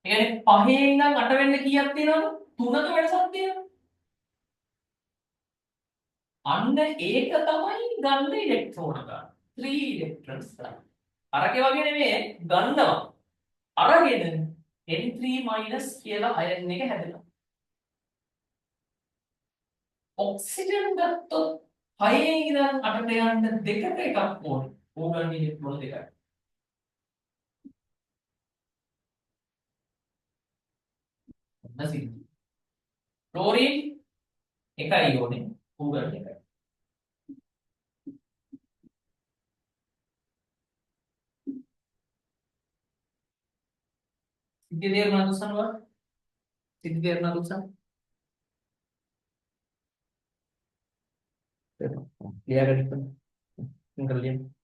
ඒ කියන්නේ 5 ඉඳන් 8 වෙන්න කීයක් තියෙනවද? 3ක වෙනසක් තියෙනවා. අන්න ඒක තමයි ගන්න ඉලෙක්ට්‍රෝන ගන්න. 3 electrons ගන්න. අරකේ වගේ නෙමෙයි ගන්නවා. අරගෙන N3- කියලා අයන් එක හැදෙනවා. ඔක්සිජන් ගත්තොත් 6 ඉඳන් 8ට යන්න දෙකට එකක් ඕනේ. ඕගන් ඉලෙක්ට්‍රෝන දෙකයි. ඔන්න සිද්ධි. ක්ලෝරින් එකයි ඕනේ. ඕගන් එකයි. සිද්ධිය තේරුණාද උසන්වා? සිද්ධිය තේරුණාද උසන්? ලියාගන්න ඉතින්. ඉංග්‍රීසියෙන් ලියන්න.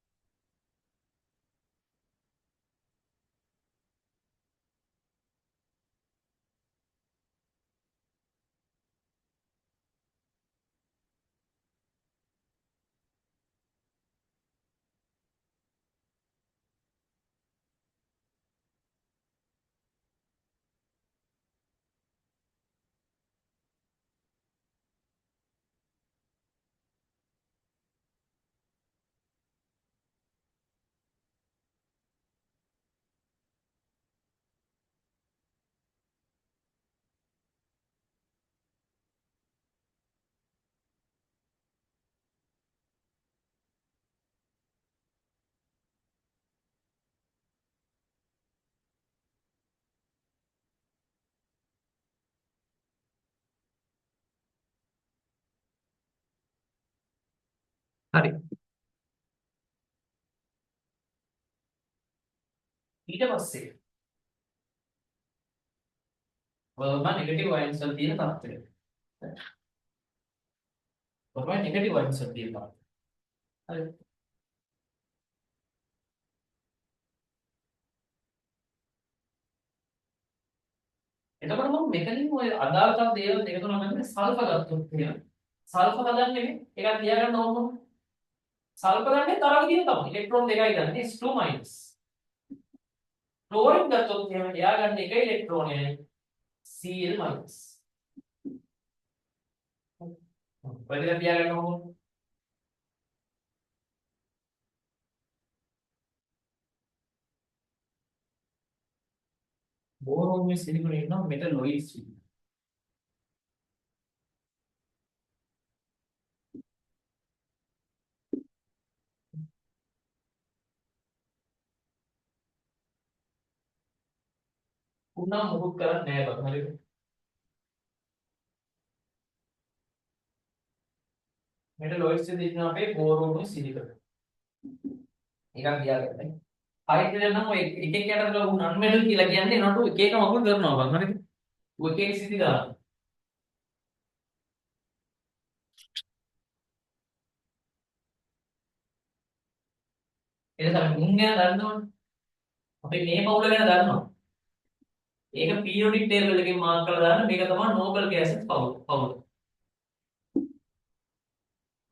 හරි. ඊට පස්සේ verb නෙගටිව් වයින්ස් වල තියෙන තත්ත්වය. verb නෙගටිව් වයින්ස් වල තියෙන තත්ත්වය. හරි. එතකොට මම මෙතනින් ඔය අදාළතාව දේවල් දෙක තුනක් ගන්න සල්ප ගත්තොත් එහෙම සල්ප හදන්නේ එකක් තියාගන්න ඕනම සල්ප ගන්නේ තරග විදිහ තමයි ඉලෙක්ට්‍රෝන දෙකයි ගන්න S2 minus ක්ලෝරින් ගත්තොත් එහෙම තියාගන්න එක ඉලෙක්ට්‍රෝනයයි Cl minus ඔය දෙක තියාගන්න ඕන බෝරෝන් මේ සිලිකෝන ඉන්නවා මෙටලොයිඩ්ස් පුනා මොකුත් කරන්නේ නැහැ බං හරිද මෙටලොයිඩ්ස් එකේ ඉන්න අපේ බෝරෝන් සිලිකෝන එකක් තියාගන්න හයිඩ්‍රජන් නම් ඔය එක එක යටතට උන් අන්මෙටල් කියලා කියන්නේ නටු එක එක මකුල් කරනවා බං හරිද ඔය එක එක සිද්ධි දානවා ඒක තමයි මුන් ගැන දන්නවනේ අපි මේ පවුල ගැන දන්නවා ඒක පිරියොඩික් ටේබල් එකෙන් මාක් කරලා දාන්න මේක තමයි නෝබල් ගෑසස් පවුල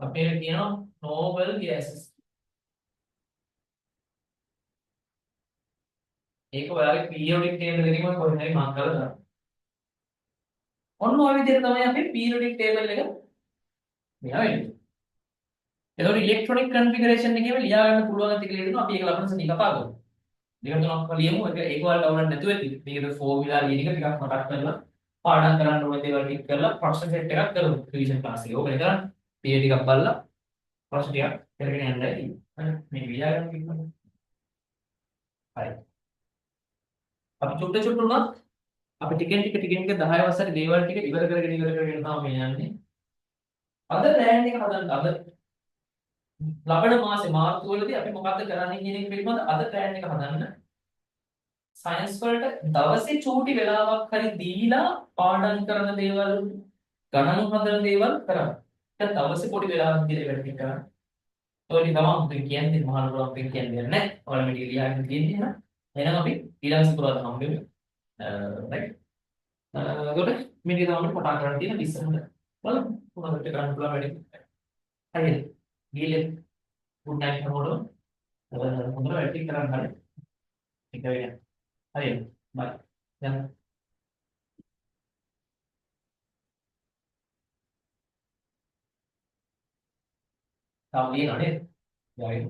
අපේ කියනවා නෝබල් ගෑසස් ඒක ඔයාලගේ පිරියොඩික් ටේබල් එකෙන් කොහෙන් හරි මාක් කරලා දාන්න ඔන්න ඔය විදිහට තමයි අපි පිරියොඩික් ටේබල් එක මෙයා වෙන්නේ එතකොට ඉලෙක්ට්‍රොනික කන්ෆිගරේෂන් එකේම ලියා ගන්න පුළුවන් ඇති කියලා දෙනවා අපි ඒක ලකුණු සෙන් කතා කරමු දෙක තුනක් ලියමු ඒක වල ඩවුන්ලෝඩ් නැතුව ඇති මේකේ ෆෝමියුලා ලියන එක ටිකක් මතක් කරලා පාඩම් කරන්න ඕන දේවල් ටික කරලා ප්‍රශ්න සෙට් එකක් කරමු රිවිෂන් ක්ලාස් එකේ ඕකනේ කරන්නේ පීඩ ටිකක් බලලා ප්‍රශ්න ටිකක් කරගෙන යන්න ඇති හරි මේක ලියා ගන්න කිව්වනේ හරි අපි චුට්ට චුට්ට උනත් අපි ටිකෙන් ටික 10 වසරේ දේවල් ටික ඉවර කරගෙන තමයි යන්නේ අද ප්ලෑන් එක හදන්න අද ලබන මාසේ මාර්තු වලදී අපි මොකද්ද කරන්නේ කියන එක පිළිබඳ අද ප්ලෑන් එක හදන්න සයන්ස් වලට දවසේ චූටි වෙලාවක් හරි දීලා පාඩම් කරන දේවල් ගණන් හදන දේවල් කරන්න. දැන් දවසේ පොඩි වෙලාවක් දීලා වැඩ ටික කරන්න. ඔය ටික තමයි අපිට කියන්නේ මහනුවර අපිට කියන්නේ නැහැ. ඔයාලා මේ ටික ලියාගෙන තියෙන්නේ නේද? එහෙනම් අපි ඊළඟ සුපුරාදා හම්බෙමු. රයිට්. ඒකට මේ ටික තමයි පටන් ගන්න තියෙන ඉස්සරහට. බලමු මොනවද කරන්න පුළුවන් වැඩි. හරිද? ගිහලා good night නෝඩෝ. හොඳට වැඩ ටික කරන්න හරි. එක වෙන. හරිද? බයි. දැන් තාම ලියනවා නේද? right.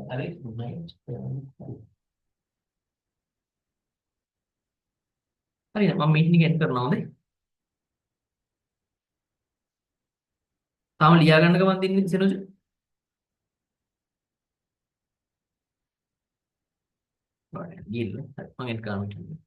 හරි good night. හරිද? මම මීටින් එක එන්ඩ් කරනවා හොඳේ. තාම ලියා ගන්න ගමන් තින්නේ සෙනොජ. right. ගිහින් මම එන්ඩ් කරනවා.